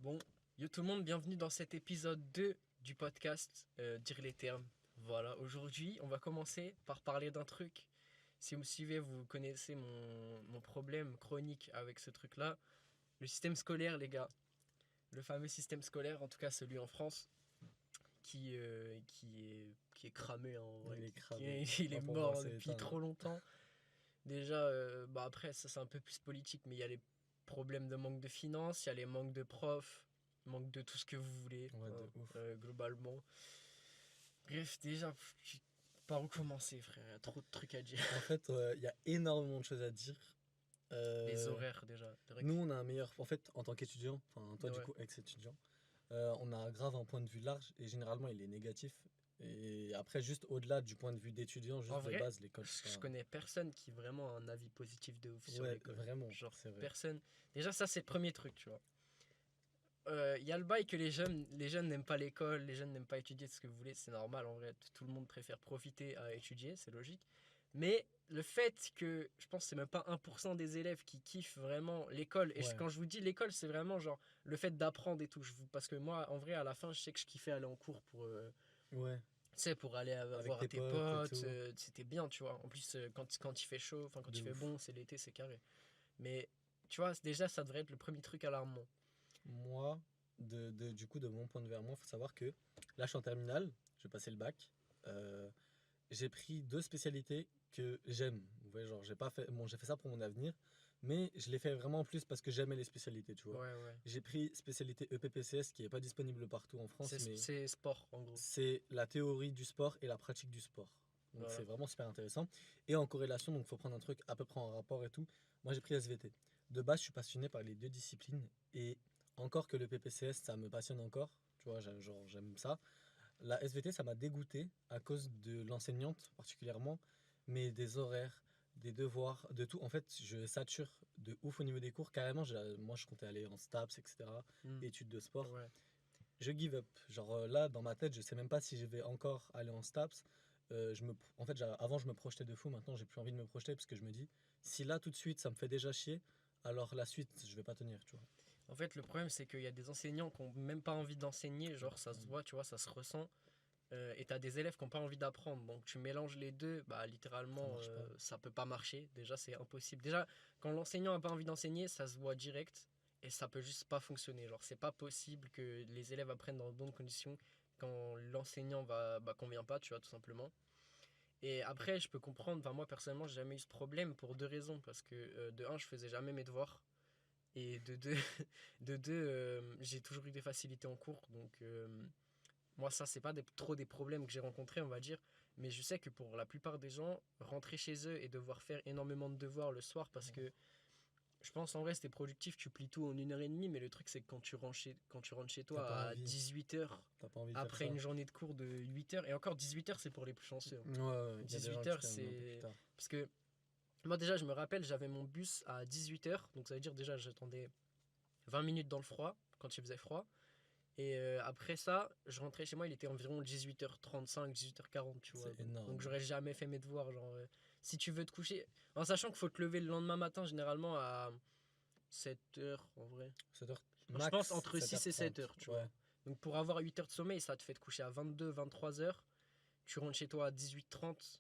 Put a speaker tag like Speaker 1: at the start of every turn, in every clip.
Speaker 1: Bon, yo tout le monde, bienvenue dans cet épisode 2 du podcast Dire les termes. Voilà, aujourd'hui, on va commencer par parler d'un truc. Si vous me suivez, vous connaissez mon problème chronique avec ce truc-là. Le système scolaire, les gars. Le fameux système scolaire, en tout cas celui en France, qui est cramé, hein, en vrai.
Speaker 2: Il est
Speaker 1: Qui
Speaker 2: cramé.
Speaker 1: est, il est
Speaker 2: Moi, pour moi,
Speaker 1: mort
Speaker 2: c'est
Speaker 1: depuis
Speaker 2: éteint.
Speaker 1: trop longtemps. Déjà, après, ça c'est un peu plus politique, mais il y a les problèmes de manque de finances, il y a les manques de profs, manque de tout ce que vous voulez,
Speaker 2: Ouais,
Speaker 1: hein,
Speaker 2: de ouf.
Speaker 1: globalement. Bref, déjà, par où commencer, frère? Il y a trop de trucs à dire.
Speaker 2: En fait, il y a énormément de choses à dire.
Speaker 1: Les
Speaker 2: Euh,
Speaker 1: horaires, déjà.
Speaker 2: Nous, on a un meilleur. En fait, en tant qu'étudiant, enfin, toi, du
Speaker 1: Ouais.
Speaker 2: coup, ex-étudiant, on a grave un point de vue large et généralement, il est négatif. Et après, juste au-delà du point de vue d'étudiant,
Speaker 1: En
Speaker 2: juste de
Speaker 1: vrai,
Speaker 2: base, l'école, c'est
Speaker 1: je
Speaker 2: pas.
Speaker 1: connais personne qui a vraiment un avis positif de ouf sur
Speaker 2: Ouais,
Speaker 1: l'école.
Speaker 2: vraiment,
Speaker 1: Genre,
Speaker 2: c'est vrai.
Speaker 1: personne. Déjà, ça, c'est le premier truc, tu vois. Il y a le bail que les jeunes n'aiment pas l'école, les jeunes n'aiment pas étudier, ce que vous voulez, c'est normal en vrai, tout le monde préfère profiter à étudier, c'est logique. Mais le fait que, je pense que c'est même pas 1% des élèves qui kiffent vraiment l'école, et
Speaker 2: Ouais,
Speaker 1: quand je vous dis l'école, c'est vraiment genre le fait d'apprendre et tout, parce que moi, en vrai, à la fin, je sais que je kiffais aller en cours
Speaker 2: ouais.
Speaker 1: tu sais, pour aller
Speaker 2: Avec
Speaker 1: voir
Speaker 2: tes
Speaker 1: tes
Speaker 2: potes et
Speaker 1: potes,
Speaker 2: tout.
Speaker 1: c'était bien, tu vois. En plus, quand il fait chaud, enfin quand
Speaker 2: De
Speaker 1: il fait
Speaker 2: ouf.
Speaker 1: bon, c'est l'été, c'est carré. Mais, tu vois, déjà, ça devrait être le premier truc alarmant.
Speaker 2: Moi, du coup, de mon point de vue à moi, il faut savoir que là, je suis en terminale, je vais passer le bac. Euh, j'ai pris deux spécialités que j'aime. Vous voyez, genre, j'ai pas fait, bon, j'ai fait ça pour mon avenir, mais je l'ai fait vraiment plus parce que j'aimais les spécialités, tu vois.
Speaker 1: Ouais, ouais.
Speaker 2: J'ai pris spécialité EPPCS qui est pas disponible partout en France, mais
Speaker 1: C'est sport, en gros.
Speaker 2: c'est la théorie du sport et la pratique du sport. Donc c'est
Speaker 1: Voilà.
Speaker 2: vraiment super intéressant. Et en corrélation, donc il faut prendre un truc à peu près en rapport et tout. Moi j'ai pris SVT. De base, je suis passionné par les deux disciplines et encore que le PPCS, ça me passionne encore. Tu vois, genre j'aime ça. La SVT, ça m'a dégoûté à cause de l'enseignante particulièrement, mais des horaires, des devoirs, de tout. En fait, je sature de ouf au niveau des cours. Carrément, moi, je comptais aller en STAPS, etc.,
Speaker 1: Hmm.
Speaker 2: études de sport.
Speaker 1: Ouais.
Speaker 2: Je give up. Genre là, dans ma tête, je sais même pas si je vais encore aller en STAPS. En fait, avant, je me projetais de fou. Maintenant, j'ai plus envie de me projeter parce que je me dis, si là, tout de suite, ça me fait déjà chier, alors la suite, je vais pas tenir, tu vois.
Speaker 1: En fait, le problème, c'est qu'il y a des enseignants qui ont même pas envie d'enseigner. Genre, ça se
Speaker 2: Exactement.
Speaker 1: voit, tu vois, ça se ressent. Et t'as des élèves qui n'ont pas envie d'apprendre. Donc, tu mélanges les deux, bah,
Speaker 2: Ça
Speaker 1: littéralement,
Speaker 2: marche pas.
Speaker 1: ça peut pas marcher. Déjà, c'est impossible. Déjà, quand l'enseignant a pas envie d'enseigner, ça se voit direct. Et ça peut juste pas fonctionner. Genre, c'est pas possible que les élèves apprennent dans de bonnes conditions quand l'enseignant convient pas, tu vois, tout simplement. Et après, je peux comprendre, enfin, moi personnellement, j'ai jamais eu ce problème pour deux raisons. Parce que de un, je faisais jamais mes devoirs. Et de deux, j'ai toujours eu des facilités en cours. Donc, moi, ça, c'est pas trop des problèmes que j'ai rencontrés, on va dire. Mais je sais que pour la plupart des gens, rentrer chez eux et devoir faire énormément de devoirs le soir, parce que je pense en vrai, c'était productif, tu plies tout en 1 heure et demie. Mais le truc, c'est que quand tu rentres chez
Speaker 2: T'as pas
Speaker 1: toi à
Speaker 2: envie.
Speaker 1: 18 h,
Speaker 2: T'as pas envie de faire
Speaker 1: après une
Speaker 2: ça.
Speaker 1: journée de cours de 8 h, et encore 18 h, c'est pour les plus chanceux, hein.
Speaker 2: Ouais, ouais, il y a des gens
Speaker 1: 18
Speaker 2: qui
Speaker 1: heures,
Speaker 2: terminent un peu plus
Speaker 1: c'est.
Speaker 2: tard.
Speaker 1: Parce que moi, déjà, je me rappelle, j'avais mon bus à 18 h. Donc, ça veut dire déjà, j'attendais 20 minutes dans le froid, quand il faisait froid. Et après ça, je rentrais chez moi, il était environ 18h35, 18h40, tu vois.
Speaker 2: C'est
Speaker 1: Donc
Speaker 2: énorme.
Speaker 1: j'aurais jamais fait mes devoirs. Genre, si tu veux te coucher, en sachant qu'il faut te lever le lendemain matin, généralement à 7 h en vrai.
Speaker 2: 7h
Speaker 1: Je pense
Speaker 2: max,
Speaker 1: entre 6 et 7
Speaker 2: 7h30.
Speaker 1: heures, tu
Speaker 2: Ouais.
Speaker 1: vois. Donc pour avoir 8 heures de sommeil, ça te fait te coucher à 22, 23 h. Tu rentres chez toi à 18h30.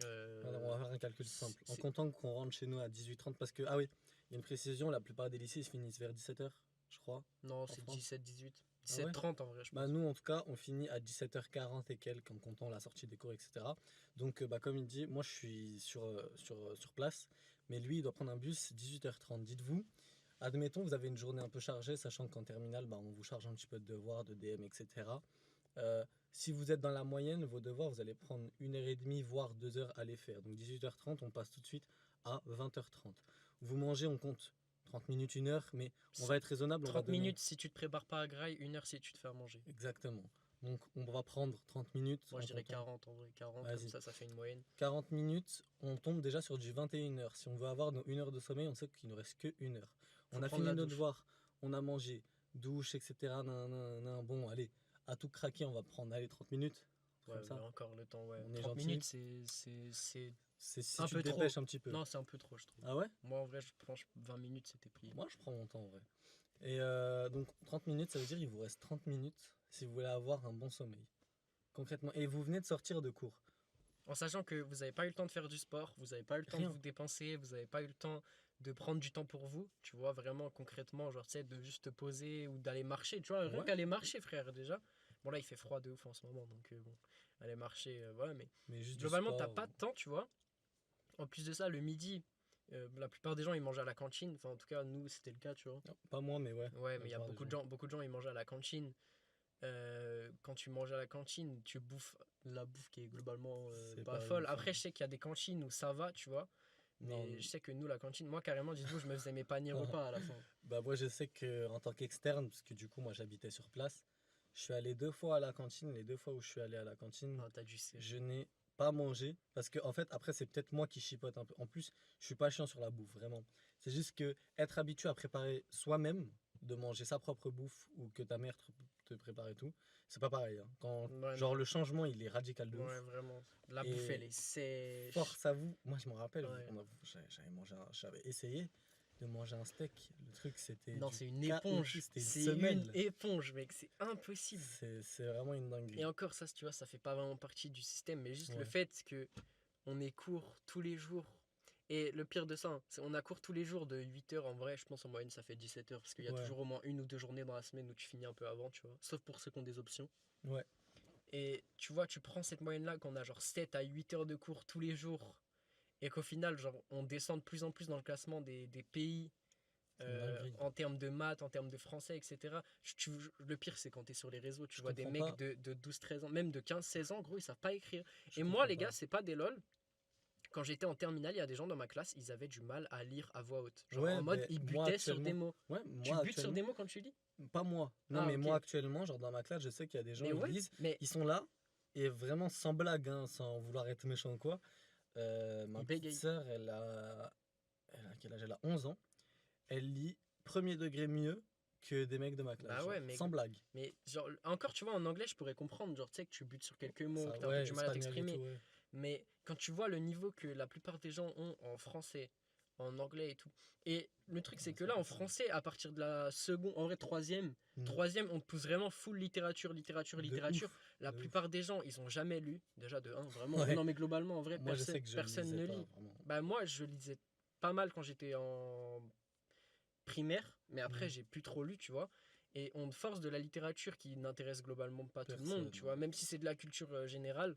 Speaker 2: Alors, on va faire un calcul simple. En
Speaker 1: C'est.
Speaker 2: comptant qu'on rentre chez nous à 18h30, parce que, ah oui, il y a une précision, la plupart des lycées ils se finissent vers 17h, je crois,
Speaker 1: Non,
Speaker 2: en
Speaker 1: c'est
Speaker 2: France.
Speaker 1: 17, 18.
Speaker 2: Ah ouais?
Speaker 1: 17h30 en vrai, je
Speaker 2: Bah
Speaker 1: pense.
Speaker 2: nous en tout cas on finit à 17h40 et quelques en comptant la sortie des cours, etc. Donc bah comme il dit, moi je suis sur place, mais lui il doit prendre un bus 18h30. Dites-vous, admettons vous avez une journée un peu chargée, sachant qu'en terminale bah, on vous charge un petit peu de devoirs, de DM, etc. Si vous êtes dans la moyenne, vos devoirs, vous allez prendre 1 h 30, voire 2 heures à les faire. Donc 18h30, on passe tout de suite à 20h30. Vous mangez, on compte 30 minutes, 1 heure, mais on va être raisonnable, on va
Speaker 1: 30
Speaker 2: donner.
Speaker 1: minutes si tu te prépares pas à graille, 1 heure si tu te fais à manger.
Speaker 2: Exactement. Donc on va prendre 30 minutes
Speaker 1: Moi,
Speaker 2: en
Speaker 1: je dirais
Speaker 2: comptant.
Speaker 1: 40 en vrai. 40, comme
Speaker 2: Vas-y.
Speaker 1: ça fait une moyenne.
Speaker 2: 40 minutes, on tombe déjà sur du 21 heures. Si on veut avoir nos 1 heure de sommeil, on sait qu'il ne reste que 1 heure.
Speaker 1: Faut
Speaker 2: On a
Speaker 1: prendre
Speaker 2: fini
Speaker 1: la
Speaker 2: nos
Speaker 1: douche.
Speaker 2: devoirs, on a mangé, douche, etc. Bon, allez, à tout craquer, on va prendre allez, 30 minutes. Comme
Speaker 1: Ouais, mais
Speaker 2: ça.
Speaker 1: encore le temps, ouais.
Speaker 2: On est
Speaker 1: 30 minutes,
Speaker 2: gentil.
Speaker 1: c'est
Speaker 2: C'est si
Speaker 1: un
Speaker 2: tu te
Speaker 1: peu trop.
Speaker 2: dépêches un petit peu.
Speaker 1: Non, c'est un peu trop, je trouve.
Speaker 2: Ah ouais?
Speaker 1: Moi, en vrai, je pense 20 minutes, c'était plié.
Speaker 2: Moi, je prends mon temps en vrai. Et donc 30 minutes, ça veut dire qu'il vous reste 30 minutes si vous voulez avoir un bon sommeil. Concrètement. Et vous venez de sortir de cours.
Speaker 1: En sachant que vous n'avez pas eu le temps de faire du sport, vous n'avez pas eu le temps de
Speaker 2: Rien.
Speaker 1: vous dépenser, vous n'avez pas eu le temps de prendre du temps pour vous, tu vois, vraiment concrètement, genre, tu sais, de juste te poser ou d'aller marcher, tu vois, rien
Speaker 2: Ouais.
Speaker 1: qu'aller marcher, frère, déjà. Bon, là, il fait froid de ouf en ce moment, donc bon, aller marcher, voilà, mais
Speaker 2: Mais juste du
Speaker 1: globalement, t'as
Speaker 2: sport.
Speaker 1: pas de temps, tu vois. En plus de ça, le midi, la plupart des gens, ils mangent à la cantine, enfin, en tout cas, nous, c'était le cas, tu vois.
Speaker 2: Non, pas moi, mais ouais.
Speaker 1: Ouais,
Speaker 2: la
Speaker 1: mais il y a
Speaker 2: plupart des
Speaker 1: beaucoup de gens, ils mangent à la cantine. Quand tu manges à la cantine, tu bouffes la bouffe qui est globalement
Speaker 2: C'est
Speaker 1: pas
Speaker 2: pas
Speaker 1: folle.
Speaker 2: ouf,
Speaker 1: Après,
Speaker 2: hein.
Speaker 1: je sais qu'il y a des cantines où ça va, tu vois.
Speaker 2: Non.
Speaker 1: Mais je sais que nous, la cantine, moi carrément, dites-vous, je me faisais mes paniers repas à la fin.
Speaker 2: Bah moi je sais que en tant qu'externe, parce que du coup moi j'habitais sur place, je suis allé 2 fois à la cantine. Les 2 fois où je suis allé à la cantine,
Speaker 1: Ah, t'as dû sais.
Speaker 2: je n'ai pas mangé. Parce que en fait après c'est peut-être moi qui chipote un peu. En plus je suis pas chiant sur la bouffe, vraiment. C'est juste que être habitué à préparer soi-même, de manger sa propre bouffe ou que ta mère te prépare et tout, c'est pas pareil, hein. Quand
Speaker 1: Ouais,
Speaker 2: genre
Speaker 1: non.
Speaker 2: le changement il est radical de
Speaker 1: Ouais,
Speaker 2: ouf.
Speaker 1: vraiment. La bouffe, elle
Speaker 2: Et
Speaker 1: est sèche.
Speaker 2: force à vous, moi je me rappelle,
Speaker 1: Ouais.
Speaker 2: j'avais essayé de manger un steak. Le truc c'était
Speaker 1: Non,
Speaker 2: du
Speaker 1: c'est une
Speaker 2: caoutchouc,
Speaker 1: éponge.
Speaker 2: c'était une
Speaker 1: C'est une
Speaker 2: semelle.
Speaker 1: éponge, mec. C'est impossible.
Speaker 2: C'est vraiment une
Speaker 1: Et
Speaker 2: dinguerie.
Speaker 1: encore, ça, tu vois, ça fait pas vraiment partie du système. Mais juste le
Speaker 2: Ouais.
Speaker 1: fait que on est cours tous les jours. Et le pire de ça, hein, c'est on a cours tous les jours de 8 heures. En vrai, je pense en moyenne, ça fait 17 heures. Parce qu'il y a
Speaker 2: Ouais.
Speaker 1: toujours au moins une ou deux journées dans la semaine où tu finis un peu avant, tu vois. Sauf pour ceux qui ont des options.
Speaker 2: Ouais.
Speaker 1: Et tu vois, tu prends cette moyenne-là, qu'on a genre 7 à 8 heures de cours tous les jours. Et qu'au final, genre, on descend de plus en plus dans le classement des pays
Speaker 2: C'est une dinguerie.
Speaker 1: en termes de maths, en termes de français, etc. Le pire, c'est quand tu es sur les réseaux, tu
Speaker 2: Je
Speaker 1: vois des
Speaker 2: comprends
Speaker 1: mecs
Speaker 2: pas.
Speaker 1: de 12-13 ans, même de 15-16 ans, gros, ils savent pas écrire.
Speaker 2: Je
Speaker 1: Et moi,
Speaker 2: comprends
Speaker 1: les gars,
Speaker 2: pas.
Speaker 1: c'est pas des lol. Quand j'étais en terminale, il y a des gens dans ma classe, ils avaient du mal à lire à voix haute. Genre
Speaker 2: Ouais,
Speaker 1: en mode,
Speaker 2: ben
Speaker 1: ils
Speaker 2: moi
Speaker 1: butaient sur des
Speaker 2: actuellement.
Speaker 1: mots.
Speaker 2: Ouais,
Speaker 1: Tu
Speaker 2: moi
Speaker 1: butes sur des
Speaker 2: actuellement.
Speaker 1: mots quand tu lis?
Speaker 2: Pas moi. Non,
Speaker 1: Ah,
Speaker 2: mais moi
Speaker 1: ok.
Speaker 2: actuellement, genre dans ma classe, je sais qu'il y a des gens,
Speaker 1: Mais
Speaker 2: ils
Speaker 1: ouais,
Speaker 2: lisent,
Speaker 1: mais
Speaker 2: ils sont là, et vraiment sans blague, hein, sans vouloir être méchant ou quoi. Ma
Speaker 1: ils
Speaker 2: petite
Speaker 1: bégayent.
Speaker 2: sœur, elle a quel âge? Elle a 11 ans. Elle lit premier degré mieux que des mecs de ma classe,
Speaker 1: Bah ouais,
Speaker 2: genre, sans blague.
Speaker 1: mais genre, encore, tu vois, en anglais, je pourrais comprendre. Genre, tu sais, que tu butes sur quelques mots,
Speaker 2: Ça,
Speaker 1: que t'as un peu
Speaker 2: ouais,
Speaker 1: du mal à
Speaker 2: espagnol et tout,
Speaker 1: t'exprimer.
Speaker 2: ouais.
Speaker 1: Mais quand tu vois le niveau que la plupart des gens ont en français, en anglais et tout. Et le truc, c'est
Speaker 2: Ouais,
Speaker 1: que
Speaker 2: c'est pas
Speaker 1: là, en
Speaker 2: possible.
Speaker 1: français, à partir de la seconde, en vrai,
Speaker 2: Mm.
Speaker 1: troisième, on te pousse vraiment full littérature, littérature,
Speaker 2: De
Speaker 1: littérature.
Speaker 2: ouf,
Speaker 1: La
Speaker 2: de ouf.
Speaker 1: plupart des gens, ils ont jamais lu. Déjà, de un, vraiment.
Speaker 2: Ouais.
Speaker 1: Non, mais globalement, en vrai,
Speaker 2: Moi, je sais
Speaker 1: personne,
Speaker 2: que je
Speaker 1: personne
Speaker 2: lisais
Speaker 1: ne
Speaker 2: pas
Speaker 1: lit.
Speaker 2: vraiment.
Speaker 1: Bah, moi, je lisais pas mal quand j'étais en primaire, mais après,
Speaker 2: Mm.
Speaker 1: j'ai plus trop lu, tu vois. Et on te force de la littérature qui n'intéresse globalement pas tout le monde,
Speaker 2: Personne,
Speaker 1: tu vois,
Speaker 2: ouais.
Speaker 1: même si c'est de la culture générale.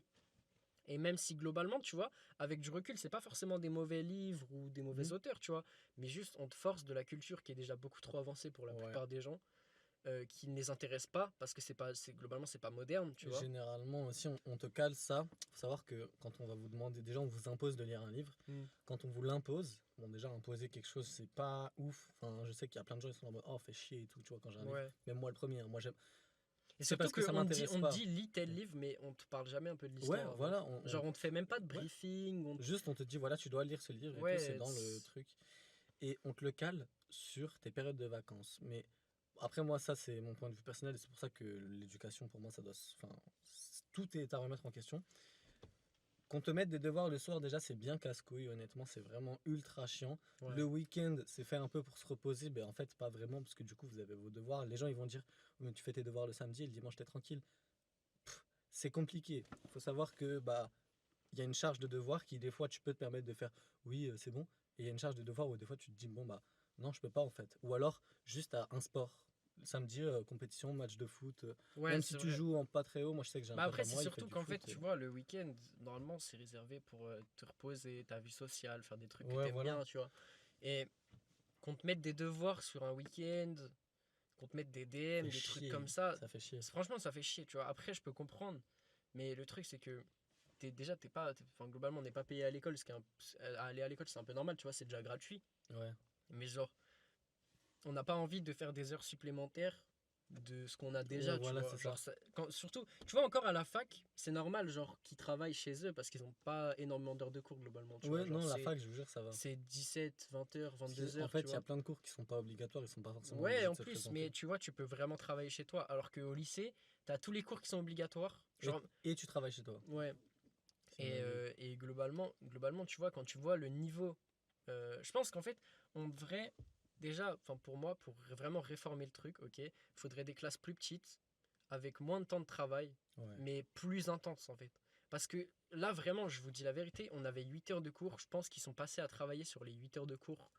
Speaker 1: Et même si globalement, tu vois, avec du recul, c'est pas forcément des mauvais livres ou des mauvais
Speaker 2: Mm.
Speaker 1: auteurs, tu vois, mais juste on te force de la culture qui est déjà beaucoup trop avancée pour la
Speaker 2: Ouais.
Speaker 1: plupart des gens, qui ne les intéresse pas parce que globalement c'est pas moderne, tu vois.
Speaker 2: Généralement aussi, on te cale ça. Faut savoir que quand on va vous demander, déjà, on vous impose de lire un livre.
Speaker 1: Mm.
Speaker 2: Quand on vous l'impose, bon, déjà, imposer quelque chose, c'est pas ouf. Enfin, je sais qu'il y a plein de gens qui sont en mode, oh, fait chier et tout, tu vois, quand j'ai un livre.
Speaker 1: Ouais.
Speaker 2: Même moi, le premier, hein, moi, j'aime.
Speaker 1: Et
Speaker 2: C'est
Speaker 1: surtout
Speaker 2: parce que ça
Speaker 1: qu'on te dit,
Speaker 2: m'intéresse
Speaker 1: on te
Speaker 2: pas.
Speaker 1: dit lis tel livre, mais on te parle jamais un peu de
Speaker 2: Ouais,
Speaker 1: l'histoire avant.
Speaker 2: voilà.
Speaker 1: Genre on te fait même pas de
Speaker 2: Ouais.
Speaker 1: briefing.
Speaker 2: Juste, on te dit, voilà, tu dois lire ce livre et tout, c'est
Speaker 1: Ouais,
Speaker 2: dans le truc. Et on te le cale sur tes périodes de vacances. Mais après, moi, ça, c'est mon point de vue personnel et c'est pour ça que l'éducation, pour moi, ça doit. Enfin, tout est à remettre en question. Qu'on te mette des devoirs le soir, déjà, c'est bien casse-couille, honnêtement, c'est vraiment ultra chiant.
Speaker 1: ouais.
Speaker 2: Le week-end, c'est fait un peu pour se reposer, mais en fait, pas vraiment, parce que du coup, vous avez vos devoirs. Les gens, ils vont dire, mais tu fais tes devoirs le samedi et le dimanche, t'es tranquille. C'est compliqué. Il faut savoir que, bah, il y a une charge de devoir qui, des fois, tu peux te permettre de faire, oui, c'est bon. Et il y a une charge de devoir où, des fois, tu te dis, bon, bah, non, je peux pas, en fait. Ou alors, juste à un sport. Samedi, compétition, match de foot.
Speaker 1: Ouais,
Speaker 2: Même si
Speaker 1: c'est
Speaker 2: tu
Speaker 1: vrai.
Speaker 2: joues en pas très haut, moi, je sais que j'ai un
Speaker 1: Bah
Speaker 2: pote
Speaker 1: après,
Speaker 2: à
Speaker 1: c'est
Speaker 2: moi, il fait
Speaker 1: surtout
Speaker 2: du
Speaker 1: qu'en fait,
Speaker 2: foot.
Speaker 1: tu vois, le week-end, normalement, c'est réservé pour te reposer, ta vie sociale, faire des trucs que
Speaker 2: Ouais,
Speaker 1: t'aimes
Speaker 2: voilà.
Speaker 1: bien, tu vois. Et qu'on te mette des devoirs sur un week-end, qu'on te mette des DM,
Speaker 2: Fait
Speaker 1: des trucs
Speaker 2: chier.
Speaker 1: comme ça,
Speaker 2: Ça fait chier.
Speaker 1: franchement, ça fait chier, tu vois. Après, je peux comprendre, mais le truc, c'est que t'es pas, enfin, globalement, on n'est pas payé à l'école, aller à l'école, c'est un peu normal, tu vois, c'est déjà gratuit.
Speaker 2: Ouais.
Speaker 1: Mais genre, on n'a pas envie de faire des heures supplémentaires de ce qu'on a
Speaker 2: Ouais,
Speaker 1: déjà, tu
Speaker 2: voilà,
Speaker 1: vois.
Speaker 2: c'est
Speaker 1: Genre,
Speaker 2: ça.
Speaker 1: surtout, tu vois, encore à la fac, c'est normal, genre, qu'ils travaillent chez eux parce qu'ils n'ont pas énormément d'heures de cours globalement, tu vois.
Speaker 2: Ouais,
Speaker 1: Genre,
Speaker 2: non, la fac, je vous jure, ça va.
Speaker 1: c'est 17, 20 heures,
Speaker 2: Parce qu'en
Speaker 1: 22 heures, tu
Speaker 2: fait, il y a
Speaker 1: vois.
Speaker 2: plein de cours qui sont pas obligatoires, ils sont pas forcément
Speaker 1: Ouais,
Speaker 2: obligés de
Speaker 1: en
Speaker 2: se
Speaker 1: plus, mais
Speaker 2: présenter.
Speaker 1: tu vois, tu peux vraiment travailler chez toi. Alors qu'au lycée, t'as tous les cours qui sont obligatoires.
Speaker 2: Et,
Speaker 1: Genre,
Speaker 2: et tu travailles chez toi.
Speaker 1: ouais.
Speaker 2: C'est une dinguerie.
Speaker 1: Et globalement, tu vois, quand tu vois le niveau, je pense qu'en fait, on devrait déjà, enfin pour moi, pour vraiment réformer le truc, ok, il faudrait des classes plus petites, avec moins de temps de travail,
Speaker 2: Ouais.
Speaker 1: mais plus intenses en fait. Parce que là, vraiment, je vous dis la vérité, on avait 8 heures de cours, je pense qu'ils sont passés à travailler sur les 8 heures de cours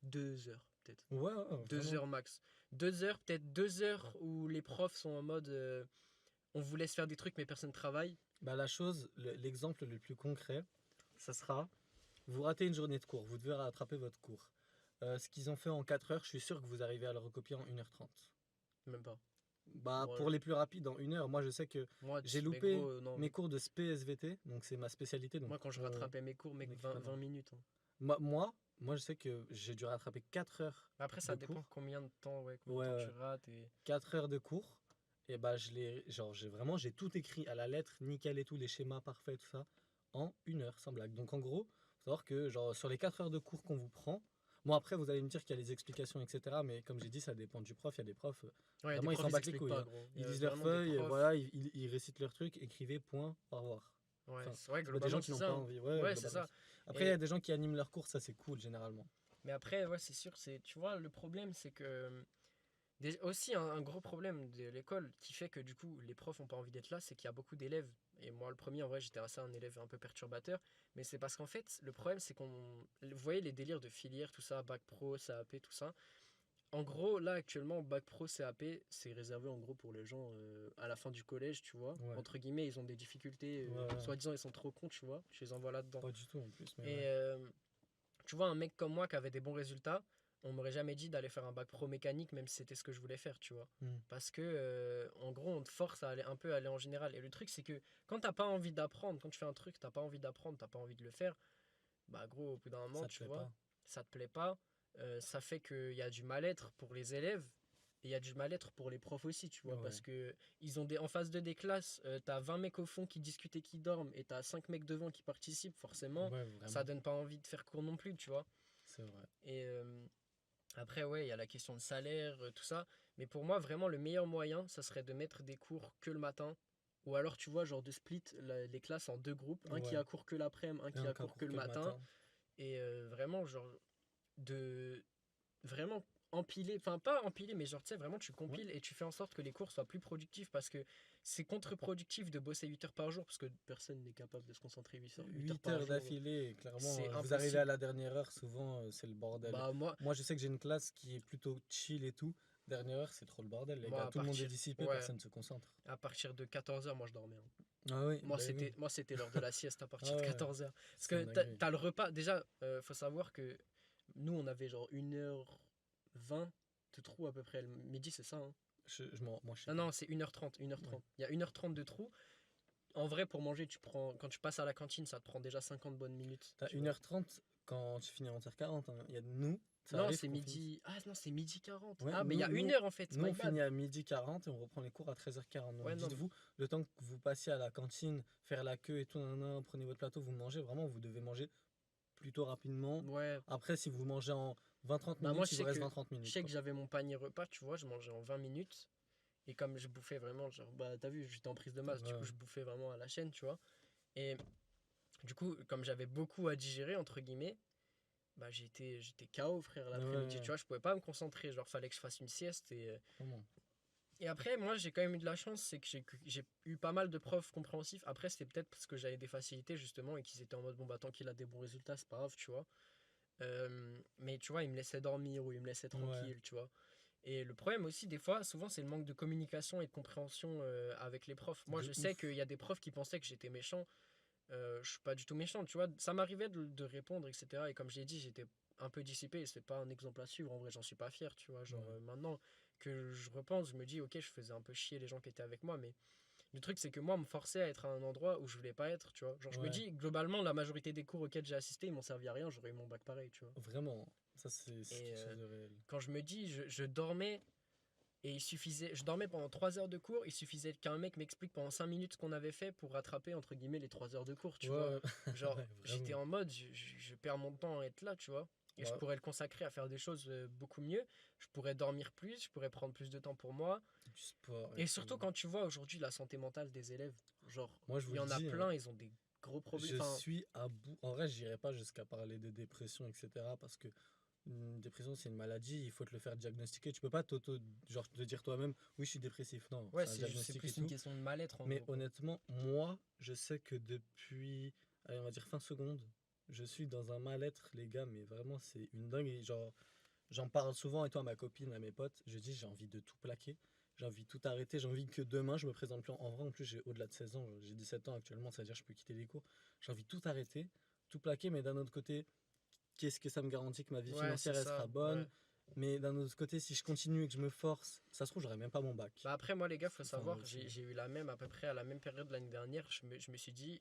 Speaker 1: 2 heures peut-être.
Speaker 2: Ouais, ouais,
Speaker 1: 2
Speaker 2: vraiment.
Speaker 1: heures max. 2 heures, peut-être 2 heures où les profs sont en mode on vous laisse faire des trucs mais personne ne travaille.
Speaker 2: Bah, la chose, l'exemple le plus concret, ça sera, vous ratez une journée de cours, vous devez rattraper votre cours. Ce qu'ils ont fait en 4 heures, je suis sûr que vous arrivez à le recopier en 1h30.
Speaker 1: Même pas.
Speaker 2: Bah,
Speaker 1: Moi,
Speaker 2: pour les plus rapides, en 1 heure, moi je sais que
Speaker 1: moi,
Speaker 2: j'ai
Speaker 1: mais
Speaker 2: loupé
Speaker 1: gros, non.
Speaker 2: mes cours de SPSVT, donc c'est ma spécialité. Donc
Speaker 1: Moi, quand je rattrapais mes cours, mec, 20 minutes, hein.
Speaker 2: moi, je sais que j'ai dû rattraper 4 heures
Speaker 1: Après, ça
Speaker 2: de
Speaker 1: dépend
Speaker 2: cours.
Speaker 1: combien de temps, ouais, combien de
Speaker 2: Ouais,
Speaker 1: temps tu
Speaker 2: ouais.
Speaker 1: rates. Et...
Speaker 2: 4 heures de cours. Et bah, j'ai tout écrit à la lettre, nickel et tout, les schémas parfaits, tout ça, en 1 heure, sans blague. Donc en gros, faut savoir que genre, sur les 4 heures de cours qu'on vous prend, bon après vous allez me dire qu'il y a les explications, etc. Mais comme j'ai dit, ça dépend du prof. Il y a des profs,
Speaker 1: Ouais, y a des
Speaker 2: vraiment ils
Speaker 1: profs,
Speaker 2: s'en
Speaker 1: ils
Speaker 2: battent les
Speaker 1: expliquent
Speaker 2: couilles,
Speaker 1: pas,
Speaker 2: hein.
Speaker 1: gros. Y
Speaker 2: Ils
Speaker 1: a
Speaker 2: lisent leurs
Speaker 1: vraiment des
Speaker 2: feuilles, et
Speaker 1: profs.
Speaker 2: voilà, ils récitent leurs trucs, écrivez, point, au revoir.
Speaker 1: Ouais,
Speaker 2: Enfin,
Speaker 1: c'est vrai,
Speaker 2: c'est pas des gens
Speaker 1: globalement,
Speaker 2: qui
Speaker 1: c'est
Speaker 2: n'ont
Speaker 1: ça,
Speaker 2: pas
Speaker 1: hein.
Speaker 2: envie. Ouais,
Speaker 1: Ouais, c'est
Speaker 2: globalement.
Speaker 1: ça.
Speaker 2: Après, il y a
Speaker 1: Et...
Speaker 2: des gens qui animent leurs cours, ça c'est cool généralement.
Speaker 1: Mais après, ouais, c'est sûr, tu vois, le problème, c'est que. Aussi, un gros problème de l'école qui fait que du coup, les profs n'ont pas envie d'être là, c'est qu'il y a beaucoup d'élèves. Et moi, le premier, en vrai, j'étais assez un élève un peu perturbateur. Mais c'est parce qu'en fait, le problème, c'est qu'on. Vous voyez les délires de filière, tout ça, bac pro, CAP, tout ça. En gros, là, actuellement, bac pro, CAP, c'est réservé en gros pour les gens à la fin du collège, tu vois.
Speaker 2: Ouais,
Speaker 1: Entre guillemets, ils ont des difficultés.
Speaker 2: ouais, ouais.
Speaker 1: Soi-disant, ils sont trop cons, tu vois. Je les envoie là-dedans.
Speaker 2: Pas du tout en plus, mais
Speaker 1: Et
Speaker 2: ouais.
Speaker 1: tu vois, un mec comme moi qui avait des bons résultats, on m'aurait jamais dit d'aller faire un bac pro mécanique, même si c'était ce que je voulais faire, tu vois.
Speaker 2: Hmm.
Speaker 1: Parce que, en gros, on te force à aller un peu aller en général. Et le truc, c'est que quand t'as pas envie d'apprendre, quand tu fais un truc, t'as pas envie d'apprendre, t'as pas envie de le faire, bah gros, au bout d'un moment,
Speaker 2: Ça te
Speaker 1: tu
Speaker 2: plaît
Speaker 1: vois,
Speaker 2: pas.
Speaker 1: ça te plaît pas. Ça fait qu'il y a du mal-être pour les élèves. Et il y a du mal-être pour les profs aussi, tu vois,
Speaker 2: Ouais,
Speaker 1: parce que ils ont en face de des classes, t'as 20 mecs au fond qui discutent et qui dorment, et t'as 5 mecs devant qui participent, forcément,
Speaker 2: ouais,
Speaker 1: ça
Speaker 2: vraiment,
Speaker 1: donne pas envie de faire cours non plus, tu vois.
Speaker 2: c'est vrai.
Speaker 1: Et après, ouais, il y a la question de salaire, tout ça. Mais pour moi, vraiment, le meilleur moyen, ça serait de mettre des cours que le matin. Ou alors, tu vois, genre de split les classes en deux groupes. Un qui
Speaker 2: Ouais,
Speaker 1: a cours que l'après-midi, un
Speaker 2: et
Speaker 1: qui
Speaker 2: un
Speaker 1: a
Speaker 2: cas
Speaker 1: cours que
Speaker 2: court
Speaker 1: le
Speaker 2: que le
Speaker 1: matin.
Speaker 2: matin.
Speaker 1: Et vraiment, genre, de vraiment empiler. Enfin, pas empiler, mais genre, tu sais, vraiment, tu
Speaker 2: Ouais.
Speaker 1: compiles et tu fais en sorte que les cours soient plus productifs. Parce que c'est contre-productif de bosser 8 heures par jour. Parce que personne n'est capable de se concentrer 8 heures
Speaker 2: 8
Speaker 1: par
Speaker 2: heures
Speaker 1: jour.
Speaker 2: d'affilée, clairement,
Speaker 1: C'est
Speaker 2: vous arrivez à
Speaker 1: impossible.
Speaker 2: la dernière heure, souvent, c'est le bordel.
Speaker 1: Bah,
Speaker 2: Moi, je sais que j'ai une classe qui est plutôt chill et tout. Dernière heure, c'est trop le bordel, les
Speaker 1: moi
Speaker 2: gars.
Speaker 1: à
Speaker 2: Tout le monde est
Speaker 1: partir.
Speaker 2: dissipé,
Speaker 1: Ouais,
Speaker 2: personne ne se concentre.
Speaker 1: à partir de 14 heures moi je dormais, hein.
Speaker 2: Ah oui,
Speaker 1: Moi,
Speaker 2: bah oui.
Speaker 1: c'était l'heure de la sieste à
Speaker 2: Ah
Speaker 1: partir de
Speaker 2: ouais,
Speaker 1: 14 heures. Parce
Speaker 2: c'est
Speaker 1: que
Speaker 2: une dinguerie.
Speaker 1: t'as le repas. Déjà, faut savoir que nous, on avait genre 1h20 de trou à peu près. Le midi, c'est ça, hein.
Speaker 2: Moi, je sais
Speaker 1: Non,
Speaker 2: pas.
Speaker 1: non, c'est 1h30. 1h30.
Speaker 2: Ouais.
Speaker 1: Il y a 1h30 de trou. En vrai, pour manger, quand tu passes à la cantine, ça te prend déjà 50 bonnes minutes.
Speaker 2: T'as
Speaker 1: Tu vois.
Speaker 2: 1h30 quand tu finis à 11h40. Hein. Il y a nous, ça
Speaker 1: Non,
Speaker 2: arrive
Speaker 1: c'est
Speaker 2: qu'on finisse.
Speaker 1: midi. Ah, non, c'est midi 40.
Speaker 2: Ouais,
Speaker 1: Ah, mais il y a une heure en fait.
Speaker 2: nous,
Speaker 1: My
Speaker 2: on finit
Speaker 1: bad.
Speaker 2: à 12h40 et on reprend les cours à 13h40. Donc
Speaker 1: Ouais, non.
Speaker 2: dites-vous, le temps que vous passiez à la cantine, faire la queue et tout, nanana, prenez votre plateau, vous mangez, vraiment, vous devez manger plutôt rapidement.
Speaker 1: Ouais.
Speaker 2: Après, si vous mangez en 20-30
Speaker 1: Bah, moi,
Speaker 2: minutes, il vous reste 20-30
Speaker 1: je
Speaker 2: minutes,
Speaker 1: sais que
Speaker 2: quoi.
Speaker 1: j'avais mon panier repas, tu vois, je mangeais en 20 minutes. Et comme je bouffais vraiment, genre, bah, t'as vu, j'étais en prise de masse, du coup,
Speaker 2: Ouais,
Speaker 1: je bouffais vraiment à la chaîne, tu vois. Et du coup, comme j'avais beaucoup à digérer, entre guillemets, bah, j'étais KO, frère,
Speaker 2: ouais,
Speaker 1: l'après-midi, tu
Speaker 2: ouais,
Speaker 1: vois, je pouvais pas me concentrer, genre, fallait que je fasse une sieste.
Speaker 2: vraiment.
Speaker 1: Et après, moi, j'ai quand même eu de la chance, c'est que j'ai eu pas mal de profs compréhensifs. Après, c'était peut-être parce que j'avais des facilités, justement, et qu'ils étaient en mode, bon, bah, tant qu'il a des bons résultats, c'est pas grave, tu vois. Mais tu vois, ils me laissaient dormir ou ils me laissaient
Speaker 2: Ouais,
Speaker 1: tranquille, tu vois. Et le problème aussi, des fois, souvent, c'est le manque de communication et de compréhension avec les profs. Moi,
Speaker 2: de
Speaker 1: je sais qu'il
Speaker 2: ouf.
Speaker 1: y a des profs qui pensaient que j'étais méchant. Je suis pas du tout méchant, tu vois. Ça m'arrivait de répondre, etc. Et comme je l'ai dit, j'étais un peu dissipé. Et c'est pas un exemple à suivre. En vrai, j'en suis pas fier, tu vois. Genre,
Speaker 2: Ouais,
Speaker 1: maintenant que je repense, je me dis, ok, je faisais un peu chier les gens qui étaient avec moi. Mais le truc, c'est que moi, on me forçait à être à un endroit où je voulais pas être, tu vois. Genre, je me
Speaker 2: ouais,
Speaker 1: dis, globalement, la majorité des cours auxquels j'ai assisté, ils m'ont servi à rien. J'aurais eu mon bac pareil, tu vois.
Speaker 2: vraiment. Ça, c'est
Speaker 1: Et
Speaker 2: quelque chose de réel.
Speaker 1: quand je me dis, je dormais. Et je dormais pendant 3 heures de cours, il suffisait qu'un mec m'explique pendant 5 minutes ce qu'on avait fait pour rattraper, entre guillemets, les 3 heures de cours, tu vois.
Speaker 2: Ouais,
Speaker 1: Genre,
Speaker 2: ouais,
Speaker 1: j'étais
Speaker 2: vraiment.
Speaker 1: en mode, je perds mon temps à être là, tu vois. Et je
Speaker 2: Bah,
Speaker 1: pourrais le consacrer à faire des choses beaucoup mieux. Je pourrais dormir plus, je pourrais prendre plus de temps pour moi.
Speaker 2: du sport et
Speaker 1: Et
Speaker 2: tout.
Speaker 1: surtout quand tu vois aujourd'hui la santé mentale des élèves, genre,
Speaker 2: Moi, je
Speaker 1: il
Speaker 2: vous
Speaker 1: y
Speaker 2: le
Speaker 1: en a
Speaker 2: dis, hein,
Speaker 1: plein, ils ont des gros problèmes.
Speaker 2: je
Speaker 1: Enfin,
Speaker 2: suis à bout. En vrai, j'irai pas jusqu'à parler de dépression, etc. Parce que Une dépression, c'est une maladie, il faut te le faire diagnostiquer. Tu peux pas genre, te dire toi-même, oui, je suis dépressif. Non,
Speaker 1: Ouais,
Speaker 2: c'est un
Speaker 1: c'est
Speaker 2: diagnostic et
Speaker 1: plus une
Speaker 2: tout.
Speaker 1: question de mal-être en
Speaker 2: Mais
Speaker 1: gros, quoi.
Speaker 2: honnêtement, moi, je sais que depuis, allez, on va dire fin seconde, je suis dans un mal-être, les gars, mais vraiment, c'est une dingue. Et genre, j'en parle souvent et toi, à ma copine, à mes potes, je dis, j'ai envie de tout plaquer. J'ai envie de tout arrêter. J'ai envie que demain, je me présente plus. En vrai, en plus, j'ai au-delà de 16 ans. J'ai 17 ans actuellement, c'est-à-dire que je peux quitter les cours. J'ai envie de tout arrêter, tout plaquer, mais d'un autre côté, qu'est-ce que ça me garantit que ma vie
Speaker 1: Ouais, c'est
Speaker 2: financière, elle
Speaker 1: ça.
Speaker 2: sera bonne?
Speaker 1: Ouais.
Speaker 2: Mais d'un autre côté, si je continue et que je me force, ça se trouve, j'aurai même pas mon bac.
Speaker 1: Bah après, moi, les gars, faut
Speaker 2: Enfin,
Speaker 1: savoir, j'ai eu la même, à peu près à la même période l'année dernière. Je me suis dit,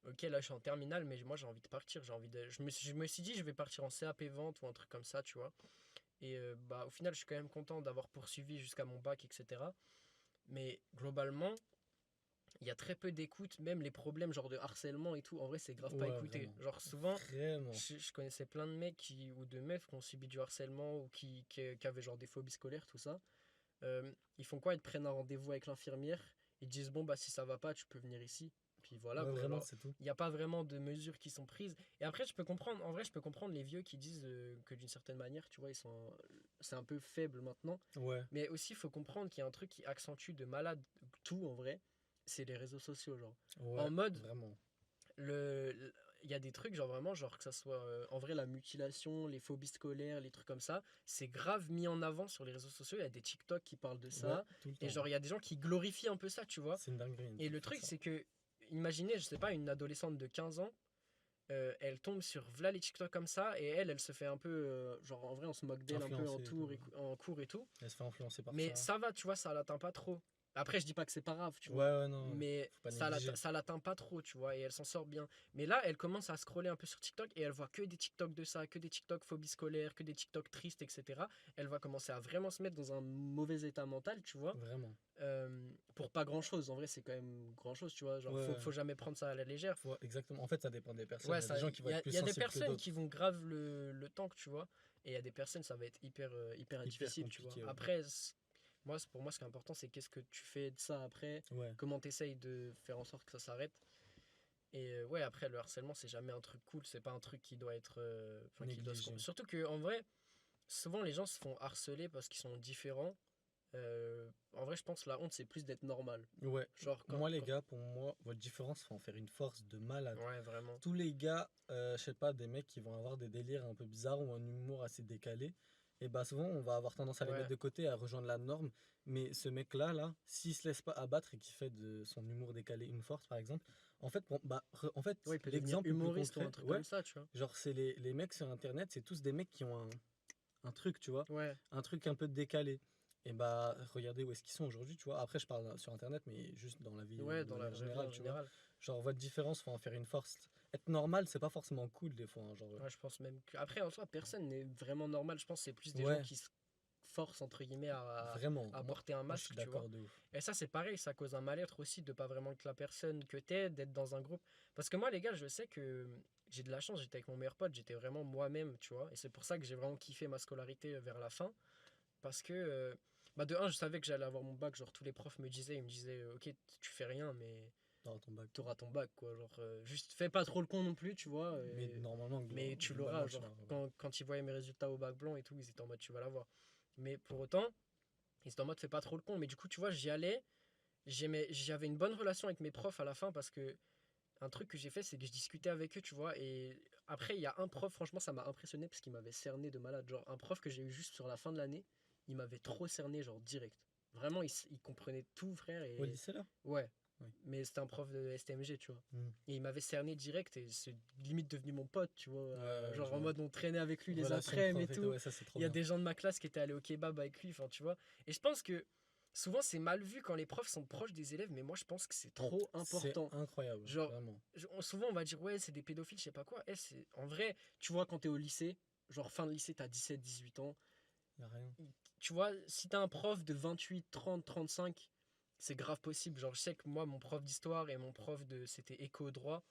Speaker 1: ok, là, je suis en terminale, mais moi, j'ai envie de partir. J'ai envie de... je me suis dit, je vais partir en CAP vente ou un truc comme ça, tu vois. Et bah, au final, je suis quand même content d'avoir poursuivi jusqu'à mon bac, etc. Mais globalement, il y a très peu d'écoute, même les problèmes genre de harcèlement et tout, en vrai, c'est grave pas
Speaker 2: ouais,
Speaker 1: écouté.
Speaker 2: vraiment.
Speaker 1: Genre, souvent,
Speaker 2: Vraiment.
Speaker 1: je connaissais plein de mecs ou de meufs qui ont subi du harcèlement ou qui avaient genre des phobies scolaires, tout ça. Ils font quoi? Ils te prennent un rendez-vous avec l'infirmière, ils te disent, bon, bah, si ça va pas, tu peux venir ici. Puis voilà,
Speaker 2: Ouais,
Speaker 1: quoi.
Speaker 2: vraiment,
Speaker 1: Genre,
Speaker 2: c'est tout.
Speaker 1: il n'y a pas vraiment de mesures qui sont prises. Et après, je peux comprendre, en vrai, je peux comprendre les vieux qui disent que d'une certaine manière, tu vois, c'est un peu faible maintenant.
Speaker 2: Ouais,
Speaker 1: Mais aussi, il faut comprendre qu'il y a un truc qui accentue de malade tout en vrai, c'est les réseaux sociaux, genre. En
Speaker 2: ouais,
Speaker 1: mode,
Speaker 2: vraiment.
Speaker 1: il y a des trucs, genre vraiment, genre que ça soit en vrai la mutilation, les phobies scolaires, les trucs comme ça, c'est grave mis en avant sur les réseaux sociaux. Il y a des TikTok qui parlent de
Speaker 2: Ouais,
Speaker 1: ça,
Speaker 2: tout le
Speaker 1: et
Speaker 2: temps.
Speaker 1: genre il y a des gens qui glorifient un peu ça, tu vois.
Speaker 2: C'est une dinguerie
Speaker 1: Et
Speaker 2: de
Speaker 1: le
Speaker 2: faire
Speaker 1: truc,
Speaker 2: ça.
Speaker 1: c'est que, imaginez, je sais pas, une adolescente de 15 ans, elle tombe sur v'là les TikTok comme ça, et elle se fait un peu, genre en vrai, on se moque d'elle un peu
Speaker 2: Influencer et tout. Ouais.
Speaker 1: en cours et tout.
Speaker 2: Elle se fait influencer par
Speaker 1: Mais
Speaker 2: ça.
Speaker 1: ça va, tu vois, ça l'atteint pas trop. Après, je dis pas que c'est pas grave, tu
Speaker 2: Ouais,
Speaker 1: vois.
Speaker 2: ouais, non,
Speaker 1: Mais
Speaker 2: faut pas négliger.
Speaker 1: ça l'atteint pas trop, tu vois. Et elle s'en sort bien. Mais là, elle commence à scroller un peu sur TikTok et elle voit que des TikTok de ça, que des TikTok phobie scolaire, que des TikTok tristes, etc. Elle va commencer à vraiment se mettre dans un mauvais état mental, tu vois.
Speaker 2: Vraiment.
Speaker 1: Pour pas grand chose. En vrai, c'est quand même grand chose, tu vois. Genre,
Speaker 2: Ouais,
Speaker 1: faut jamais prendre ça à la légère.
Speaker 2: exactement. En fait, ça dépend des personnes.
Speaker 1: Ouais,
Speaker 2: Il y a des
Speaker 1: ça,
Speaker 2: gens qui vont être plus
Speaker 1: y a des
Speaker 2: sensibles que
Speaker 1: personnes qui
Speaker 2: d'autres.
Speaker 1: vont grave le tank, tu vois. Et il y a des personnes, ça va être hyper
Speaker 2: Hyper
Speaker 1: difficile, tu vois.
Speaker 2: compliqué, ouais.
Speaker 1: Après, pour moi, ce qui est important, c'est qu'est-ce que tu fais de ça après,
Speaker 2: Ouais,
Speaker 1: comment tu essayes de faire en sorte que ça s'arrête. Et ouais, après, le harcèlement, c'est jamais un truc cool, c'est pas un truc qui doit être. Enfin, qui doit
Speaker 2: négligé.
Speaker 1: surtout que, en vrai, souvent les gens se font harceler parce qu'ils sont différents. En vrai, je pense que la honte, c'est plus d'être normal.
Speaker 2: Ouais.
Speaker 1: Genre,
Speaker 2: Moi, les gars, pour moi, votre différence va en faire une force de malade.
Speaker 1: Ouais, vraiment.
Speaker 2: Tous les gars, je sais pas, des mecs qui vont avoir des délires un peu bizarres ou un humour assez décalé, et bah souvent on va avoir tendance à les
Speaker 1: Ouais,
Speaker 2: mettre de côté, à rejoindre la norme. Mais ce mec-là, s'il se laisse pas abattre et qui fait de son humour décalé une force, par exemple, en fait, en fait,
Speaker 1: ouais, il peut devenir
Speaker 2: l'exemple le plus
Speaker 1: humoriste ou un
Speaker 2: concret,
Speaker 1: truc
Speaker 2: ouais,
Speaker 1: comme ça, tu vois.
Speaker 2: genre c'est les mecs sur Internet, c'est tous des mecs qui ont un truc, tu vois,
Speaker 1: Ouais,
Speaker 2: un truc un peu décalé. Et bah regardez où est-ce qu'ils sont aujourd'hui, tu vois. Après, je parle sur Internet, mais juste dans la vie
Speaker 1: ouais,
Speaker 2: de
Speaker 1: dans la
Speaker 2: manière
Speaker 1: vraie vie
Speaker 2: générale,
Speaker 1: en
Speaker 2: tu vois.
Speaker 1: général.
Speaker 2: Genre, votre différence, faut en faire une force. Être normal, c'est pas forcément cool, des fois. Hein, genre,
Speaker 1: Ouais, je pense même que. Après, en soi, personne n'est vraiment normal. Je pense que c'est plus des gens
Speaker 2: ouais,
Speaker 1: qui se forcent, entre guillemets,
Speaker 2: vraiment.
Speaker 1: à
Speaker 2: Moi,
Speaker 1: porter un
Speaker 2: moi, je suis
Speaker 1: masque, tu vois.
Speaker 2: d'accord de ouf.
Speaker 1: Et ça, c'est pareil, ça cause un mal-être aussi de pas vraiment être la personne que t'es, d'être dans un groupe. Parce que moi, les gars, je sais que j'ai de la chance, j'étais avec mon meilleur pote, j'étais vraiment moi-même, tu vois. Et c'est pour ça que j'ai vraiment kiffé ma scolarité vers la fin. Parce que, bah, de un, je savais que j'allais avoir mon bac. Genre, tous les profs ils me disaient, ok, tu fais rien, mais
Speaker 2: Dans ton bac.
Speaker 1: t'auras ton bac, quoi. Genre, juste fais pas trop le con non plus, tu vois.
Speaker 2: Mais normalement,
Speaker 1: Mais tu l'auras,
Speaker 2: globalement, tu
Speaker 1: genre,
Speaker 2: l'auras.
Speaker 1: quand ils voyaient mes résultats au bac blanc et tout, ils étaient en mode, tu vas l'avoir. Mais pour autant, ils étaient en mode, fais pas trop le con. Mais du coup, tu vois, j'y allais. J'avais une bonne relation avec mes profs à la fin parce que un truc que j'ai fait, c'est que je discutais avec eux, tu vois. Et après, il y a un prof, franchement, ça m'a impressionné parce qu'il m'avait cerné de malade. Genre, un prof que j'ai eu juste sur la fin de l'année, il m'avait trop cerné, genre direct. Vraiment, il comprenait tout, frère.
Speaker 2: Au
Speaker 1: Et
Speaker 2: lycée, là?
Speaker 1: ouais,
Speaker 2: Oui.
Speaker 1: mais c'était un prof de STMG, tu vois.
Speaker 2: Hmm.
Speaker 1: Et il m'avait cerné direct et c'est limite devenu mon pote, tu vois.
Speaker 2: Ouais, je
Speaker 1: Genre en
Speaker 2: vois.
Speaker 1: mode on traînait avec lui les
Speaker 2: Relation
Speaker 1: après-midi et
Speaker 2: prof et tout,
Speaker 1: tout.
Speaker 2: ouais, ça, c'est trop
Speaker 1: Il y a
Speaker 2: bien.
Speaker 1: des gens de ma classe qui étaient allés au kebab avec lui, enfin tu vois. Et je pense que souvent c'est mal vu quand les profs sont proches des élèves, mais moi je pense que c'est trop
Speaker 2: C'est
Speaker 1: important.
Speaker 2: incroyable,
Speaker 1: Genre,
Speaker 2: vraiment.
Speaker 1: souvent on va dire ouais, c'est des pédophiles, je sais pas quoi. En vrai, tu vois, quand t'es au lycée, genre fin de lycée, t'as 17 18 ans.
Speaker 2: Y a rien.
Speaker 1: Tu vois, si t'as un prof de 28 30 35, c'est grave possible. Genre, je sais que moi, mon prof d'histoire et mon prof de. C'était éco-droit,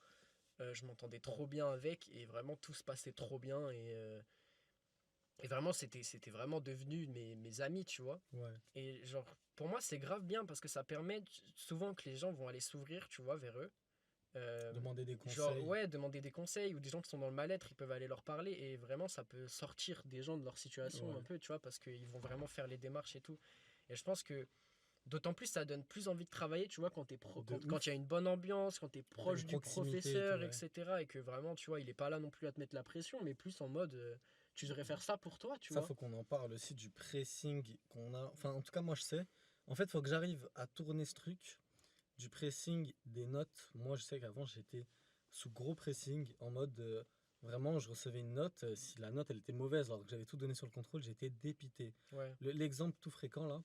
Speaker 1: je m'entendais trop bien avec et vraiment tout se passait trop bien. Et vraiment, c'était vraiment devenu mes amis, tu vois.
Speaker 2: Ouais.
Speaker 1: Et genre, pour moi, c'est grave bien parce que ça permet souvent que les gens vont aller s'ouvrir, tu vois, vers eux.
Speaker 2: Demander des
Speaker 1: Genre,
Speaker 2: conseils.
Speaker 1: ouais, demander des conseils ou des gens qui sont dans le mal-être, ils peuvent aller leur parler et vraiment, ça peut sortir des gens de leur situation
Speaker 2: Ouais.
Speaker 1: un peu, tu vois, parce qu'ils vont vraiment faire les démarches et tout. Et je pense que d'autant plus, ça donne plus envie de travailler, tu vois, quand
Speaker 2: De
Speaker 1: quand il y a
Speaker 2: ouf.
Speaker 1: une bonne ambiance, quand tu es
Speaker 2: Quand t'as une
Speaker 1: proche du
Speaker 2: proximité et tout,
Speaker 1: professeur,
Speaker 2: ouais.
Speaker 1: etc. Et que vraiment, tu vois, il est pas là non plus à te mettre la pression, mais plus en mode, tu devrais faire ça pour toi, tu
Speaker 2: Ça,
Speaker 1: vois.
Speaker 2: faut qu'on en parle aussi du pressing qu'on a. Enfin, en tout cas, moi, je sais. En fait, faut que j'arrive à tourner ce truc du pressing des notes. Moi, je sais qu'avant, j'étais sous gros pressing en mode vraiment, je recevais une note. Si la note, elle était mauvaise alors que j'avais tout donné sur le contrôle, j'étais dépité.
Speaker 1: Ouais,
Speaker 2: L'exemple tout fréquent là,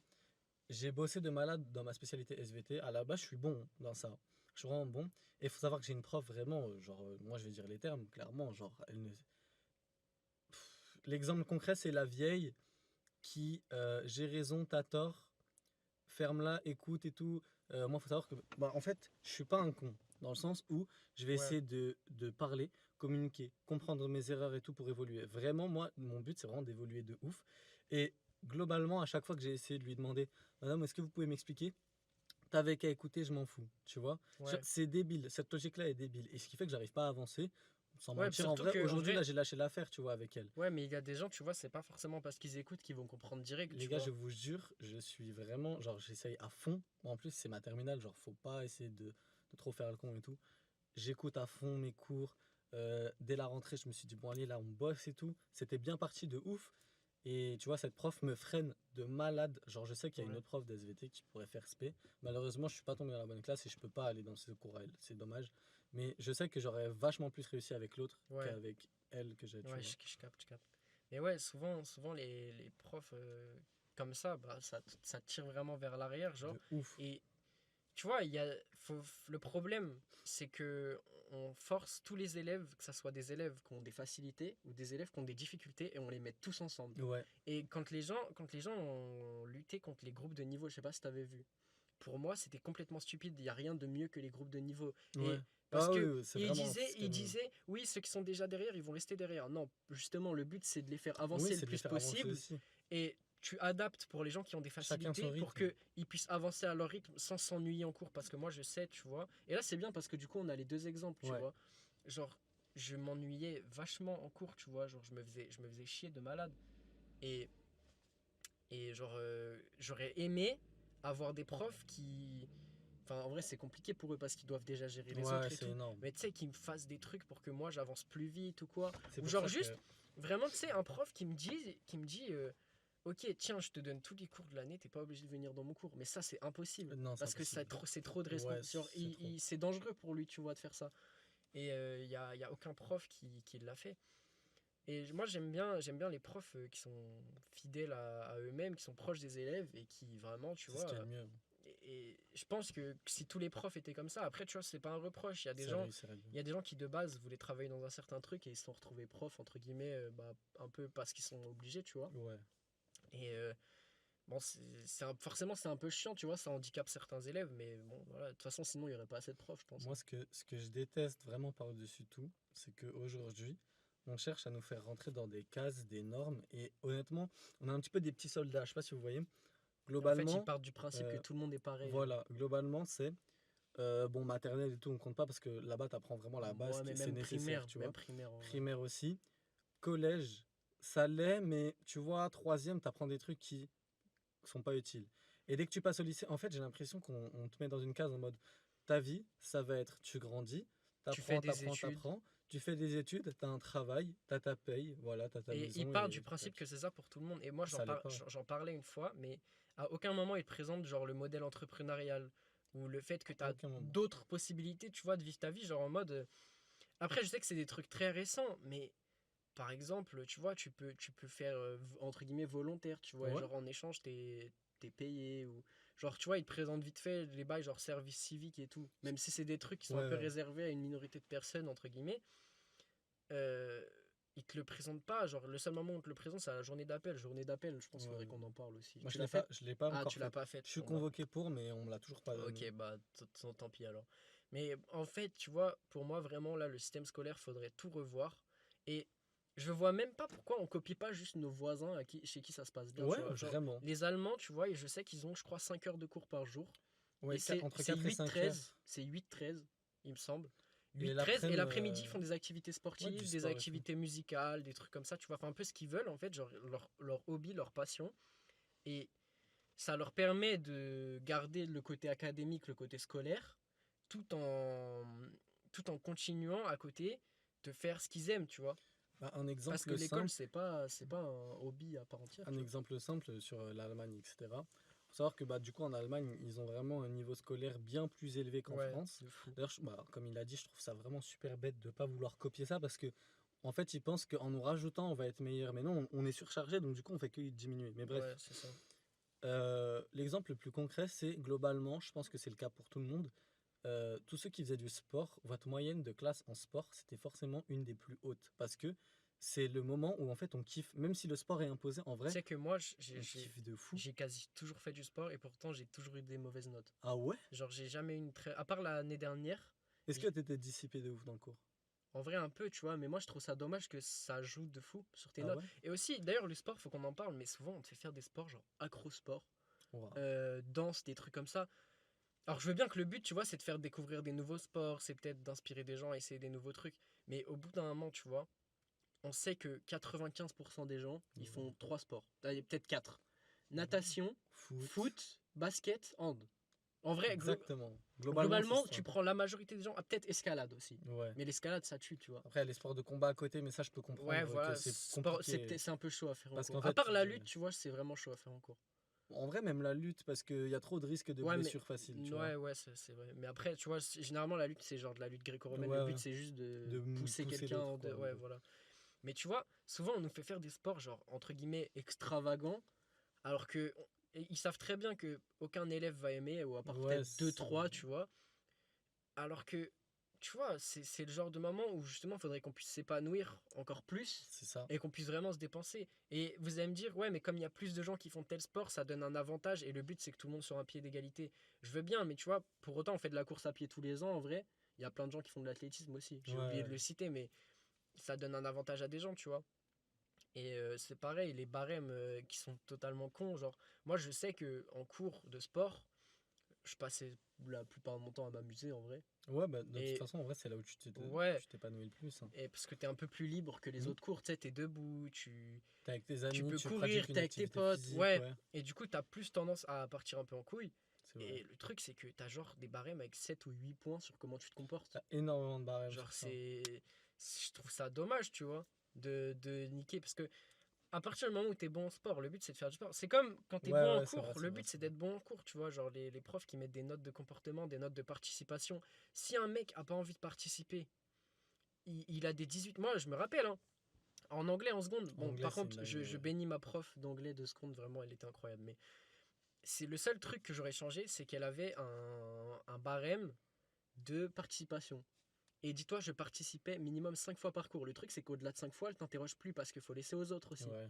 Speaker 2: j'ai bossé de malade dans ma spécialité SVT. À la base, je suis bon dans ça. Je suis vraiment bon. Et il faut savoir que j'ai une prof vraiment, genre, moi je vais dire les termes, clairement, genre, l'exemple concret, c'est la vieille qui j'ai raison, t'as tort, ferme-la, écoute et tout. Moi, faut savoir que, bah, en fait, je suis pas un con, dans le sens où je vais
Speaker 1: ouais,
Speaker 2: essayer de parler, communiquer, comprendre mes erreurs et tout pour évoluer. Vraiment, moi, mon but, c'est vraiment d'évoluer de ouf. Et globalement, à chaque fois que j'ai essayé de lui demander, Madame, est-ce que vous pouvez m'expliquer? T'avais qu'à écouter, je m'en fous, tu vois.
Speaker 1: ouais.
Speaker 2: C'est débile, cette logique-là est débile. Et ce qui fait que j'arrive pas à avancer, sans
Speaker 1: Ouais,
Speaker 2: mentir, en
Speaker 1: surtout
Speaker 2: vrai,
Speaker 1: que, en
Speaker 2: aujourd'hui, là,
Speaker 1: vrai,
Speaker 2: j'ai lâché l'affaire, tu vois, avec elle.
Speaker 1: ouais, mais il y a des gens, tu vois, c'est pas forcément parce qu'ils écoutent qu'ils vont comprendre direct,
Speaker 2: Les
Speaker 1: tu
Speaker 2: gars, je
Speaker 1: vois.
Speaker 2: vous jure, je suis vraiment, genre, j'essaye à fond. En plus, c'est ma terminale, genre, faut pas essayer de trop faire le con et tout. J'écoute à fond mes cours. Dès la rentrée, je me suis dit, bon, allez, là, on bosse et tout. C'était bien parti de ouf. Et tu vois, cette prof me freine de malade. Genre, je sais qu'il y a une
Speaker 1: Ouais.
Speaker 2: autre prof d'SVT qui pourrait faire SP. Malheureusement, je suis pas tombé dans la bonne classe et je peux pas aller dans ce cours à elle. C'est dommage. Mais je sais que j'aurais vachement plus réussi avec l'autre
Speaker 1: Ouais,
Speaker 2: qu'avec elle que j'ai, tu
Speaker 1: ouais,
Speaker 2: vois.
Speaker 1: je capte, je capte. Mais ouais, souvent les profs comme ça, bah, ça tire vraiment vers l'arrière, genre.
Speaker 2: De ouf.
Speaker 1: Et tu vois, le problème, c'est que on force tous les élèves, que ce soit des élèves qui ont des facilités ou des élèves qui ont des difficultés, et on les met tous ensemble.
Speaker 2: Ouais,
Speaker 1: Et quand les gens ont lutté contre les groupes de niveau, je sais pas si tu avais vu, pour moi, c'était complètement stupide. Il n'y a rien de mieux que les groupes de niveau.
Speaker 2: ouais.
Speaker 1: Et parce
Speaker 2: Ah oui,
Speaker 1: que
Speaker 2: oui, c'est
Speaker 1: il
Speaker 2: vraiment un
Speaker 1: disait, il
Speaker 2: système.
Speaker 1: disait, oui, ceux qui sont déjà derrière, ils vont rester derrière. Non, justement, le but, c'est de les faire
Speaker 2: Oui,
Speaker 1: avancer le
Speaker 2: c'est de les
Speaker 1: plus
Speaker 2: faire avancer
Speaker 1: possible.
Speaker 2: aussi.
Speaker 1: Et tu adaptes pour les gens qui ont des
Speaker 2: Chacun son
Speaker 1: facilités pour
Speaker 2: rythme.
Speaker 1: qu'ils puissent avancer à leur rythme sans s'ennuyer en cours. Parce que moi, je sais, tu vois. Et là, c'est bien parce que du coup, on a les deux exemples, tu
Speaker 2: Ouais.
Speaker 1: vois. Genre, je m'ennuyais vachement en cours, tu vois. Genre, je me faisais chier de malade. Et, et genre, j'aurais aimé avoir des profs qui. Enfin, en vrai, c'est compliqué pour eux parce qu'ils doivent déjà gérer les
Speaker 2: Ouais,
Speaker 1: autres et
Speaker 2: c'est
Speaker 1: tout.
Speaker 2: énorme.
Speaker 1: Mais tu sais, qu'ils me fassent des trucs pour que moi j'avance plus vite ou quoi.
Speaker 2: C'est
Speaker 1: Ou
Speaker 2: pour
Speaker 1: genre
Speaker 2: ça que.
Speaker 1: juste, vraiment, tu sais, un prof qui me dit ok, tiens, je te donne tous les cours de l'année, t'es pas obligé de venir dans mon cours. Mais ça, c'est impossible.
Speaker 2: Non, c'est
Speaker 1: Parce que
Speaker 2: impossible.
Speaker 1: c'est trop de
Speaker 2: Ouais,
Speaker 1: responsabilité. Genre,
Speaker 2: c'est trop.
Speaker 1: c'est dangereux pour lui, tu vois, de faire ça. Et y a aucun prof qui l'a fait. Et moi, j'aime bien les profs qui sont fidèles à eux-mêmes, qui sont proches des élèves et qui vraiment, tu
Speaker 2: C'est ce
Speaker 1: vois.
Speaker 2: qu'il y a de mieux.
Speaker 1: Et je pense que si tous les profs étaient comme ça, après, tu vois, c'est pas un reproche. Il y a des
Speaker 2: Ça
Speaker 1: gens,
Speaker 2: réussirait bien.
Speaker 1: il y a des gens qui de base voulaient travailler dans un certain truc et ils se sont retrouvés profs, entre guillemets, bah, un peu parce qu'ils sont obligés, tu vois.
Speaker 2: Ouais.
Speaker 1: Et bon, forcément, c'est un peu chiant, tu vois, ça handicape certains élèves, mais bon, voilà, de toute façon, sinon, il n'y aurait pas assez de profs, je pense,
Speaker 2: Moi,
Speaker 1: hein.
Speaker 2: ce que je déteste vraiment par-dessus tout, c'est qu'aujourd'hui, on cherche à nous faire rentrer dans des cases, des normes. Et honnêtement, on a un petit peu des petits soldats. Je sais pas si vous voyez.
Speaker 1: Et en fait, ils
Speaker 2: Globalement,
Speaker 1: partent du principe que
Speaker 2: euh,
Speaker 1: tout le monde est pareil, genre.
Speaker 2: voilà. Globalement, c'est. Bon, maternelle et tout, on compte pas parce que là-bas, tu apprends vraiment la base,
Speaker 1: Moi, mais
Speaker 2: c'est
Speaker 1: même
Speaker 2: nécessaire,
Speaker 1: primaire,
Speaker 2: tu
Speaker 1: même
Speaker 2: vois.
Speaker 1: primaire, en vrai.
Speaker 2: Primaire aussi. Collège, ça l'est, mais tu vois, troisième, tu apprends des trucs qui sont pas utiles. Et dès que tu passes au lycée, en fait, j'ai l'impression qu'on te met dans une case en mode ta vie, ça va être tu grandis,
Speaker 1: Tu fais
Speaker 2: t'apprends,
Speaker 1: des
Speaker 2: t'apprends,
Speaker 1: études,
Speaker 2: t'apprends, tu fais des études, t'as un travail, t'as ta paye, voilà, t'as ta
Speaker 1: et il
Speaker 2: maison
Speaker 1: part du
Speaker 2: et
Speaker 1: principe que c'est ça pour tout le monde. Et moi,
Speaker 2: ça l'est pas.
Speaker 1: j'en parlais une fois, mais à aucun moment il te présente genre le modèle entrepreneurial ou le fait que tu
Speaker 2: À
Speaker 1: as
Speaker 2: aucun moment.
Speaker 1: d'autres possibilités, tu vois, de vivre ta vie, genre en mode. Après, je sais que c'est des trucs très récents, mais par exemple, tu vois, tu peux faire entre guillemets volontaire, tu vois, et
Speaker 2: Ouais,
Speaker 1: genre en échange, t'es payé ou. Genre, tu vois, ils te présentent vite fait les bails, genre service civique et tout. Même si c'est des trucs qui sont un
Speaker 2: ouais,
Speaker 1: peu
Speaker 2: ouais.
Speaker 1: réservés à une minorité de personnes, entre guillemets, euh, ils te le présentent pas. Genre, le seul moment où on te le présente, c'est à la journée d'appel. Journée d'appel, je pense qu'il
Speaker 2: Ouais.
Speaker 1: faudrait qu'on en parle aussi.
Speaker 2: Moi,
Speaker 1: Tu l'as faite?
Speaker 2: je l'ai pas
Speaker 1: Ah,
Speaker 2: encore
Speaker 1: tu l'as
Speaker 2: faite.
Speaker 1: pas faite.
Speaker 2: Je suis
Speaker 1: Bon, bah,
Speaker 2: convoqué pour, mais on me l'a toujours pas donné.
Speaker 1: ok, bah, tant pis alors. Mais en fait, tu vois, pour moi, vraiment, là, le système scolaire, faudrait tout revoir. Et je vois même pas pourquoi on copie pas juste nos voisins chez qui ça se passe bien, tu
Speaker 2: Ouais,
Speaker 1: vois. Genre,
Speaker 2: vraiment.
Speaker 1: les Allemands, tu vois, et je sais qu'ils ont, je crois, 5 heures de cours par jour. Et
Speaker 2: Ouais,
Speaker 1: c'est
Speaker 2: entre
Speaker 1: c'est
Speaker 2: 4 et 5 heures.
Speaker 1: 8-13. C'est 8-13. il me semble.
Speaker 2: Et
Speaker 1: 8-13, et
Speaker 2: l'après-midi,
Speaker 1: l'après-midi, ils font des activités sportives,
Speaker 2: du
Speaker 1: des
Speaker 2: sport et tout.
Speaker 1: activités musicales, des trucs comme ça, tu vois, enfin un peu ce qu'ils veulent en fait, genre leur hobby, leur passion. Et ça leur permet de garder le côté académique, le côté scolaire, tout en, tout en continuant à côté de faire ce qu'ils aiment, tu vois.
Speaker 2: Bah, un
Speaker 1: Parce que
Speaker 2: exemple
Speaker 1: l'école,
Speaker 2: simple,
Speaker 1: c'est pas un hobby à part entière,
Speaker 2: un
Speaker 1: tu vois.
Speaker 2: exemple simple sur l'Allemagne, etc. Faut savoir que bah, du coup en Allemagne, ils ont vraiment un niveau scolaire bien plus élevé qu'en
Speaker 1: Ouais,
Speaker 2: France.
Speaker 1: de fou.
Speaker 2: D'ailleurs, bah, comme il a dit, je trouve ça vraiment super bête de ne pas vouloir copier ça parce que en fait, ils pensent qu'en nous rajoutant, on va être meilleur. Mais non, on est surchargé, donc du coup, on fait que diminuer. Mais bref,
Speaker 1: Ouais, c'est ça.
Speaker 2: l'exemple le plus concret, c'est globalement, je pense que c'est le cas pour tout le monde. Tous ceux qui faisaient du sport, votre moyenne de classe en sport, c'était forcément une des plus hautes. Parce que c'est le moment où en fait on kiffe, même si le sport est imposé, en
Speaker 1: Tu
Speaker 2: vrai,
Speaker 1: sais que moi,
Speaker 2: on kiffe de fou.
Speaker 1: j'ai quasi toujours fait du sport et pourtant j'ai toujours eu des mauvaises notes.
Speaker 2: Ah ouais?
Speaker 1: Genre, j'ai jamais eu une très. À part l'année dernière,
Speaker 2: Est-ce que
Speaker 1: j'ai-
Speaker 2: t'étais dissipé de ouf dans le cours?
Speaker 1: en vrai un peu, tu vois, mais moi je trouve ça dommage que ça joue de fou sur tes
Speaker 2: Ah
Speaker 1: notes.
Speaker 2: ouais?
Speaker 1: Et aussi, d'ailleurs, le sport, faut qu'on en parle, mais souvent on te fait faire des sports genre acro-sport,
Speaker 2: Ouah.
Speaker 1: danse, des trucs comme ça. Alors je veux bien que le but, tu vois, c'est de faire découvrir des nouveaux sports, c'est peut-être d'inspirer des gens à essayer des nouveaux trucs, mais au bout d'un moment, tu vois, on sait que 95% des gens, ils font
Speaker 2: Mhm.
Speaker 1: 3 sports. Allez, peut-être 4. Natation,
Speaker 2: Foot.
Speaker 1: foot, basket, hand. En vrai,
Speaker 2: Exactement. Globalement, c'est
Speaker 1: globalement,
Speaker 2: ça.
Speaker 1: tu prends la majorité des gens, ah, peut-être escalade aussi.
Speaker 2: Ouais.
Speaker 1: Mais l'escalade, ça tue, tu vois.
Speaker 2: Après, il y a les sports de combat à côté, mais ça, je peux
Speaker 1: Ouais,
Speaker 2: comprendre que
Speaker 1: voilà,
Speaker 2: c'est compliqué.
Speaker 1: c'est un peu chaud à faire en
Speaker 2: Parce
Speaker 1: cours.
Speaker 2: qu'en
Speaker 1: À
Speaker 2: fait,
Speaker 1: part la lutte, tu vois, c'est vraiment chaud à faire en cours.
Speaker 2: en vrai, même la lutte, parce qu'il y a trop de risques de
Speaker 1: Ouais, mais
Speaker 2: blessures faciles, tu vois.
Speaker 1: ouais, ouais, c'est vrai. Mais après, tu vois, généralement la lutte, c'est genre de la lutte gréco-romaine. Le
Speaker 2: Ouais,
Speaker 1: but,
Speaker 2: ouais.
Speaker 1: c'est juste
Speaker 2: De
Speaker 1: de pousser
Speaker 2: pousser
Speaker 1: quelqu'un.
Speaker 2: l'autre, quoi, en
Speaker 1: Ouais,
Speaker 2: gros.
Speaker 1: voilà. Mais tu vois, souvent on nous fait faire des sports genre entre guillemets extravagants, alors que et ils savent très bien que aucun élève va aimer, ou à part
Speaker 2: Ouais,
Speaker 1: peut-être deux trois, tu vois. Alors que, tu vois, c'est le genre de moment où justement il faudrait qu'on puisse s'épanouir encore plus
Speaker 2: c'est ça.
Speaker 1: et qu'on puisse vraiment se dépenser. Et vous allez me dire, ouais, mais comme il y a plus de gens qui font tel sport, ça donne un avantage et le but c'est que tout le monde soit sur un pied d'égalité. Je veux bien, mais tu vois, pour autant on fait de la course à pied tous les ans en vrai. Il y a plein de gens qui font de l'athlétisme aussi. J'ai oublié de
Speaker 2: Ouais.
Speaker 1: le citer, mais ça donne un avantage à des gens, tu vois. Et c'est pareil, les barèmes qui sont totalement cons. Genre, moi je sais que en cours de sport, je passais la plupart de mon temps à m'amuser en vrai.
Speaker 2: Ouais, bah, de toute
Speaker 1: Et
Speaker 2: façon, en vrai, c'est là où
Speaker 1: ouais,
Speaker 2: tu t'épanouis le plus, hein.
Speaker 1: et parce que t'es un peu plus libre que les
Speaker 2: Mhm.
Speaker 1: autres cours, tu sais, t'es debout,
Speaker 2: T'es avec tes
Speaker 1: tu
Speaker 2: amis,
Speaker 1: peux
Speaker 2: tu
Speaker 1: courir,
Speaker 2: pratiques une
Speaker 1: t'es avec tes
Speaker 2: activité
Speaker 1: potes,
Speaker 2: physique,
Speaker 1: ouais.
Speaker 2: ouais,
Speaker 1: Et du coup, t'as plus tendance à partir un peu en couille.
Speaker 2: c'est vrai.
Speaker 1: Et le truc, c'est que t'as genre des barèmes avec 7 ou 8 points sur comment tu te comportes.
Speaker 2: T'as énormément de barèmes
Speaker 1: Genre,
Speaker 2: sur ça.
Speaker 1: je trouve ça dommage, tu vois, de niquer. Parce que à partir du moment où t'es bon en sport, le but c'est de faire du sport. C'est comme quand t'es
Speaker 2: Ouais,
Speaker 1: bon en
Speaker 2: ouais, c'est vrai,
Speaker 1: cours,
Speaker 2: c'est
Speaker 1: le
Speaker 2: vrai,
Speaker 1: but
Speaker 2: c'est
Speaker 1: c'est
Speaker 2: vrai.
Speaker 1: d'être bon en cours, tu vois. Genre les profs qui mettent des notes de comportement, des notes de participation. Si un mec a pas envie de participer, il a des 18. Moi, je me rappelle, hein, en anglais en seconde. Bon,
Speaker 2: Anglais,
Speaker 1: par
Speaker 2: c'est
Speaker 1: contre,
Speaker 2: une dinguerie,
Speaker 1: je
Speaker 2: ouais.
Speaker 1: bénis ma prof d'anglais de seconde, vraiment, elle était incroyable. Mais c'est le seul truc que j'aurais changé, c'est qu'elle avait un barème de participation. Et dis-toi, je participais minimum 5 fois par cours. Le truc, c'est qu'au-delà de 5 fois, elle t'interroge plus parce qu'il faut laisser aux autres aussi.
Speaker 2: Ouais.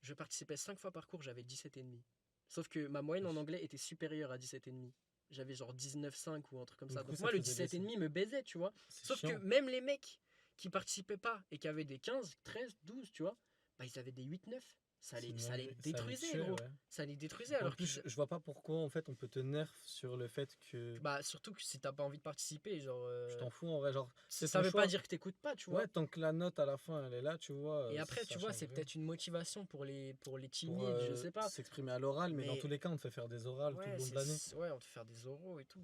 Speaker 1: Je participais 5 fois par cours, j'avais 17,5. Sauf que ma moyenne en anglais était supérieure à 17,5. J'avais genre 19,5 ou un truc comme
Speaker 2: Donc,
Speaker 1: ça.
Speaker 2: du coup,
Speaker 1: Donc
Speaker 2: ça
Speaker 1: moi,
Speaker 2: te
Speaker 1: le
Speaker 2: faisait baisser.
Speaker 1: 17,5 me baisait, tu vois.
Speaker 2: C'est
Speaker 1: Sauf que
Speaker 2: chiant.
Speaker 1: même les mecs qui participaient pas et qui avaient des 15, 13, 12, tu vois, bah ils avaient des 8, 9.
Speaker 2: C'est une
Speaker 1: Ça les
Speaker 2: dinguerie. Ça les
Speaker 1: détruisait,
Speaker 2: tuait,
Speaker 1: gros.
Speaker 2: ouais.
Speaker 1: Ça les détruisait
Speaker 2: En
Speaker 1: alors
Speaker 2: plus,
Speaker 1: qu'ils.
Speaker 2: je vois pas pourquoi, en fait, on peut te nerf sur le fait que
Speaker 1: Bah surtout que si t'as pas envie de participer, genre.
Speaker 2: tu t'en fous, en vrai. Genre, c'est
Speaker 1: Ça
Speaker 2: ton
Speaker 1: veut pas
Speaker 2: choix.
Speaker 1: dire que t'écoutes pas, tu
Speaker 2: Ouais,
Speaker 1: vois.
Speaker 2: tant que la note à la fin, elle est là, tu vois,
Speaker 1: Et après,
Speaker 2: ça
Speaker 1: tu vois,
Speaker 2: change
Speaker 1: c'est
Speaker 2: rien.
Speaker 1: peut-être une motivation pour les
Speaker 2: Pour
Speaker 1: timides, je sais pas.
Speaker 2: s'exprimer à l'oral, mais dans tous
Speaker 1: Mais
Speaker 2: les cas, on te fait faire des orales tout le
Speaker 1: ouais,
Speaker 2: long de l'année.
Speaker 1: ouais, on te fait faire des oraux et tout.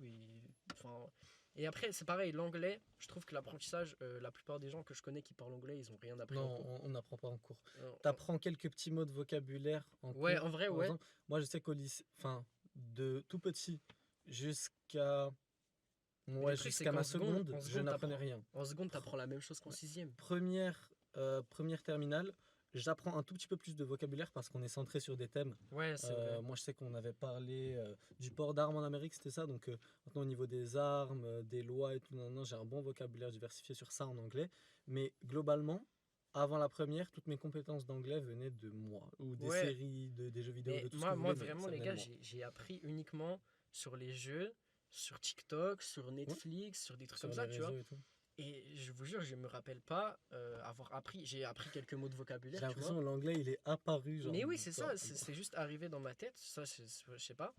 Speaker 1: Enfin, et après, c'est pareil, l'anglais, je trouve que l'apprentissage, la plupart des gens que je connais qui parlent anglais, ils ont rien appris en
Speaker 2: Non,
Speaker 1: cours.
Speaker 2: on n'apprend pas en cours.
Speaker 1: On-
Speaker 2: T'apprends quelques petits mots de vocabulaire en
Speaker 1: Ouais,
Speaker 2: cours.
Speaker 1: en vrai,
Speaker 2: Par
Speaker 1: ouais.
Speaker 2: exemple, moi, je sais qu'au lycée, enfin, de tout petit jusqu'à
Speaker 1: Mais
Speaker 2: ouais,
Speaker 1: le truc, c'est
Speaker 2: jusqu'à
Speaker 1: qu'en
Speaker 2: ma
Speaker 1: seconde,
Speaker 2: seconde, je n'apprenais rien.
Speaker 1: en seconde,
Speaker 2: Pr-
Speaker 1: t'apprends la même chose qu'en
Speaker 2: ouais.
Speaker 1: sixième.
Speaker 2: Première terminale, j'apprends un tout petit peu plus de vocabulaire parce qu'on est centré sur des thèmes.
Speaker 1: Ouais, c'est vrai.
Speaker 2: Moi, je sais qu'on avait parlé du port d'armes en Amérique, c'était ça. Donc, maintenant, au niveau des armes, des lois et tout, non, non, j'ai un bon vocabulaire diversifié sur ça en anglais. Mais globalement, avant la première, toutes mes compétences d'anglais venaient de moi, ou des
Speaker 1: Ouais,
Speaker 2: séries, des jeux vidéo,
Speaker 1: mais
Speaker 2: de tout ce que vous
Speaker 1: moi
Speaker 2: voulez, mais
Speaker 1: vraiment,
Speaker 2: ça
Speaker 1: les
Speaker 2: venait de
Speaker 1: gars,
Speaker 2: moi.
Speaker 1: j'ai appris uniquement sur les jeux, sur TikTok, sur
Speaker 2: Ouais,
Speaker 1: Netflix, sur des trucs comme
Speaker 2: sur les
Speaker 1: ça, tu vois.
Speaker 2: réseaux et tout.
Speaker 1: Et je vous jure, je me rappelle pas avoir appris. J'ai appris quelques mots de
Speaker 2: J'ai
Speaker 1: vocabulaire, tu vois.
Speaker 2: l'impression que l'anglais, il est apparu, genre,
Speaker 1: Mais oui, c'est ça,
Speaker 2: bon.
Speaker 1: c'est juste arrivé dans ma tête, ça, je sais pas.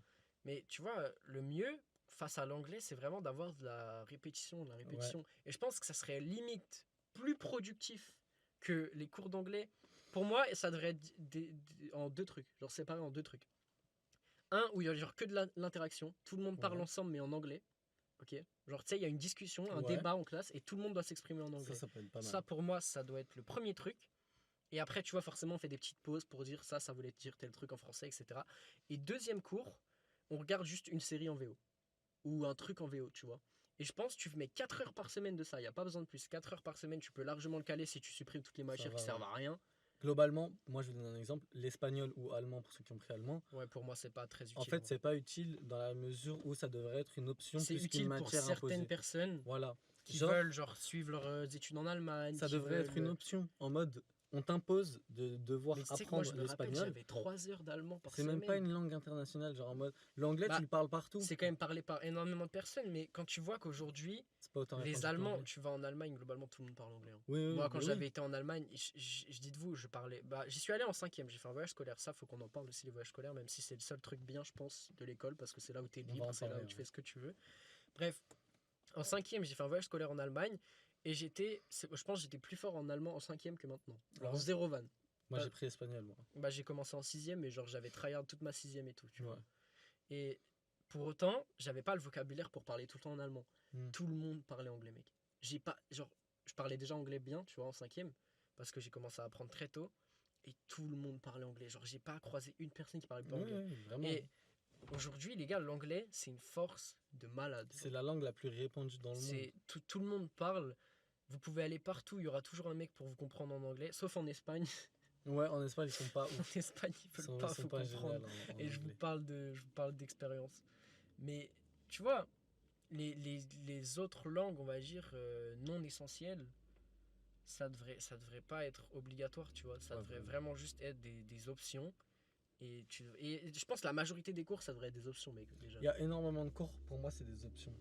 Speaker 1: Mais tu vois, le mieux, face à l'anglais, c'est vraiment d'avoir de la répétition, de la répétition. Et je pense que ça serait limite plus productif que les cours d'anglais. Pour moi, ça devrait être en deux trucs, genre séparé en deux trucs. Un où il y a genre que de l'interaction, tout le monde parle
Speaker 2: Ouais.
Speaker 1: ensemble mais en anglais. Ok. Genre, tu sais, il y a une discussion, un
Speaker 2: Ouais.
Speaker 1: débat en classe et tout le monde doit s'exprimer en anglais.
Speaker 2: Ça peut être pas mal.
Speaker 1: Ça, pour moi, ça doit être le premier truc. Et après, tu vois, forcément, on fait des petites pauses pour dire ça voulait dire tel truc en français, etc. Et deuxième cours, on regarde juste une série en VO. Ou un truc en VO, tu vois. Et je pense que tu mets 4 heures par semaine de ça. Il n'y a pas besoin de plus. 4 heures par semaine, tu peux largement le caler si tu supprimes toutes les matières qui servent à rien.
Speaker 2: Globalement, moi je vais donner un exemple, l'espagnol ou allemand pour ceux qui ont pris allemand.
Speaker 1: Ouais, pour moi, c'est pas très utile.
Speaker 2: En fait, c'est pas utile dans la mesure où ça devrait être une option
Speaker 1: c'est
Speaker 2: plus qu'une
Speaker 1: utile pour
Speaker 2: matière
Speaker 1: certaines
Speaker 2: imposée.
Speaker 1: personnes
Speaker 2: Voilà.
Speaker 1: qui
Speaker 2: Genre,
Speaker 1: veulent genre suivre leurs études en Allemagne.
Speaker 2: ça
Speaker 1: qui
Speaker 2: devrait être une
Speaker 1: veulent-
Speaker 2: option en mode on t'impose de devoir
Speaker 1: Mais tu sais que moi,
Speaker 2: apprendre
Speaker 1: je me rappelle,
Speaker 2: l'espagnol.
Speaker 1: j'avais 3 heures d'allemand par
Speaker 2: C'est
Speaker 1: semaine.
Speaker 2: même pas une langue internationale, genre en mode l'anglais
Speaker 1: Bah,
Speaker 2: tu le parles partout.
Speaker 1: C'est quand même parlé par énormément de personnes, mais quand tu vois qu'aujourd'hui,
Speaker 2: C'est pas autant
Speaker 1: les
Speaker 2: répandu
Speaker 1: Allemands,
Speaker 2: qu'anglais.
Speaker 1: tu vas en Allemagne, globalement tout le monde parle anglais. Hein.
Speaker 2: Oui,
Speaker 1: Moi, quand
Speaker 2: mais
Speaker 1: j'avais
Speaker 2: oui.
Speaker 1: été en Allemagne, dites-vous, je parlais. Bah, j'y suis allé en 5e, j'ai fait un voyage scolaire. Ça, faut qu'on en parle aussi, les voyages scolaires, même si c'est le seul truc bien, je pense, de l'école, parce que c'est là où tu es
Speaker 2: On va
Speaker 1: libre,
Speaker 2: en
Speaker 1: c'est là
Speaker 2: parler,
Speaker 1: où tu
Speaker 2: ouais.
Speaker 1: fais ce que tu veux. Bref, en 5e, j'ai fait un voyage scolaire en Allemagne, et je pense que j'étais plus fort en allemand en 5e que maintenant. Alors,
Speaker 2: Ouais.
Speaker 1: zéro van.
Speaker 2: Moi j'ai pris espagnol, moi.
Speaker 1: Bah, j'ai commencé en 6e, mais genre, j'avais tryhard toute ma 6e et tout, tu vois.
Speaker 2: Ouais.
Speaker 1: Et pour autant, j'avais pas le vocabulaire pour parler tout le temps en allemand.
Speaker 2: Mm.
Speaker 1: Tout le monde parlait anglais, mec. J'ai pas, genre, je parlais déjà anglais bien, tu vois, en 5e, parce que j'ai commencé à apprendre très tôt, et tout le monde parlait anglais. Genre, j'ai pas croisé une personne qui parlait pas anglais.
Speaker 2: Ouais, vraiment.
Speaker 1: Et aujourd'hui, les gars, l'anglais, c'est une force de malade.
Speaker 2: C'est la langue la plus répandue dans le monde.
Speaker 1: C'est tout le monde parle. Vous pouvez aller partout, il y aura toujours un mec pour vous comprendre en anglais, sauf en Espagne.
Speaker 2: Ouais, en Espagne ils sont pas
Speaker 1: En
Speaker 2: ouf.
Speaker 1: Espagne, ils
Speaker 2: Ils
Speaker 1: veulent
Speaker 2: sont,
Speaker 1: pas
Speaker 2: ils sont
Speaker 1: vous
Speaker 2: pas
Speaker 1: comprendre.
Speaker 2: géniaux en
Speaker 1: Et je vous
Speaker 2: anglais.
Speaker 1: parle d'expérience. Mais tu vois, les autres langues, on va dire, non essentielles, ça devrait pas être obligatoire, tu vois. Ça
Speaker 2: Ouais,
Speaker 1: devrait
Speaker 2: vraiment.
Speaker 1: vraiment juste être des options. Et je pense que la majorité des cours, ça devrait être des options, mec, déjà.
Speaker 2: Il y a énormément de cours, pour moi c'est des options.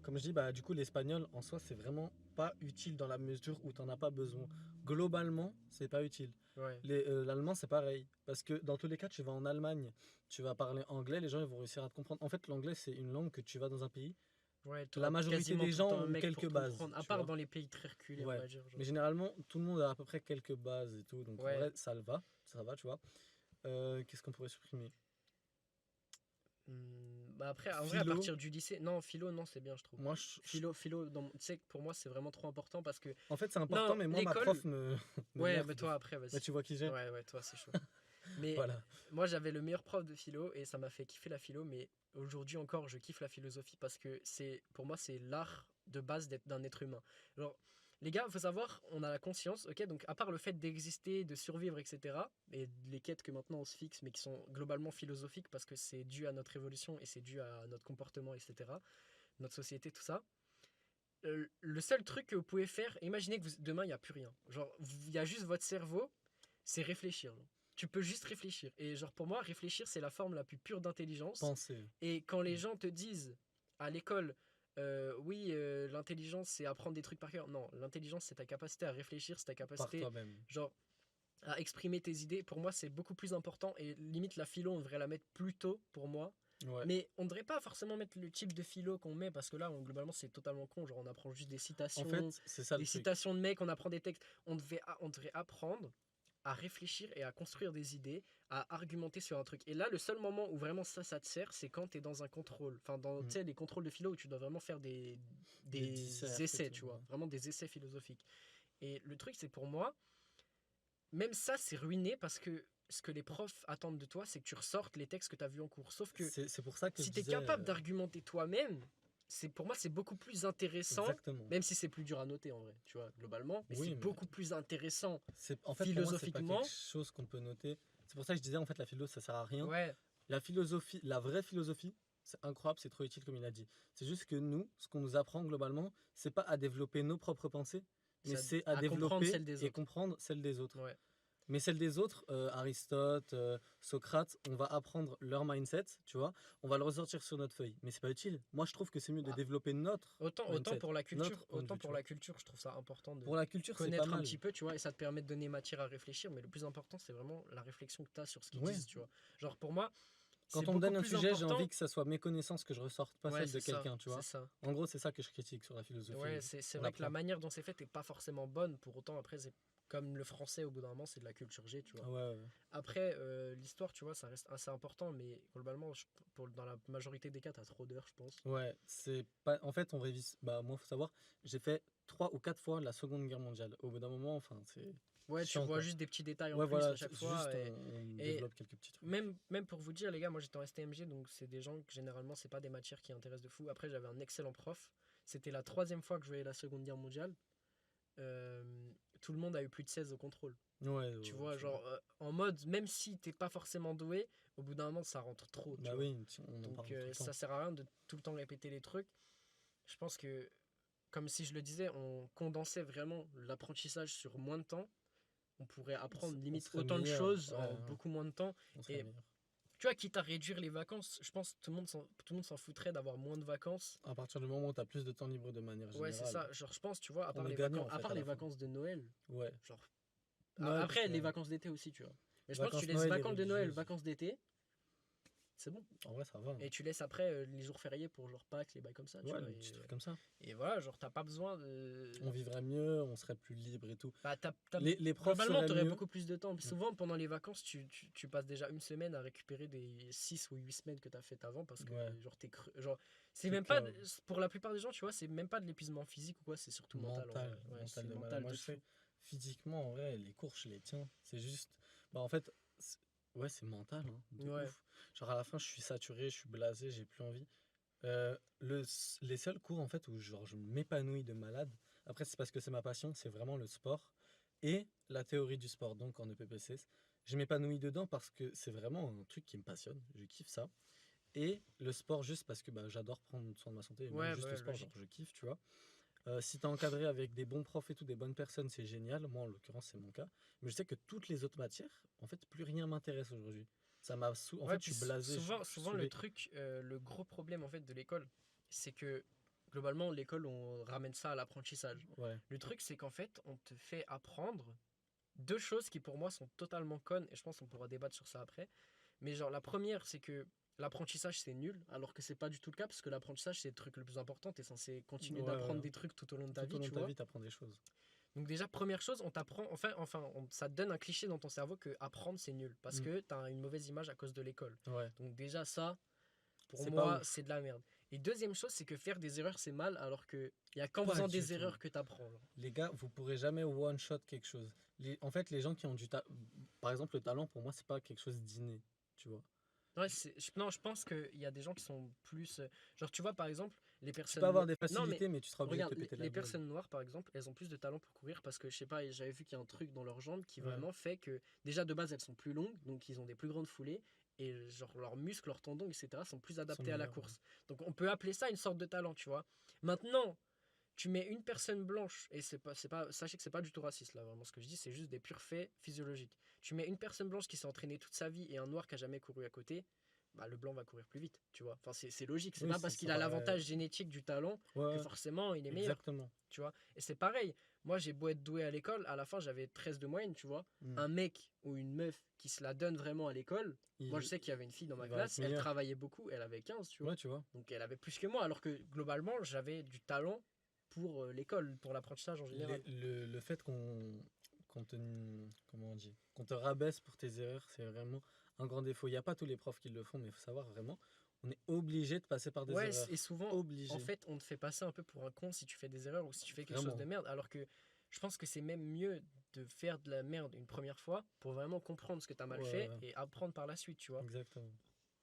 Speaker 2: Comme je dis, bah, du coup l'espagnol en soi c'est vraiment pas utile dans la mesure où t'en as pas besoin. Globalement, c'est pas utile.
Speaker 1: Ouais.
Speaker 2: L'allemand c'est pareil. Parce que dans tous les cas, tu vas en Allemagne, tu vas parler anglais, les gens ils vont réussir à te comprendre. En fait, l'anglais c'est une langue que tu vas dans un pays.
Speaker 1: Ouais,
Speaker 2: La
Speaker 1: t'auras
Speaker 2: majorité
Speaker 1: quasiment
Speaker 2: des
Speaker 1: tout le
Speaker 2: gens
Speaker 1: temps un
Speaker 2: ont
Speaker 1: mec pour
Speaker 2: quelques
Speaker 1: te
Speaker 2: bases.
Speaker 1: comprendre, à
Speaker 2: Tu
Speaker 1: part
Speaker 2: vois.
Speaker 1: dans les pays très reculés,
Speaker 2: Ouais.
Speaker 1: on va dire. Genre.
Speaker 2: Mais généralement, tout le monde a à peu près quelques bases et tout. Donc en
Speaker 1: Ouais.
Speaker 2: vrai, ça le va. Ça va, tu vois. Qu'est-ce qu'on pourrait supprimer?
Speaker 1: Bah après, en vrai, à
Speaker 2: Philo.
Speaker 1: partir du lycée, non, philo, non, c'est bien, je trouve.
Speaker 2: Moi,
Speaker 1: Philo, tu sais, pour moi, c'est vraiment trop important parce que.
Speaker 2: en fait, c'est important,
Speaker 1: Non,
Speaker 2: mais moi, ma
Speaker 1: l'école-
Speaker 2: prof me. me
Speaker 1: Ouais,
Speaker 2: merde
Speaker 1: mais
Speaker 2: de
Speaker 1: toi,
Speaker 2: fou.
Speaker 1: après, vas-y.
Speaker 2: Bah, tu vois qui j'ai.
Speaker 1: Ouais, toi, c'est chaud. Mais
Speaker 2: Voilà.
Speaker 1: moi, j'avais le meilleur prof de philo et ça m'a fait kiffer la philo. Mais aujourd'hui encore, je kiffe la philosophie parce que pour moi, c'est l'art de base d'un être humain. Genre, les gars, faut savoir, on a la conscience, ok? Donc, à part le fait d'exister, de survivre, etc., et les quêtes que maintenant on se fixe, mais qui sont globalement philosophiques parce que c'est dû à notre évolution et c'est dû à notre comportement, etc., notre société, tout ça. Le seul truc que vous pouvez faire, imaginez que demain, il n'y a plus rien. Genre, il y a juste votre cerveau, c'est réfléchir. Genre. Tu peux juste réfléchir. Et genre, pour moi, réfléchir, c'est la forme la plus pure d'intelligence.
Speaker 2: Penser.
Speaker 1: Et quand les gens te disent à l'école, oui, l'intelligence, c'est apprendre des trucs par cœur. Non, l'intelligence, c'est ta capacité à réfléchir, c'est ta
Speaker 2: Par
Speaker 1: capacité,
Speaker 2: toi-même.
Speaker 1: genre, à exprimer tes idées. Pour moi, c'est beaucoup plus important. Et limite, la philo, on devrait la mettre plus tôt, pour moi.
Speaker 2: Ouais.
Speaker 1: Mais on ne devrait pas forcément mettre le type de philo qu'on met, parce que là, globalement, c'est totalement con. Genre, on apprend juste des citations,
Speaker 2: En fait, c'est ça le
Speaker 1: des
Speaker 2: truc.
Speaker 1: citations de mecs, on apprend des textes. On devrait apprendre à réfléchir et à construire des idées, à argumenter sur un truc. Et là, le seul moment où vraiment ça te sert, c'est quand tu es dans un contrôle. Enfin, tu sais, les contrôles de philo où tu dois vraiment faire des
Speaker 2: dissertes et
Speaker 1: essais,
Speaker 2: tout,
Speaker 1: tu vois.
Speaker 2: ouais.
Speaker 1: Vraiment des essais philosophiques. Et le truc, c'est pour moi, même ça, c'est ruiné parce que ce que les profs attendent de toi, c'est que tu ressortes les textes que tu as vus en cours. Sauf que
Speaker 2: C'est pour ça que
Speaker 1: si
Speaker 2: je
Speaker 1: tu es
Speaker 2: disais,
Speaker 1: capable d'argumenter toi-même, pour moi, c'est beaucoup plus intéressant.
Speaker 2: Exactement.
Speaker 1: Même si c'est plus dur à noter en vrai, tu vois, globalement. Mais
Speaker 2: Oui,
Speaker 1: c'est
Speaker 2: mais-
Speaker 1: beaucoup plus intéressant.
Speaker 2: En fait, pour moi, c'est pas
Speaker 1: philosophiquement.
Speaker 2: quelque chose qu'on peut noter. C'est pour ça que je disais, en fait, la philo, ça sert à rien.
Speaker 1: Ouais,
Speaker 2: La philosophie, la vraie philosophie, c'est incroyable, c'est trop utile, comme il a dit. C'est juste que nous, ce qu'on nous apprend globalement, c'est pas à développer nos propres pensées, mais c'est à
Speaker 1: comprendre
Speaker 2: développer
Speaker 1: celle des
Speaker 2: et
Speaker 1: autres.
Speaker 2: comprendre celle des autres.
Speaker 1: Ouais.
Speaker 2: Mais celle des autres, Aristote, Socrate, on va apprendre leur mindset, tu vois, on va le ressortir sur notre feuille. Mais c'est pas utile. Moi, je trouve que c'est mieux de
Speaker 1: Ah.
Speaker 2: développer notre
Speaker 1: Autant
Speaker 2: mindset,
Speaker 1: pour la culture,
Speaker 2: notre point de vue, tu vois.
Speaker 1: je trouve ça important de
Speaker 2: Pour la culture, c'est pas
Speaker 1: connaître un
Speaker 2: mal.
Speaker 1: petit peu, tu vois, et ça te permet de donner matière à réfléchir, mais le plus important, c'est vraiment la réflexion que tu as sur ce qu'ils
Speaker 2: Ouais.
Speaker 1: disent, tu vois. Genre, pour moi,
Speaker 2: Quand
Speaker 1: c'est
Speaker 2: on me donne
Speaker 1: beaucoup
Speaker 2: un
Speaker 1: plus
Speaker 2: sujet, j'ai
Speaker 1: important.
Speaker 2: envie que ça soit mes connaissances, que je ressorte, pas
Speaker 1: Ouais,
Speaker 2: celles de
Speaker 1: c'est ça,
Speaker 2: quelqu'un, tu
Speaker 1: c'est
Speaker 2: vois.
Speaker 1: ça.
Speaker 2: En gros, c'est ça que je critique sur la philosophie.
Speaker 1: Ouais, c'est
Speaker 2: On
Speaker 1: vrai que la
Speaker 2: apprend.
Speaker 1: manière dont c'est fait est pas forcément bonne. Pour autant, après, c'est comme le français, au bout d'un moment, c'est de la culture G, tu vois.
Speaker 2: Ah ouais, ouais.
Speaker 1: Après, l'histoire, tu vois, ça reste assez important, mais globalement, dans la majorité des cas, t'as trop d'heures, je pense.
Speaker 2: Ouais, c'est pas. En fait, on révise. Bah, moi, faut savoir, j'ai fait 3 ou 4 fois la Seconde Guerre mondiale. Au bout d'un moment, enfin, c'est
Speaker 1: Ouais, tu
Speaker 2: chiant,
Speaker 1: vois
Speaker 2: quoi.
Speaker 1: juste des petits détails en
Speaker 2: Ouais,
Speaker 1: plus à
Speaker 2: voilà,
Speaker 1: chaque fois.
Speaker 2: juste
Speaker 1: Et,
Speaker 2: on
Speaker 1: et
Speaker 2: développe quelques petits trucs.
Speaker 1: même pour vous dire, les gars, moi j'étais en STMG, donc c'est des gens que généralement, c'est pas des matières qui intéressent de fou. Après, j'avais un excellent prof. C'était la troisième fois que je voyais la Seconde Guerre mondiale. Tout le monde a eu plus de 16 au contrôle.
Speaker 2: Ouais, ouais,
Speaker 1: Tu
Speaker 2: ouais,
Speaker 1: vois, genre, en mode, même si t'es pas forcément doué, au bout d'un moment, ça rentre trop, tu
Speaker 2: Bah
Speaker 1: vois.
Speaker 2: oui, on en
Speaker 1: Donc,
Speaker 2: parle tout le temps.
Speaker 1: ça sert à rien de tout le temps répéter les trucs. Je pense que, comme si je le disais, on condensait vraiment l'apprentissage sur moins de temps. On pourrait apprendre
Speaker 2: On
Speaker 1: limite
Speaker 2: serait
Speaker 1: autant de
Speaker 2: meilleur.
Speaker 1: choses
Speaker 2: Ouais,
Speaker 1: en
Speaker 2: ouais,
Speaker 1: beaucoup moins de temps.
Speaker 2: on serait
Speaker 1: Et
Speaker 2: meilleur.
Speaker 1: tu vois, quitte à réduire les vacances, je pense que tout le monde s'en foutrait d'avoir moins de vacances.
Speaker 2: À partir du moment où tu as plus de temps libre de manière
Speaker 1: Ouais, c'est
Speaker 2: générale,
Speaker 1: ça. Genre, je pense, tu vois,
Speaker 2: on est gagnant en
Speaker 1: à
Speaker 2: fait
Speaker 1: part
Speaker 2: à
Speaker 1: les
Speaker 2: la fin.
Speaker 1: vacances de Noël,
Speaker 2: Ouais.
Speaker 1: genre,
Speaker 2: Noël, parce
Speaker 1: après
Speaker 2: que
Speaker 1: les vacances d'été aussi, tu vois. Mais je pense que tu
Speaker 2: vacances
Speaker 1: laisses
Speaker 2: Noël et
Speaker 1: vacances de Noël,
Speaker 2: religieuses,
Speaker 1: vacances d'été, c'est bon.
Speaker 2: en vrai, ça va, hein.
Speaker 1: Et tu laisses après les jours fériés pour genre Pâques, les bails comme ça, tu
Speaker 2: Ouais,
Speaker 1: vois.
Speaker 2: les petits trucs comme ça.
Speaker 1: Et voilà, genre, t'as pas besoin de.
Speaker 2: On vivrait mieux, on serait plus libre et tout.
Speaker 1: Bah,
Speaker 2: Les profs
Speaker 1: globalement,
Speaker 2: seraient
Speaker 1: t'aurais
Speaker 2: mieux.
Speaker 1: beaucoup plus de temps.
Speaker 2: Mm.
Speaker 1: Souvent, pendant les vacances, tu passes déjà une semaine à récupérer des 6 ou 8 semaines que t'as faites avant parce que,
Speaker 2: Ouais.
Speaker 1: genre, genre, c'est
Speaker 2: T'es
Speaker 1: même pas.
Speaker 2: KO.
Speaker 1: Pour la plupart des gens, tu vois, c'est même pas de l'épuisement physique ou quoi, c'est surtout mental en vrai.
Speaker 2: Mental,
Speaker 1: Ouais,
Speaker 2: mental
Speaker 1: c'est
Speaker 2: de malade.
Speaker 1: mental
Speaker 2: Moi,
Speaker 1: de
Speaker 2: je sais,
Speaker 1: fou.
Speaker 2: physiquement, en vrai, les cours, je les tiens. C'est juste, bah, en fait, ouais, c'est mental, hein, de
Speaker 1: Ouais.
Speaker 2: ouf. Genre, à la fin, je suis saturé, je suis blasé, j'ai plus envie. Les seuls cours, en fait, où genre, je m'épanouis de malade, après, c'est parce que c'est ma passion, c'est vraiment le sport et la théorie du sport, donc en EPPC. Je m'épanouis dedans parce que c'est vraiment un truc qui me passionne, je kiffe ça. Et le sport, juste parce que bah, j'adore prendre soin de ma santé, et même
Speaker 1: Ouais,
Speaker 2: juste
Speaker 1: bah,
Speaker 2: le sport, genre,
Speaker 1: logique.
Speaker 2: je kiffe, tu vois. Si t'es encadré avec des bons profs et tout, des bonnes personnes, c'est génial. Moi, en l'occurrence, c'est mon cas. Mais je sais que toutes les autres matières, en fait, plus rien m'intéresse aujourd'hui. En
Speaker 1: Ouais,
Speaker 2: fait, je
Speaker 1: puis
Speaker 2: suis blasé, je suis
Speaker 1: souvent le
Speaker 2: saoulé.
Speaker 1: truc, le gros problème en fait de l'école, c'est que globalement, l'école, on ramène ça à l'apprentissage.
Speaker 2: Ouais.
Speaker 1: Le truc, c'est qu'en fait, on te fait apprendre deux choses qui pour moi sont totalement connes, et je pense qu'on pourra débattre sur ça après. Mais genre, la première, c'est que l'apprentissage c'est nul, alors que c'est pas du tout le cas, parce que l'apprentissage c'est le truc le plus important, t'es censé continuer
Speaker 2: Ouais, ouais.
Speaker 1: d'apprendre des trucs tout au long de ta
Speaker 2: Tout au
Speaker 1: vie,
Speaker 2: long de
Speaker 1: tu
Speaker 2: ta
Speaker 1: vois.
Speaker 2: vie, t'apprends des choses.
Speaker 1: Donc déjà, première chose, on t'apprend, ça te donne un cliché dans ton cerveau que apprendre c'est nul, parce
Speaker 2: Mm.
Speaker 1: que t'as une mauvaise image à cause de l'école.
Speaker 2: Ouais.
Speaker 1: Donc déjà ça, pour
Speaker 2: C'est pas
Speaker 1: moi,
Speaker 2: ouf.
Speaker 1: c'est de la merde. Et deuxième chose, c'est que faire des erreurs c'est mal, alors que il y a qu'en
Speaker 2: Pas
Speaker 1: faisant
Speaker 2: du
Speaker 1: des
Speaker 2: tout.
Speaker 1: erreurs que t'apprends. Genre.
Speaker 2: Les gars, vous pourrez jamais one-shot quelque chose. En fait, les gens qui ont du talent. Par exemple, le talent, pour moi, c'est pas quelque chose d'inné. Tu vois.
Speaker 1: Ouais, non, je pense qu'il y a des gens qui sont plus. Genre, tu vois, par exemple, les
Speaker 2: Tu peux
Speaker 1: personnes.
Speaker 2: avoir des
Speaker 1: Non, mais
Speaker 2: facilités, mais tu seras obligé de
Speaker 1: regarde,
Speaker 2: te péter la
Speaker 1: les
Speaker 2: gueule.
Speaker 1: personnes noires, par exemple, elles ont plus de talent pour courir parce que, je sais pas, j'avais vu qu'il y a un truc dans leurs jambes qui
Speaker 2: Ouais.
Speaker 1: vraiment fait que, déjà, de base, elles sont plus longues, donc ils ont des plus grandes foulées, et genre, leurs muscles, leurs tendons, etc., sont plus
Speaker 2: Ils sont
Speaker 1: adaptés à la
Speaker 2: meilleurs. Ouais.
Speaker 1: course. Donc, on peut appeler ça une sorte de talent, tu vois. Maintenant, tu mets une personne blanche, et sachez que c'est pas du tout raciste, là, vraiment, ce que je dis, c'est juste des purs faits physiologiques. Tu mets une personne blanche qui s'est entraînée toute sa vie et un noir qui a jamais couru à côté, bah, le blanc va courir plus vite, tu vois. Enfin, c'est logique. C'est
Speaker 2: Oui,
Speaker 1: pas parce
Speaker 2: ça
Speaker 1: qu'il a
Speaker 2: paraît.
Speaker 1: l'avantage génétique du talent
Speaker 2: Ouais,
Speaker 1: que
Speaker 2: ouais,
Speaker 1: forcément il est meilleur,
Speaker 2: exactement.
Speaker 1: tu vois. Et c'est pareil. Moi, j'ai beau être doué à l'école, à la fin, j'avais 13 de moyenne, tu vois.
Speaker 2: Mm.
Speaker 1: Un mec ou une meuf qui se la donne vraiment à l'école, moi, je
Speaker 2: Il,
Speaker 1: sais qu'il y avait une fille dans ma
Speaker 2: il va être
Speaker 1: classe, elle
Speaker 2: meilleur.
Speaker 1: travaillait beaucoup, elle avait 15, tu vois.
Speaker 2: Ouais, tu vois.
Speaker 1: Donc, elle avait plus que moi, alors que globalement, j'avais du talent pour l'école, pour l'apprentissage en général.
Speaker 2: Le fait qu'on te, comment on dit, qu'on te rabaisse pour tes erreurs, c'est vraiment un grand défaut. Il n'y a pas tous les profs qui le font, mais il faut savoir vraiment, on est obligé de passer par des
Speaker 1: Ouais,
Speaker 2: erreurs.
Speaker 1: et souvent, en
Speaker 2: Obligé.
Speaker 1: fait, on te fait passer un peu pour un con si tu fais des erreurs ou si tu fais quelque chose de
Speaker 2: Vraiment.
Speaker 1: merde, alors que je pense que c'est même mieux de faire de la merde une première fois pour vraiment comprendre ce que t'as mal
Speaker 2: Ouais,
Speaker 1: fait
Speaker 2: ouais,
Speaker 1: et apprendre par la suite, tu vois.
Speaker 2: exactement.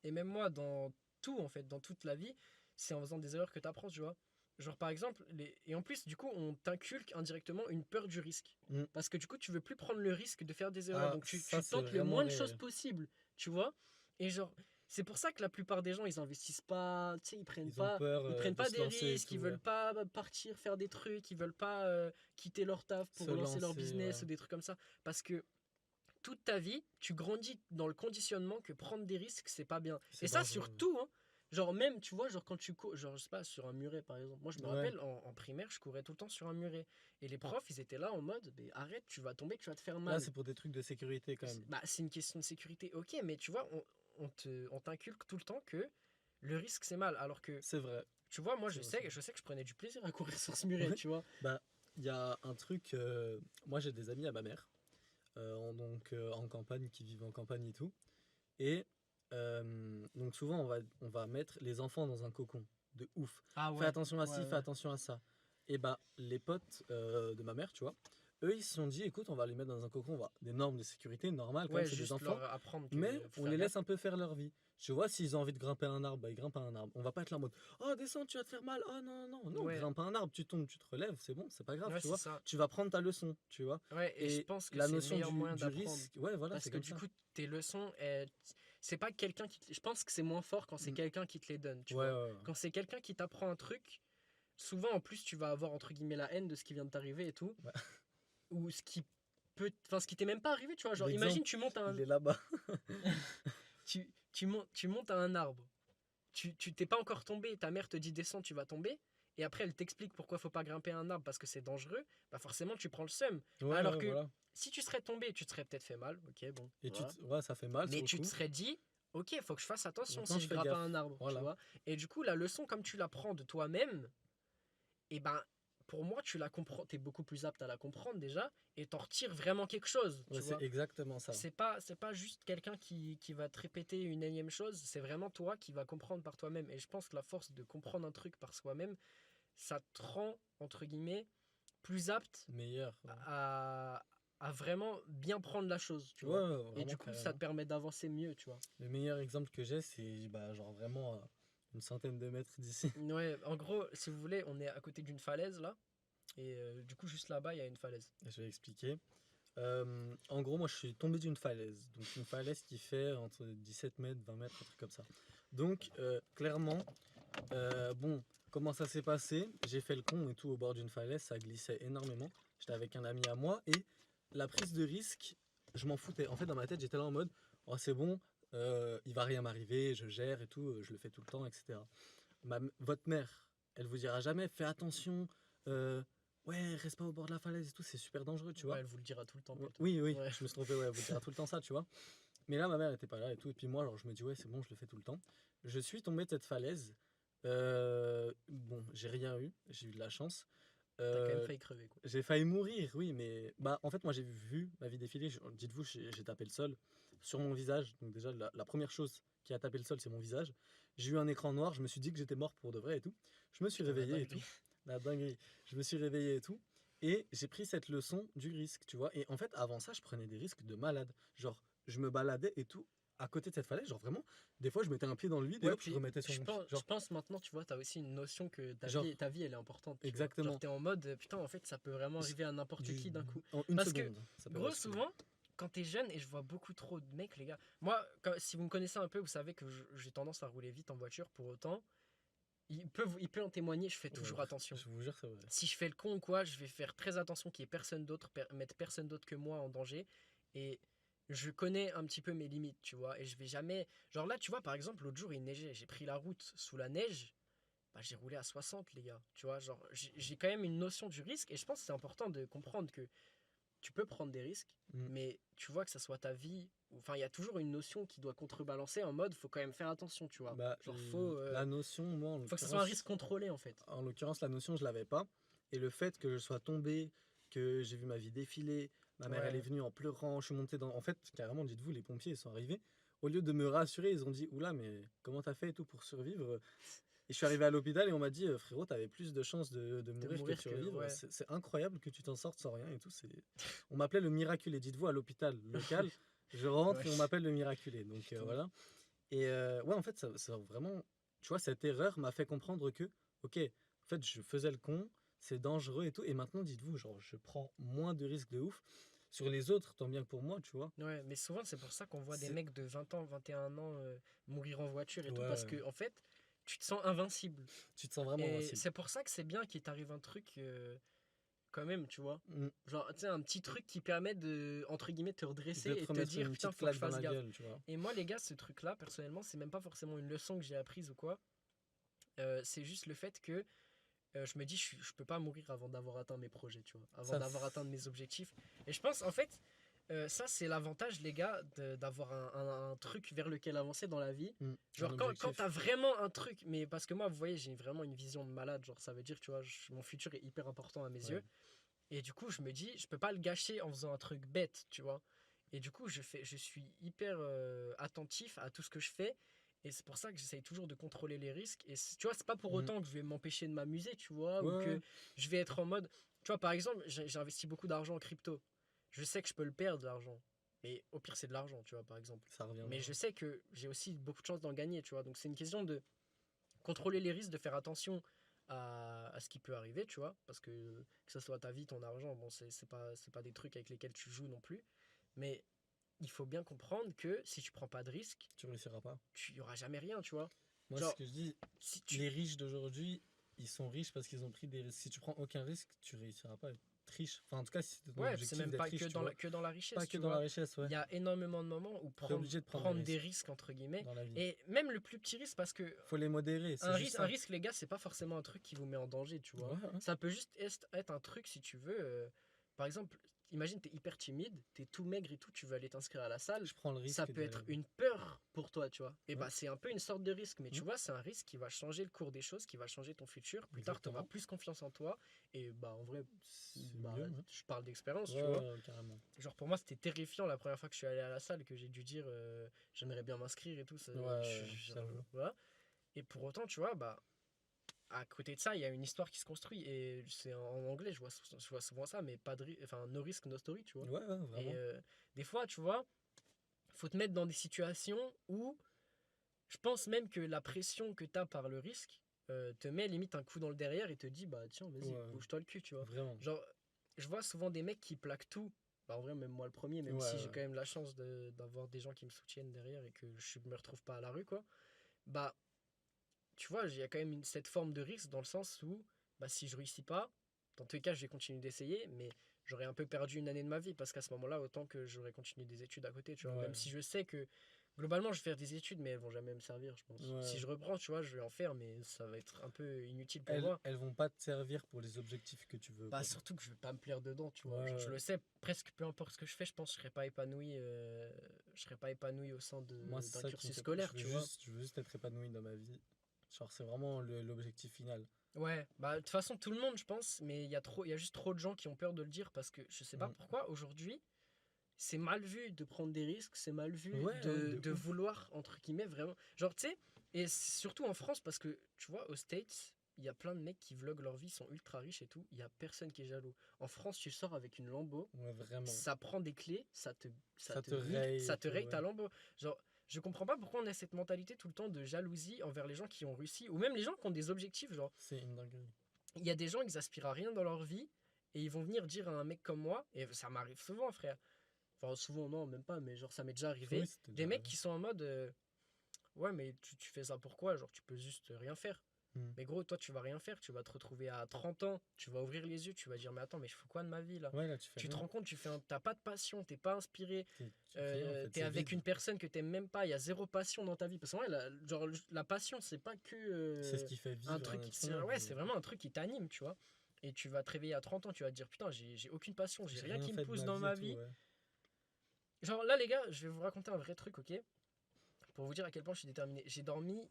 Speaker 1: Et même moi, dans tout, en fait, dans toute la vie, c'est en faisant des erreurs que t'apprends, tu vois. Genre, par exemple, et en plus, du coup, on t'inculque indirectement une peur du risque.
Speaker 2: Mm.
Speaker 1: Parce que du coup, tu veux plus prendre le risque de faire des erreurs.
Speaker 2: Ah,
Speaker 1: Donc,
Speaker 2: ça,
Speaker 1: tu
Speaker 2: c'est
Speaker 1: tentes le
Speaker 2: vraiment
Speaker 1: moins de choses
Speaker 2: réel.
Speaker 1: possible, tu vois. Et genre, c'est pour ça que la plupart des gens, ils investissent pas, tu sais,
Speaker 2: Ils ont peur
Speaker 1: ils prennent
Speaker 2: de
Speaker 1: pas
Speaker 2: se
Speaker 1: des
Speaker 2: lancer et
Speaker 1: risques,
Speaker 2: tout,
Speaker 1: ils
Speaker 2: ouais.
Speaker 1: veulent pas partir faire des trucs, ils veulent pas quitter leur taf
Speaker 2: Se
Speaker 1: pour lancer leur
Speaker 2: lancer,
Speaker 1: business
Speaker 2: ouais.
Speaker 1: ou des trucs comme ça. Parce que toute ta vie, tu grandis dans le conditionnement que prendre des risques, c'est pas bien. Et
Speaker 2: C'est
Speaker 1: ça,
Speaker 2: dangereux, ouais.
Speaker 1: surtout, hein. Genre, même, tu vois, genre quand tu cours, genre, je sais pas, sur un muret par exemple. Moi, je me
Speaker 2: Ouais.
Speaker 1: rappelle, en primaire, je courais tout le temps sur un muret. Et les profs, ils étaient là en mode, mais arrête, tu vas tomber, tu vas te faire
Speaker 2: Là,
Speaker 1: mal.
Speaker 2: c'est pour des trucs de sécurité quand même.
Speaker 1: Bah, c'est une question de sécurité, ok, mais tu vois, on t'inculque tout le temps que le risque c'est mal. Alors que,
Speaker 2: C'est vrai.
Speaker 1: tu vois, moi
Speaker 2: C'est vrai,
Speaker 1: je sais que je prenais du plaisir à courir sur ce muret,
Speaker 2: Ouais.
Speaker 1: tu vois.
Speaker 2: Bah, il y a un truc. Moi, j'ai des amis à ma mère, en campagne, qui vivent en campagne et tout. Et donc, souvent, on va mettre les enfants dans un cocon de ouf.
Speaker 1: Ah
Speaker 2: Fais
Speaker 1: ouais,
Speaker 2: attention à ci,
Speaker 1: ouais,
Speaker 2: fais
Speaker 1: ouais.
Speaker 2: attention à ça. Et bah, les potes de ma mère, tu vois, eux, ils se sont dit, écoute, on va les mettre dans un cocon, des normes de sécurité normales, quand même,
Speaker 1: Ouais,
Speaker 2: c'est des
Speaker 1: juste
Speaker 2: enfants.
Speaker 1: leur apprendre
Speaker 2: Mais
Speaker 1: que faut
Speaker 2: on
Speaker 1: faire
Speaker 2: les
Speaker 1: gaffe.
Speaker 2: laisse un peu faire leur vie. Tu vois, s'ils ont envie de grimper un arbre, bah, ils grimpent un arbre. On va pas être là en mode, oh, descends, tu vas te faire mal. Oh, non, non, non,
Speaker 1: Ouais,
Speaker 2: grimpe un arbre, tu tombes, tu te relèves, c'est bon, c'est pas grave,
Speaker 1: ouais,
Speaker 2: tu
Speaker 1: c'est
Speaker 2: vois.
Speaker 1: ça.
Speaker 2: Tu vas prendre ta leçon, tu vois.
Speaker 1: Ouais, et je
Speaker 2: Et
Speaker 1: pense que
Speaker 2: la
Speaker 1: c'est le
Speaker 2: notion
Speaker 1: meilleur moyen
Speaker 2: du
Speaker 1: d'apprendre.
Speaker 2: risque, ouais, voilà,
Speaker 1: Parce
Speaker 2: c'est
Speaker 1: que
Speaker 2: comme
Speaker 1: du
Speaker 2: ça.
Speaker 1: coup, tes leçons, c'est pas quelqu'un je pense que c'est moins fort quand c'est
Speaker 2: Mm.
Speaker 1: quelqu'un qui te les donne, tu
Speaker 2: Ouais,
Speaker 1: vois.
Speaker 2: ouais, ouais.
Speaker 1: Quand c'est quelqu'un qui t'apprend un truc, souvent en plus tu vas avoir entre guillemets la haine de ce qui vient de t'arriver et tout.
Speaker 2: Ouais.
Speaker 1: Ou ce qui t'est même pas arrivé, tu vois. Genre, imagine,
Speaker 2: L'exemple, il est là-bas.
Speaker 1: tu montes à un arbre. Tu t'es pas encore tombé, ta mère te dit descends, tu vas tomber. Et après, elle t'explique pourquoi faut pas grimper un arbre parce que c'est dangereux. Bah, forcément, tu prends le seum.
Speaker 2: Ouais,
Speaker 1: Alors
Speaker 2: ouais,
Speaker 1: que
Speaker 2: voilà.
Speaker 1: si tu serais tombé, tu te serais peut-être fait mal. Ok, bon,
Speaker 2: Et
Speaker 1: voilà.
Speaker 2: ouais, ça fait mal
Speaker 1: Mais
Speaker 2: sur le
Speaker 1: tu te
Speaker 2: coup.
Speaker 1: serais dit, ok, faut que je fasse attention
Speaker 2: Maintenant,
Speaker 1: si
Speaker 2: je
Speaker 1: je
Speaker 2: fais
Speaker 1: grimpe à
Speaker 2: gaffe.
Speaker 1: un arbre, tu
Speaker 2: Voilà.
Speaker 1: vois. Et du coup, la leçon, comme tu l'apprends de toi-même, et ben, pour moi, tu la comprends, t'es beaucoup plus apte à la comprendre déjà, et t'en retires vraiment quelque chose,
Speaker 2: Ouais,
Speaker 1: tu
Speaker 2: c'est
Speaker 1: vois.
Speaker 2: exactement ça.
Speaker 1: C'est pas juste quelqu'un qui va te répéter une énième chose, c'est vraiment toi qui va comprendre par toi-même. Et je pense que la force de comprendre un truc par soi-même, ça te rend, entre guillemets, plus apte
Speaker 2: Meilleur. Ouais,
Speaker 1: à vraiment bien prendre la chose, tu
Speaker 2: ouais,
Speaker 1: vois.
Speaker 2: ouais,
Speaker 1: Et
Speaker 2: vraiment
Speaker 1: du coup, ça te
Speaker 2: carrément.
Speaker 1: permet d'avancer mieux, tu vois.
Speaker 2: Le meilleur exemple que j'ai, c'est bah, genre vraiment à une centaine de mètres d'ici.
Speaker 1: Ouais, en gros, si vous voulez, on est à côté d'une falaise là. Et du coup, juste là-bas, il y a une falaise.
Speaker 2: Je vais expliquer. En gros, moi, je suis tombé d'une falaise. Donc, une falaise qui fait entre 17 mètres, 20 mètres, un truc comme ça. Donc, clairement, bon, comment ça s'est passé? J'ai fait le con et tout au bord d'une falaise, ça glissait énormément. J'étais avec un ami à moi et la prise de risque, je m'en foutais. En fait, dans ma tête, j'étais là en mode, oh, c'est bon, il va rien m'arriver, je gère et tout, je le fais tout le temps, etc. Votre mère, elle vous dira jamais, fais attention, euh, ouais, reste pas au bord de la falaise et tout, c'est super dangereux, tu
Speaker 1: Ouais,
Speaker 2: vois.
Speaker 1: elle vous le dira tout le temps plutôt.
Speaker 2: Oui, oui,
Speaker 1: Ouais.
Speaker 2: je me suis trompé, ouais, elle vous dira tout le temps ça, tu vois. Mais là, ma mère était pas là et tout. Et puis moi, alors, je me dis, ouais, c'est bon, je le fais tout le temps. Je suis tombé de cette falaise. Bon, j'ai rien eu, j'ai eu de la chance.
Speaker 1: T'as quand même
Speaker 2: Euh,
Speaker 1: failli crever, quoi.
Speaker 2: j'ai failli mourir, oui, mais bah, en fait, moi, j'ai vu ma vie défiler. Dites-vous, j'ai tapé le sol sur mon visage. Donc, déjà, la première chose qui a tapé le sol, c'est mon visage. J'ai eu un écran noir, je me suis dit que j'étais mort pour de vrai et tout. Je me suis
Speaker 1: Putain, la
Speaker 2: réveillé et tout.
Speaker 1: dinguerie.
Speaker 2: La dinguerie. Je me suis réveillé et tout. Et j'ai pris cette leçon du risque, tu vois. Et en fait, avant ça, je prenais des risques de malade. Genre, je me baladais et tout à côté de cette falaise. Genre, vraiment, des fois, je mettais un pied dans le vide et
Speaker 1: Ouais,
Speaker 2: hop, je
Speaker 1: puis
Speaker 2: remettais sur mon pied.
Speaker 1: je
Speaker 2: Genre,
Speaker 1: pense maintenant, tu vois, t'as aussi une notion que
Speaker 2: genre
Speaker 1: ta vie, elle est importante, tu vois. Genre,
Speaker 2: exactement.
Speaker 1: t'es en mode, putain, en fait, ça peut vraiment
Speaker 2: J-
Speaker 1: arriver à n'importe
Speaker 2: Du,
Speaker 1: qui d'un coup.
Speaker 2: en une
Speaker 1: Parce que,
Speaker 2: seconde, ça peut
Speaker 1: gros,
Speaker 2: basculer.
Speaker 1: souvent, quand t'es jeune, et je vois beaucoup trop de mecs, les gars, moi, si vous me connaissez un peu, vous savez que j'ai tendance à rouler vite en voiture, pour autant, il peut en témoigner, je fais
Speaker 2: Ouais,
Speaker 1: toujours attention.
Speaker 2: je vous jure, c'est vrai.
Speaker 1: Si je fais le con ou quoi, je vais faire très attention qu'il n'y ait personne d'autre, mettre personne d'autre que moi en danger. Et je connais un petit peu mes limites, tu vois. Et je vais jamais. Genre là, tu vois, par exemple, l'autre jour, il neigeait. J'ai pris la route sous la neige. Bah, j'ai roulé à 60, les gars. Tu vois, genre, j'ai quand même une notion du risque. Et je pense que c'est important de comprendre que tu peux prendre des risques,
Speaker 2: Mm.
Speaker 1: mais tu vois que ça soit ta vie. Enfin, il y a toujours une notion qui doit contrebalancer en mode, faut quand même faire attention, tu vois.
Speaker 2: Bah,
Speaker 1: Genre,
Speaker 2: la notion, moi,
Speaker 1: faut que ça soit un risque contrôlé, en fait.
Speaker 2: en l'occurrence, la notion, je l'avais pas. Et le fait que je sois tombé, que j'ai vu ma vie défiler, ma mère, elle est
Speaker 1: Ouais.
Speaker 2: venue en pleurant, je suis monté dans. En fait, carrément, dites-vous, les pompiers, ils sont arrivés. Au lieu de me rassurer, ils ont dit, oula, mais comment t'as fait et tout pour survivre? Et je suis arrivé à l'hôpital et on m'a dit, frérot, t'avais plus de chances de
Speaker 1: De
Speaker 2: mourir que de
Speaker 1: mourir que.
Speaker 2: survivre.
Speaker 1: Ouais.
Speaker 2: C'est incroyable que tu t'en sortes sans rien et tout. On m'appelait le miraculé. Dites-vous, à l'hôpital local, je rentre et on
Speaker 1: Wesh.
Speaker 2: m'appelle le miraculé. Donc
Speaker 1: Putain.
Speaker 2: voilà. Et ouais, en fait, ça vraiment. Tu vois, cette erreur m'a fait comprendre que, ok, en fait, je faisais le con, c'est dangereux et tout. Et maintenant, dites-vous, genre, je prends moins de risques de ouf. Sur les autres, tant bien que pour moi, tu vois.
Speaker 1: Ouais, mais souvent c'est pour ça qu'on voit des
Speaker 2: C'est.
Speaker 1: mecs de 20 ans, 21 ans mourir en voiture et tout, parce
Speaker 2: Ouais,
Speaker 1: que en fait, tu te sens invincible.
Speaker 2: tu te sens vraiment
Speaker 1: Et
Speaker 2: invincible.
Speaker 1: c'est pour ça que c'est bien qu'il t'arrive un truc quand même, tu vois.
Speaker 2: Mm.
Speaker 1: Genre, tu sais, un petit truc qui permet de, entre guillemets, te redresser
Speaker 2: De
Speaker 1: et
Speaker 2: te
Speaker 1: te
Speaker 2: remettre
Speaker 1: dire,
Speaker 2: une
Speaker 1: putain,
Speaker 2: petite
Speaker 1: faut que je
Speaker 2: claque dans
Speaker 1: fasse
Speaker 2: la
Speaker 1: gaffe.
Speaker 2: gueule, tu vois.
Speaker 1: Et moi, les gars, ce truc-là, personnellement, c'est même pas forcément une leçon que j'ai apprise ou quoi. C'est juste le fait que je me dis, je peux pas mourir avant d'avoir atteint mes projets, tu vois. Avant
Speaker 2: Ça,
Speaker 1: d'avoir atteint mes objectifs. Et je pense, en fait, Ça, c'est l'avantage, les gars, d'avoir un truc vers lequel avancer dans la vie. Genre,
Speaker 2: Un
Speaker 1: quand
Speaker 2: objectif.
Speaker 1: t'as vraiment un truc, mais parce que moi, vous voyez, j'ai vraiment une vision de malade. Genre, ça veut dire, tu vois, mon futur est hyper important à mes
Speaker 2: Ouais.
Speaker 1: yeux. Et du coup, je me dis, je peux pas le gâcher en faisant un truc bête, tu vois. Et du coup, je suis hyper attentif à tout ce que je fais. Et c'est pour ça que j'essaye toujours de contrôler les risques. Et tu vois, c'est pas pour
Speaker 2: Mm.
Speaker 1: autant que je vais m'empêcher de m'amuser, tu vois, ou
Speaker 2: Ouais,
Speaker 1: que
Speaker 2: ouais.
Speaker 1: je vais être en mode. Tu vois, par exemple, j'ai investi beaucoup d'argent en crypto. Je sais que je peux le perdre, l'argent. Mais au pire, c'est de l'argent, tu vois, par exemple.
Speaker 2: Ça reviendra.
Speaker 1: Mais je sais que j'ai aussi beaucoup de chances d'en gagner, tu vois. Donc c'est une question de contrôler les risques, de faire attention à ce qui peut arriver, tu vois. Parce que ce soit ta vie, ton argent, bon, c'est pas des trucs avec lesquels tu joues non plus. Mais il faut bien comprendre que si tu prends pas de risque,
Speaker 2: Tu réussiras pas.
Speaker 1: tu y aura jamais rien, tu vois.
Speaker 2: Moi,
Speaker 1: Genre,
Speaker 2: ce que je dis,
Speaker 1: si tu.
Speaker 2: les riches d'aujourd'hui, ils sont riches parce qu'ils ont pris des risques. Si tu prends aucun risque, tu réussiras pas à être riche. Enfin, en tout cas, si c'est ton
Speaker 1: Ouais, c'est
Speaker 2: objectif
Speaker 1: même
Speaker 2: d'être
Speaker 1: pas
Speaker 2: riche, tu vois.
Speaker 1: que dans la richesse,
Speaker 2: Pas que
Speaker 1: tu
Speaker 2: dans la
Speaker 1: vois.
Speaker 2: richesse, ouais.
Speaker 1: Il y a énormément de moments où
Speaker 2: T'es obligé de prendre
Speaker 1: prendre
Speaker 2: des
Speaker 1: des
Speaker 2: risques
Speaker 1: risques, entre guillemets,
Speaker 2: dans la vie.
Speaker 1: et même le plus petit risque, parce que
Speaker 2: Faut les modérer, c'est juste
Speaker 1: un
Speaker 2: ça.
Speaker 1: risque, les gars, c'est pas forcément un truc qui vous met en danger, tu vois.
Speaker 2: Ouais, ouais.
Speaker 1: Ça peut juste être un truc, si tu veux. Par exemple, imagine, t'es hyper timide, t'es tout maigre et tout, tu veux aller t'inscrire à la salle.
Speaker 2: Je prends le risque
Speaker 1: Ça peut être une peur pour toi, tu vois. Et bah,
Speaker 2: Ouais.
Speaker 1: c'est un peu une sorte de risque, mais tu
Speaker 2: Mm.
Speaker 1: vois, c'est un risque qui va changer le cours des choses, qui va changer ton futur. Plus tard, tu auras
Speaker 2: Exactement.
Speaker 1: plus confiance en toi. Et bah, en vrai,
Speaker 2: C'est
Speaker 1: bah,
Speaker 2: mieux, ouais.
Speaker 1: je parle d'expérience, tu
Speaker 2: Ouais,
Speaker 1: vois.
Speaker 2: ouais, carrément.
Speaker 1: Genre, pour moi, c'était terrifiant la première fois que je suis allé à la salle, que j'ai dû dire j'aimerais bien m'inscrire et tout.
Speaker 2: Ouais, j'avoue.
Speaker 1: Voilà. Et pour autant, tu vois, bah, à côté de ça, il y a une histoire qui se construit. Et c'est en anglais, je vois souvent ça, mais pas de enfin, no risk, no story, tu vois.
Speaker 2: Ouais, ouais,
Speaker 1: Et
Speaker 2: vraiment.
Speaker 1: des fois, tu vois, faut te mettre dans des situations où je pense même que la pression que tu as par le risque te met limite un coup dans le derrière et te dit, bah tiens, vas-y,
Speaker 2: Ouais,
Speaker 1: bouge-toi le cul, tu vois.
Speaker 2: vraiment.
Speaker 1: Genre, je vois souvent des mecs qui plaquent tout. Bah, en vrai, même moi le premier, même
Speaker 2: Ouais,
Speaker 1: si j'ai
Speaker 2: ouais.
Speaker 1: quand même la chance d'avoir des gens qui me soutiennent derrière et que je me retrouve pas à la rue, quoi. Bah, tu vois, il y a quand même cette forme de risque dans le sens où, bah, si je réussis pas, dans tous les cas, je vais continuer d'essayer, mais j'aurais un peu perdu une année de ma vie parce qu'à ce moment-là, autant que j'aurais continué des études à côté, tu vois.
Speaker 2: Ouais.
Speaker 1: Même si je sais que globalement, je vais faire des études, mais elles vont jamais me servir, je pense.
Speaker 2: Ouais.
Speaker 1: Si je reprends, tu vois, je vais en faire, mais ça va être un peu inutile pour
Speaker 2: Elles,
Speaker 1: moi.
Speaker 2: elles vont pas te servir pour les objectifs que tu veux.
Speaker 1: Bah,
Speaker 2: Quoi.
Speaker 1: surtout que je vais pas me plaire dedans, tu vois.
Speaker 2: Ouais,
Speaker 1: Genre, je
Speaker 2: ouais.
Speaker 1: le sais, presque peu importe ce que je fais, je pense que je serais pas épanoui au sein
Speaker 2: Moi, c'est
Speaker 1: d'un
Speaker 2: ça qui me
Speaker 1: cursus
Speaker 2: fait.
Speaker 1: scolaire, tu vois.
Speaker 2: Je veux juste être épanoui dans ma vie. Genre, c'est vraiment l'objectif final.
Speaker 1: Ouais, bah de toute façon tout le monde je pense, mais il y a juste trop de gens qui ont peur de le dire parce que je sais pas
Speaker 2: Mm.
Speaker 1: pourquoi aujourd'hui c'est mal vu de prendre des risques, c'est mal vu
Speaker 2: Ouais, hein, de
Speaker 1: de
Speaker 2: ouf.
Speaker 1: vouloir entre guillemets vraiment, genre tu sais, et surtout en France parce que tu vois aux States il y a plein de mecs qui vloguent leur vie, sont ultra riches et tout, il y a personne qui est jaloux. En France tu sors avec une Lambo,
Speaker 2: Ouais, vraiment.
Speaker 1: ça prend des clés,
Speaker 2: Ça te raye
Speaker 1: ça
Speaker 2: et
Speaker 1: te
Speaker 2: tout,
Speaker 1: raye ta
Speaker 2: ouais.
Speaker 1: Lambo. Genre, je comprends pas pourquoi on a cette mentalité tout le temps de jalousie envers les gens qui ont réussi, ou même les gens qui ont des objectifs. Genre,
Speaker 2: C'est une dinguerie.
Speaker 1: il y a des gens, ils aspirent à rien dans leur vie, et ils vont venir dire à un mec comme moi, et ça m'arrive souvent, frère. Enfin, souvent, non, même pas, mais genre, ça m'est déjà
Speaker 2: Oui,
Speaker 1: arrivé.
Speaker 2: c'était
Speaker 1: Des
Speaker 2: déjà
Speaker 1: mecs
Speaker 2: arrivé.
Speaker 1: qui sont en mode, ouais, mais tu fais ça pourquoi? Genre, tu peux juste rien faire.
Speaker 2: Mm.
Speaker 1: Mais gros, toi, tu vas rien faire. Tu vas te retrouver à 30 ans. Tu vas ouvrir les yeux. Tu vas dire, mais attends, mais je fais quoi de ma vie là?
Speaker 2: Ouais, là, tu fais
Speaker 1: Tu te
Speaker 2: rien.
Speaker 1: rends compte, t'as pas de passion, t'es pas inspiré.
Speaker 2: Rien, en fait,
Speaker 1: T'es
Speaker 2: c'est
Speaker 1: avec
Speaker 2: vide.
Speaker 1: une personne que t'aimes même pas. Il y a zéro passion dans ta vie. Parce que ouais, genre, la passion, c'est pas que
Speaker 2: C'est ce qui fait
Speaker 1: un
Speaker 2: vivre un
Speaker 1: truc.
Speaker 2: être humain.
Speaker 1: Ouais, c'est vraiment un truc qui t'anime, tu vois. Et tu vas te réveiller à 30 ans. Tu vas te dire, putain, j'ai aucune passion. J'ai
Speaker 2: J'ai
Speaker 1: rien
Speaker 2: rien
Speaker 1: qui me
Speaker 2: fait de
Speaker 1: pousse
Speaker 2: ma
Speaker 1: dans
Speaker 2: vie et
Speaker 1: ma
Speaker 2: tout,
Speaker 1: vie.
Speaker 2: ouais.
Speaker 1: Genre là, les gars, je vais vous raconter un vrai truc, ok? Pour vous dire à quel point je suis déterminé. J'ai dormi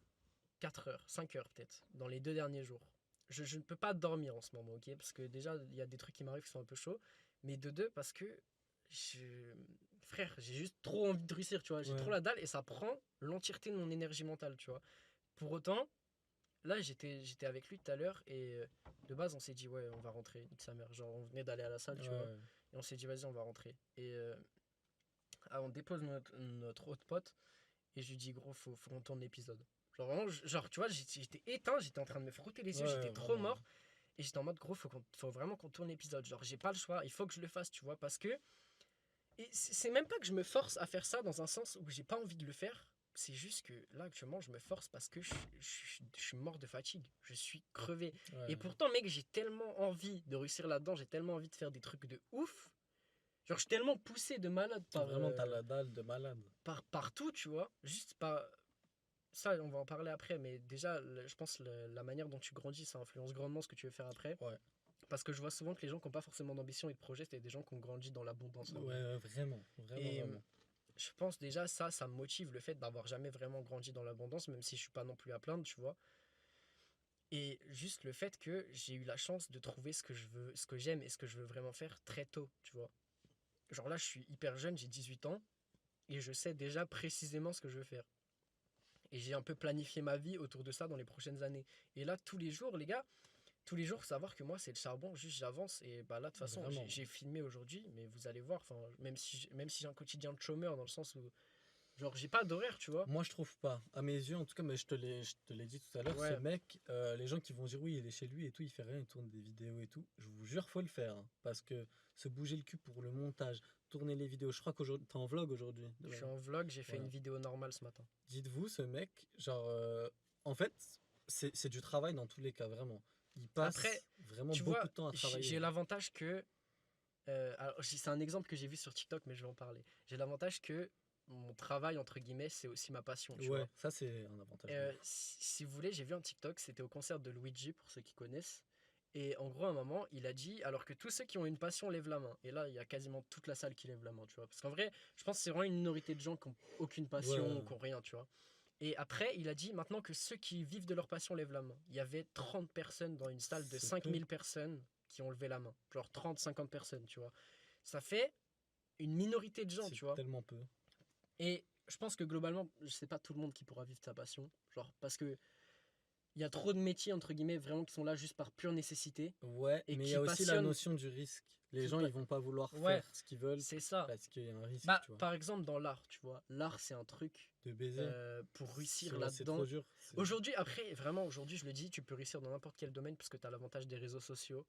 Speaker 1: 4 heures, 5 heures peut-être, dans les 2 derniers jours. Je ne peux pas dormir en ce moment, ok? Parce que déjà, il y a des trucs qui m'arrivent qui sont un peu chauds. Mais de deux, parce que je... Frère, j'ai juste trop envie de réussir, tu vois. J'ai trop
Speaker 2: Ouais.
Speaker 1: la dalle et ça prend l'entièreté de mon énergie mentale, tu vois. Pour autant, là, j'étais avec lui tout à l'heure et de base, on s'est dit, ouais, on va rentrer, nique sa mère. Genre, on venait d'aller à la salle, tu vois.
Speaker 2: Ouais.
Speaker 1: Et on s'est dit, vas-y, on va rentrer. Et on dépose notre autre pote et je lui dis, gros, faut qu'on tourne l'épisode. Genre, vraiment, genre, tu vois, j'étais éteint, j'étais en train de me frotter les yeux,
Speaker 2: Ouais,
Speaker 1: j'étais trop
Speaker 2: vraiment.
Speaker 1: mort. Et j'étais en mode, gros, faut vraiment qu'on tourne l'épisode. Genre, j'ai pas le choix, il faut que je le fasse, tu vois, parce que. Et c'est même pas que je me force à faire ça dans un sens où j'ai pas envie de le faire. C'est juste que là, actuellement, je me force parce que je suis mort de fatigue. Je suis crevé.
Speaker 2: Ouais.
Speaker 1: Et pourtant, mec, j'ai tellement envie de réussir là-dedans, j'ai tellement envie de faire des trucs de ouf. Genre, je suis tellement poussé de malade
Speaker 2: Vraiment, t'as la dalle de malade.
Speaker 1: partout, tu vois. Juste pas. Ça, on va en parler après, mais déjà, je pense que la manière dont tu grandis, ça influence grandement ce que tu veux faire après.
Speaker 2: Ouais.
Speaker 1: Parce que je vois souvent que les gens qui n'ont pas forcément d'ambition et de projet, c'est des gens qui ont grandi dans l'abondance. En vrai.
Speaker 2: Ouais, vraiment, vraiment,
Speaker 1: Et
Speaker 2: vraiment.
Speaker 1: je pense déjà ça me motive le fait d'avoir jamais vraiment grandi dans l'abondance, même si je suis pas non plus à plaindre, tu vois. Et juste le fait que j'ai eu la chance de trouver ce que je veux, ce que j'aime et ce que je veux vraiment faire très tôt, tu vois. Genre là, je suis hyper jeune, j'ai 18 ans et je sais déjà précisément ce que je veux faire. Et j'ai un peu planifié ma vie autour de ça dans les prochaines années. Et là, tous les jours, les gars, tous les jours, savoir que moi, c'est le charbon, juste j'avance. Et bah là, de toute façon,
Speaker 2: Vraiment.
Speaker 1: j'ai filmé aujourd'hui, mais vous allez voir, même si j'ai un quotidien de chômeur, dans le sens où, genre, j'ai pas d'horaire, tu vois.
Speaker 2: Moi, je trouve pas. À mes yeux, en tout cas, mais je te l'ai dit tout à l'heure, ce
Speaker 1: Ouais,
Speaker 2: mec, les gens qui vont dire oui, il est chez lui et tout, il fait rien, il tourne des vidéos et tout. Je vous jure, faut le faire. Hein, parce que se bouger le cul pour le montage, tourner les vidéos. Je crois qu'aujourd'hui, t'es en vlog aujourd'hui.
Speaker 1: je suis en vlog, j'ai fait
Speaker 2: Voilà.
Speaker 1: une vidéo normale ce matin.
Speaker 2: Dites-vous, ce mec, genre, en fait, c'est du travail dans tous les cas, vraiment. Il
Speaker 1: Après,
Speaker 2: passe vraiment
Speaker 1: tu
Speaker 2: beaucoup
Speaker 1: vois,
Speaker 2: de temps à travailler.
Speaker 1: j'ai l'avantage que. Alors, c'est un exemple que j'ai vu sur TikTok, mais je vais en parler. J'ai l'avantage que mon travail, entre guillemets, c'est aussi ma passion, tu
Speaker 2: Ouais,
Speaker 1: vois.
Speaker 2: ça, c'est un avantage de ouf.
Speaker 1: Si vous voulez, j'ai vu un TikTok, c'était au concert de Luigi, pour ceux qui connaissent. Et en gros, à un moment, il a dit, alors que tous ceux qui ont une passion lèvent la main. Et là, il y a quasiment toute la salle qui lève la main, tu vois. Parce qu'en vrai, je pense que c'est vraiment une minorité de gens qui n'ont aucune passion ou
Speaker 2: Ouais,
Speaker 1: qui n'ont rien, tu vois. Et après, il a dit, maintenant que ceux qui vivent de leur passion lèvent la main. Il y avait 30 personnes dans une salle de
Speaker 2: c'est peu.
Speaker 1: 5000 personnes qui ont levé la main. Genre 30, 50 personnes, tu vois. Ça fait une minorité de gens,
Speaker 2: C'est
Speaker 1: tu vois.
Speaker 2: tellement peu.
Speaker 1: Et je pense que globalement, c'est pas tout le monde qui pourra vivre de sa passion. Genre, parce que il y a trop de métiers, entre guillemets, vraiment qui sont là juste par pure nécessité
Speaker 2: Ouais,
Speaker 1: et
Speaker 2: mais il y
Speaker 1: qui
Speaker 2: a aussi la
Speaker 1: passionnent.
Speaker 2: notion du risque. Les
Speaker 1: Qui
Speaker 2: gens,
Speaker 1: pa-
Speaker 2: ils vont pas vouloir
Speaker 1: Ouais,
Speaker 2: faire ce qu'ils veulent
Speaker 1: c'est ça.
Speaker 2: parce qu'il y a un risque,
Speaker 1: Bah,
Speaker 2: tu vois.
Speaker 1: par exemple, dans l'art, tu vois. L'art, c'est un truc
Speaker 2: De baiser,
Speaker 1: pour réussir
Speaker 2: c'est trop
Speaker 1: là-dedans.
Speaker 2: dur.
Speaker 1: Aujourd'hui, après, vraiment, aujourd'hui, je le dis, tu peux réussir dans n'importe quel domaine parce que tu as l'avantage des réseaux sociaux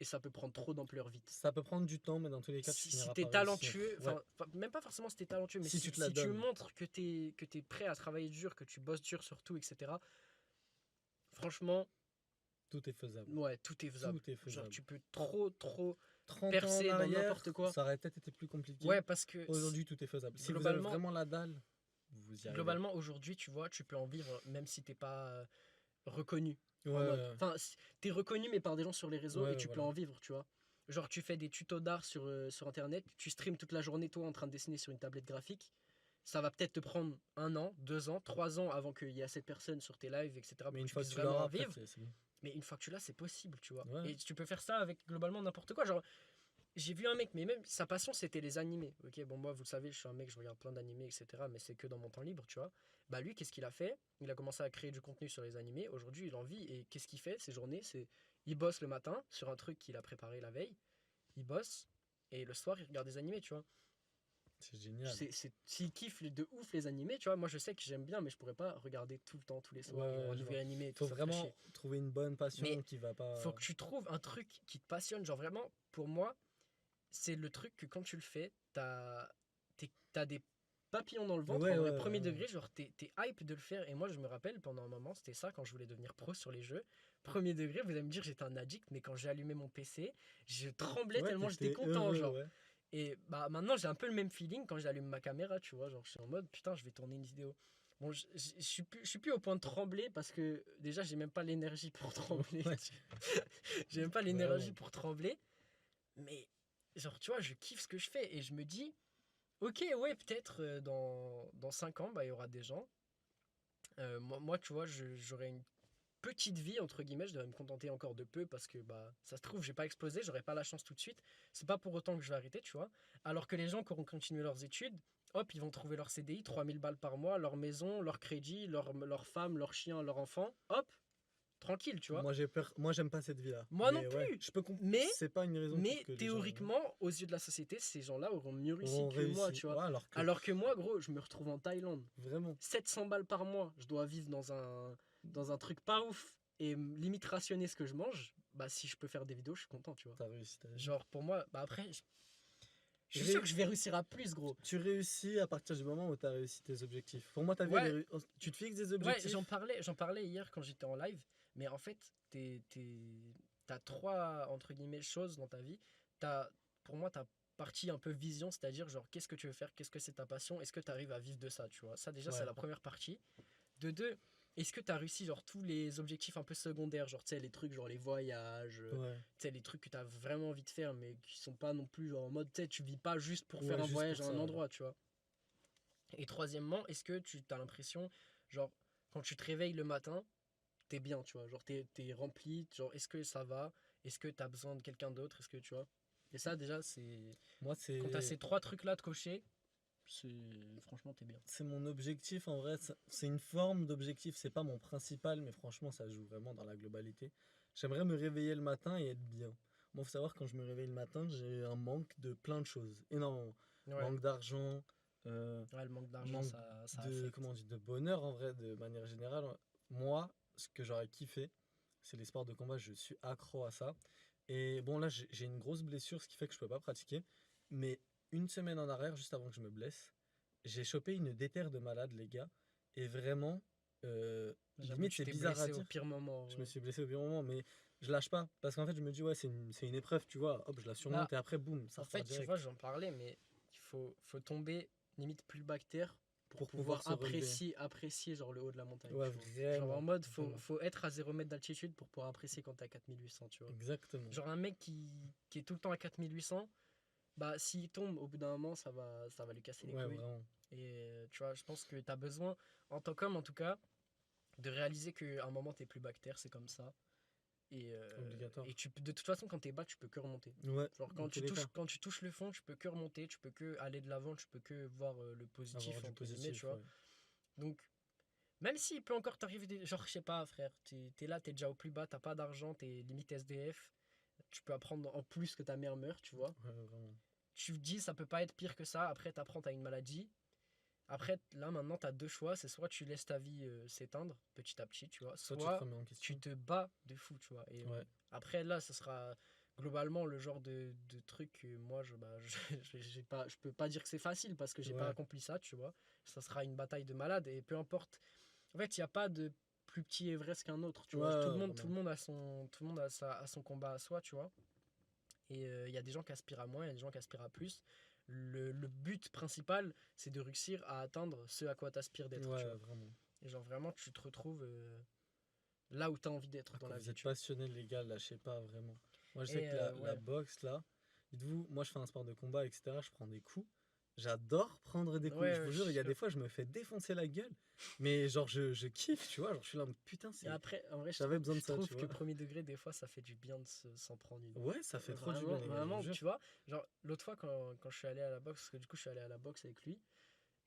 Speaker 1: et ça peut prendre trop d'ampleur vite.
Speaker 2: Ça peut prendre du temps, mais dans tous les cas, tu
Speaker 1: Si
Speaker 2: finiras
Speaker 1: t'es
Speaker 2: par réussir.
Speaker 1: talentueux,
Speaker 2: Ouais,
Speaker 1: même pas forcément si t'es talentueux, mais
Speaker 2: si tu te la
Speaker 1: si tu
Speaker 2: donnes,
Speaker 1: montres que t'es prêt à travailler dur, que tu bosses dur sur tout, etc., franchement,
Speaker 2: tout est faisable.
Speaker 1: ouais, tout est faisable.
Speaker 2: Tout est
Speaker 1: Genre,
Speaker 2: faisable.
Speaker 1: tu peux trop
Speaker 2: 30 ans en
Speaker 1: percer dans
Speaker 2: arrière,
Speaker 1: n'importe quoi.
Speaker 2: ça aurait peut-être été plus compliqué.
Speaker 1: Ouais, parce que
Speaker 2: Aujourd'hui, tout est faisable. Si vous avez
Speaker 1: globalement,
Speaker 2: vraiment la dalle, vous y arrivez.
Speaker 1: globalement aujourd'hui, tu vois, tu peux en vivre même si t'es pas reconnu.
Speaker 2: Ouais,
Speaker 1: En mode,
Speaker 2: ouais,
Speaker 1: enfin, t'es reconnu mais par des gens sur les réseaux et
Speaker 2: ouais,
Speaker 1: tu peux
Speaker 2: voilà.
Speaker 1: en vivre, tu vois. Genre, tu fais des tutos d'art sur internet, tu streams toute la journée, toi, en train de dessiner sur une tablette graphique. Ça va peut-être te prendre 1 an, 2 ans, 3 ans avant qu'il y ait assez de personnes sur tes lives, etc.
Speaker 2: Mais
Speaker 1: pour que
Speaker 2: une
Speaker 1: tu
Speaker 2: fois que
Speaker 1: puisses
Speaker 2: tu
Speaker 1: vraiment
Speaker 2: l'auras,
Speaker 1: en
Speaker 2: après,
Speaker 1: vivre.
Speaker 2: c'est bon.
Speaker 1: Mais une fois que tu l'as, c'est possible, tu vois.
Speaker 2: Ouais.
Speaker 1: Et tu peux faire ça avec globalement n'importe quoi. Genre, j'ai vu un mec, mais même sa passion, c'était les animés. Ok, bon, moi, vous le savez, je suis un mec, je regarde plein d'animés, etc. Mais c'est que dans mon temps libre, tu vois. Bah, lui, qu'est-ce qu'il a fait? Il a commencé à créer du contenu sur les animés. Aujourd'hui, il en vit. Et qu'est-ce qu'il fait ces journées? Il bosse le matin sur un truc qu'il a préparé la veille. Il bosse. Et le soir, il regarde des animés, tu vois.
Speaker 2: C'est génial.
Speaker 1: S'il kiffe de ouf les animés, tu vois, moi je sais que j'aime bien, mais je pourrais pas regarder tout le temps, tous les soirs, genre,
Speaker 2: Ouais,
Speaker 1: un
Speaker 2: je vois.
Speaker 1: nouvel animé et tout
Speaker 2: Faut
Speaker 1: ça, ferait
Speaker 2: vraiment
Speaker 1: chier.
Speaker 2: trouver une bonne passion
Speaker 1: Mais
Speaker 2: qui va pas.
Speaker 1: faut que tu trouves un truc qui te passionne. Genre vraiment, pour moi, c'est le truc que quand tu le fais, t'as des papillons dans le ventre,
Speaker 2: Ouais,
Speaker 1: en vrai,
Speaker 2: ouais,
Speaker 1: premier
Speaker 2: ouais.
Speaker 1: degré, genre t'es hype de le faire. Et moi, je me rappelle, pendant un moment, c'était ça quand je voulais devenir pro sur les jeux. Premier degré, vous allez me dire j'étais un addict, mais quand j'ai allumé mon PC, je tremblais
Speaker 2: Ouais,
Speaker 1: tellement j'étais
Speaker 2: t'étais
Speaker 1: content,
Speaker 2: heureux,
Speaker 1: genre.
Speaker 2: ouais.
Speaker 1: Et bah maintenant, j'ai un peu le même feeling quand j'allume ma caméra, tu vois, genre je suis en mode putain, je vais tourner une vidéo. Bon, je suis plus au point de trembler parce que déjà, j'ai même pas l'énergie pour trembler.
Speaker 2: Ouais,
Speaker 1: J'ai même pas l'énergie
Speaker 2: vraiment.
Speaker 1: pour trembler. Mais, genre, tu vois, je kiffe ce que je fais et je me dis, ok, ouais, peut-être dans 5 ans, bah, il y aura des gens. Moi, tu vois, j'aurai une petite vie, entre guillemets, je devrais me contenter encore de peu parce que, bah, ça se trouve, j'ai pas explosé, j'aurai pas la chance tout de suite. C'est pas pour autant que je vais arrêter, tu vois. Alors que les gens qui auront continué leurs études, hop, ils vont trouver leur CDI, 3000 balles par mois, leur maison, leur crédit, leur femme, leur chien, leur enfant, hop, tranquille, tu vois.
Speaker 2: Moi, j'ai peur. Moi, j'aime pas cette vie-là.
Speaker 1: Moi non
Speaker 2: Mais ouais,
Speaker 1: plus.
Speaker 2: je peux comprendre.
Speaker 1: Mais
Speaker 2: C'est pas une raison pour
Speaker 1: Mais
Speaker 2: que les gens
Speaker 1: théoriquement, aux yeux de la société, ces gens-là auront mieux réussi
Speaker 2: auront
Speaker 1: que moi,
Speaker 2: réussi.
Speaker 1: tu vois.
Speaker 2: Ouais, alors que
Speaker 1: Alors que moi, gros, je me retrouve en Thaïlande.
Speaker 2: vraiment,
Speaker 1: 700 balles par mois, je dois vivre dans un truc pas ouf et limite rationner ce que je mange. Bah, si je peux faire des vidéos, je suis content, tu vois.
Speaker 2: t'as réussi ta vie.
Speaker 1: Genre, pour moi, bah après, je suis
Speaker 2: Ré-
Speaker 1: sûr que je vais réussir à plus, gros.
Speaker 2: Tu réussis à partir du moment où tu as réussi tes objectifs. Pour moi, ta vie,
Speaker 1: Ouais,
Speaker 2: tu te fixes des
Speaker 1: ouais,
Speaker 2: objectifs.
Speaker 1: j'en parlais hier quand j'étais en live. Mais en fait, t'as trois, entre guillemets, choses dans ta vie. Pour moi, t'as partie un peu vision, c'est-à-dire, genre, qu'est-ce que tu veux faire, qu'est-ce que c'est ta passion, est-ce que tu arrives à vivre de ça, tu vois. Ça, déjà, c'est
Speaker 2: Ouais,
Speaker 1: la première partie. De deux, est-ce que tu as réussi genre tous les objectifs un peu secondaires, genre tu sais les trucs genre les voyages,
Speaker 2: Ouais,
Speaker 1: tu sais les trucs que tu as vraiment envie de faire mais qui sont pas non plus genre en mode tu sais tu vis pas juste pour faire
Speaker 2: ouais,
Speaker 1: un
Speaker 2: juste
Speaker 1: voyage
Speaker 2: pour
Speaker 1: à
Speaker 2: ça.
Speaker 1: un
Speaker 2: Ouais.
Speaker 1: endroit, tu vois. Et troisièmement, est-ce que tu as l'impression genre quand tu te réveilles le matin, t'es bien, tu vois, genre t'es rempli, genre est-ce que ça va, est-ce que t'as besoin de quelqu'un d'autre, est-ce que tu vois. Et ça déjà c'est
Speaker 2: Moi,
Speaker 1: quand t'as ces trois trucs là de cocher, c'est franchement t'es bien.
Speaker 2: c'est mon objectif en vrai. C'est une forme d'objectif. C'est pas mon principal, mais franchement, ça joue vraiment dans la globalité. J'aimerais me réveiller le matin et être bien. Moi, faut savoir, quand je me réveille le matin, j'ai un manque de plein de choses. Énormément.
Speaker 1: Ouais,
Speaker 2: Manque d'argent, euh,
Speaker 1: ouais le manque d'argent
Speaker 2: manque
Speaker 1: ça
Speaker 2: de,
Speaker 1: affecte.
Speaker 2: comment on dit, de bonheur en vrai, de manière générale. Moi, ce que j'aurais kiffé, c'est les sports de combat. Je suis accro à ça. Et bon, là, j'ai une grosse blessure, ce qui fait que je peux pas pratiquer. Mais une semaine en arrière, juste avant que je me blesse, j'ai chopé une déterre de malade, les gars. Et vraiment,
Speaker 1: J'avoue
Speaker 2: limite,
Speaker 1: tu
Speaker 2: c'est
Speaker 1: t'es
Speaker 2: bizarre à
Speaker 1: blessé au
Speaker 2: dire.
Speaker 1: pire moment.
Speaker 2: Je me suis blessé au pire moment, mais je lâche pas. Parce qu'en fait, je me dis, ouais, c'est une épreuve, tu vois. Hop, je la
Speaker 1: Bah
Speaker 2: surmonte et après, boum, ça
Speaker 1: en
Speaker 2: repart
Speaker 1: fait tu vois
Speaker 2: direct.
Speaker 1: j'en parlais mais il faut tomber limite plus bactère pour
Speaker 2: Pour pouvoir
Speaker 1: pouvoir
Speaker 2: se relever.
Speaker 1: apprécier genre le haut de la montagne,
Speaker 2: Ouais,
Speaker 1: tu vois. Genre en
Speaker 2: vraiment,
Speaker 1: mode
Speaker 2: vraiment.
Speaker 1: faut être à 0 mètres d'altitude pour pouvoir apprécier quand t'es à 4800, tu vois.
Speaker 2: Exactement.
Speaker 1: Genre un mec qui est tout le temps à 4800, bah s'il tombe au bout d'un moment, ça va lui casser les
Speaker 2: Ouais,
Speaker 1: couilles.
Speaker 2: vraiment.
Speaker 1: Et tu vois, je pense que t'as besoin, en tant qu'homme en tout cas, de réaliser qu'à un moment t'es plus bactère, c'est comme ça. Et
Speaker 2: Obligatoire.
Speaker 1: de toute façon, quand t'es bas, tu peux que remonter.
Speaker 2: Ouais,
Speaker 1: Genre
Speaker 2: dans tous les cas.
Speaker 1: quand tu touches le fond, tu peux que remonter, tu peux que aller de l'avant, tu peux que voir le
Speaker 2: Avoir
Speaker 1: positif,
Speaker 2: du
Speaker 1: entre guillemets, tu
Speaker 2: positif,
Speaker 1: vois.
Speaker 2: ouais.
Speaker 1: Donc, même s'il peut encore t'arriver des. Genre, je sais pas, frère, t'es là, t'es déjà au plus bas, t'as pas d'argent, t'es limite SDF, tu peux apprendre en plus que ta mère meurt, tu vois.
Speaker 2: Ouais, vraiment.
Speaker 1: Tu te dis, ça peut pas être pire que ça, après t'apprends, t'as une maladie. Après, là, maintenant, t'as deux choix, c'est soit tu laisses ta vie s'éteindre petit à petit, tu vois,
Speaker 2: Soit tu te
Speaker 1: soit
Speaker 2: remets en
Speaker 1: tu
Speaker 2: question.
Speaker 1: te bats de fou, tu vois. Et
Speaker 2: Ouais.
Speaker 1: après, là, ce sera globalement le genre de truc que moi, j'ai pas, je peux pas dire que c'est facile parce que j'ai pas
Speaker 2: Ouais.
Speaker 1: accompli ça, tu vois. Ça sera une bataille de malade et peu importe. En fait, il n'y a pas de plus petit Everest qu'un autre, tu
Speaker 2: Ouais,
Speaker 1: vois.
Speaker 2: ouais,
Speaker 1: Tout
Speaker 2: vraiment.
Speaker 1: le monde a tout le monde a son combat à soi, tu vois. Et il y a des gens qui aspirent à moins, il y a des gens qui aspirent à plus. Le but principal, c'est de réussir à atteindre ce à quoi tu aspires d'être, tu
Speaker 2: Ouais,
Speaker 1: vois.
Speaker 2: vraiment.
Speaker 1: Et genre vraiment, tu te retrouves là où tu as envie d'être
Speaker 2: Ah,
Speaker 1: dans
Speaker 2: quand
Speaker 1: la
Speaker 2: vous
Speaker 1: vie,
Speaker 2: êtes
Speaker 1: tu vois.
Speaker 2: passionné, les gars, lâchez pas vraiment. Moi, je sais
Speaker 1: Et
Speaker 2: que la
Speaker 1: ouais,
Speaker 2: boxe, là, dites-vous, moi, je fais un sport de combat, etc. Je prends des coups. J'adore prendre des coups. Je
Speaker 1: ouais,
Speaker 2: vous
Speaker 1: je
Speaker 2: jure, il y
Speaker 1: suis
Speaker 2: a des
Speaker 1: sûr.
Speaker 2: fois, je me fais défoncer la gueule. Mais genre, je kiffe, tu vois. Genre, je suis là, putain,
Speaker 1: Et après, en vrai,
Speaker 2: j'avais besoin de
Speaker 1: je
Speaker 2: ça, tu
Speaker 1: trouve que
Speaker 2: vois.
Speaker 1: premier degré, des fois, ça fait du bien de s'en prendre une.
Speaker 2: Ouais, ça fait trop du bien,
Speaker 1: Vraiment,
Speaker 2: les gars, je vous
Speaker 1: vraiment,
Speaker 2: jure.
Speaker 1: tu vois, genre l'autre fois quand je suis allé à la boxe, parce que du coup je suis allé à la boxe avec lui,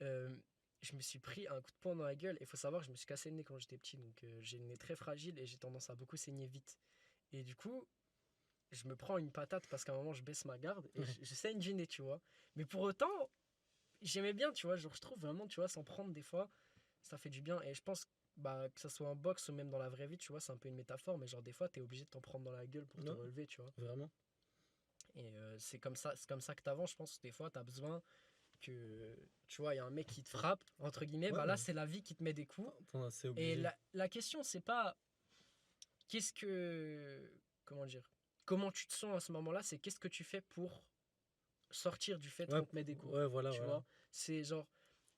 Speaker 1: euh, je me suis pris un coup de poing dans la gueule. Et il faut savoir, je me suis cassé le nez quand j'étais petit, donc j'ai le nez très fragile et j'ai tendance à beaucoup saigner vite. Et du coup, je me prends une patate parce qu'à un moment je baisse ma garde et je saigne du nez, tu vois. Mais pour autant, j'aimais bien, tu vois, genre je trouve vraiment, tu vois, s'en prendre des fois, ça fait du bien. Et je pense bah, que ça soit en boxe ou même dans la vraie vie, tu vois, c'est un peu une métaphore, mais genre des fois t'es obligé de t'en prendre dans la gueule pour te
Speaker 2: Ouais,
Speaker 1: relever, tu vois.
Speaker 2: vraiment.
Speaker 1: Et c'est comme ça que t'avances, je pense. Des fois, t'as besoin que, tu vois, il y a un mec qui te frappe, entre guillemets,
Speaker 2: Ouais,
Speaker 1: bah là,
Speaker 2: ouais.
Speaker 1: c'est la vie qui te met des coups.
Speaker 2: C'est
Speaker 1: Et
Speaker 2: obligé.
Speaker 1: la question, c'est pas qu'est-ce que, comment dire, comment tu te sens à ce moment-là, c'est qu'est-ce que tu fais pour sortir du fait
Speaker 2: Ouais,
Speaker 1: qu'on te met des coups,
Speaker 2: ouais, voilà,
Speaker 1: tu
Speaker 2: voilà.
Speaker 1: vois. C'est genre,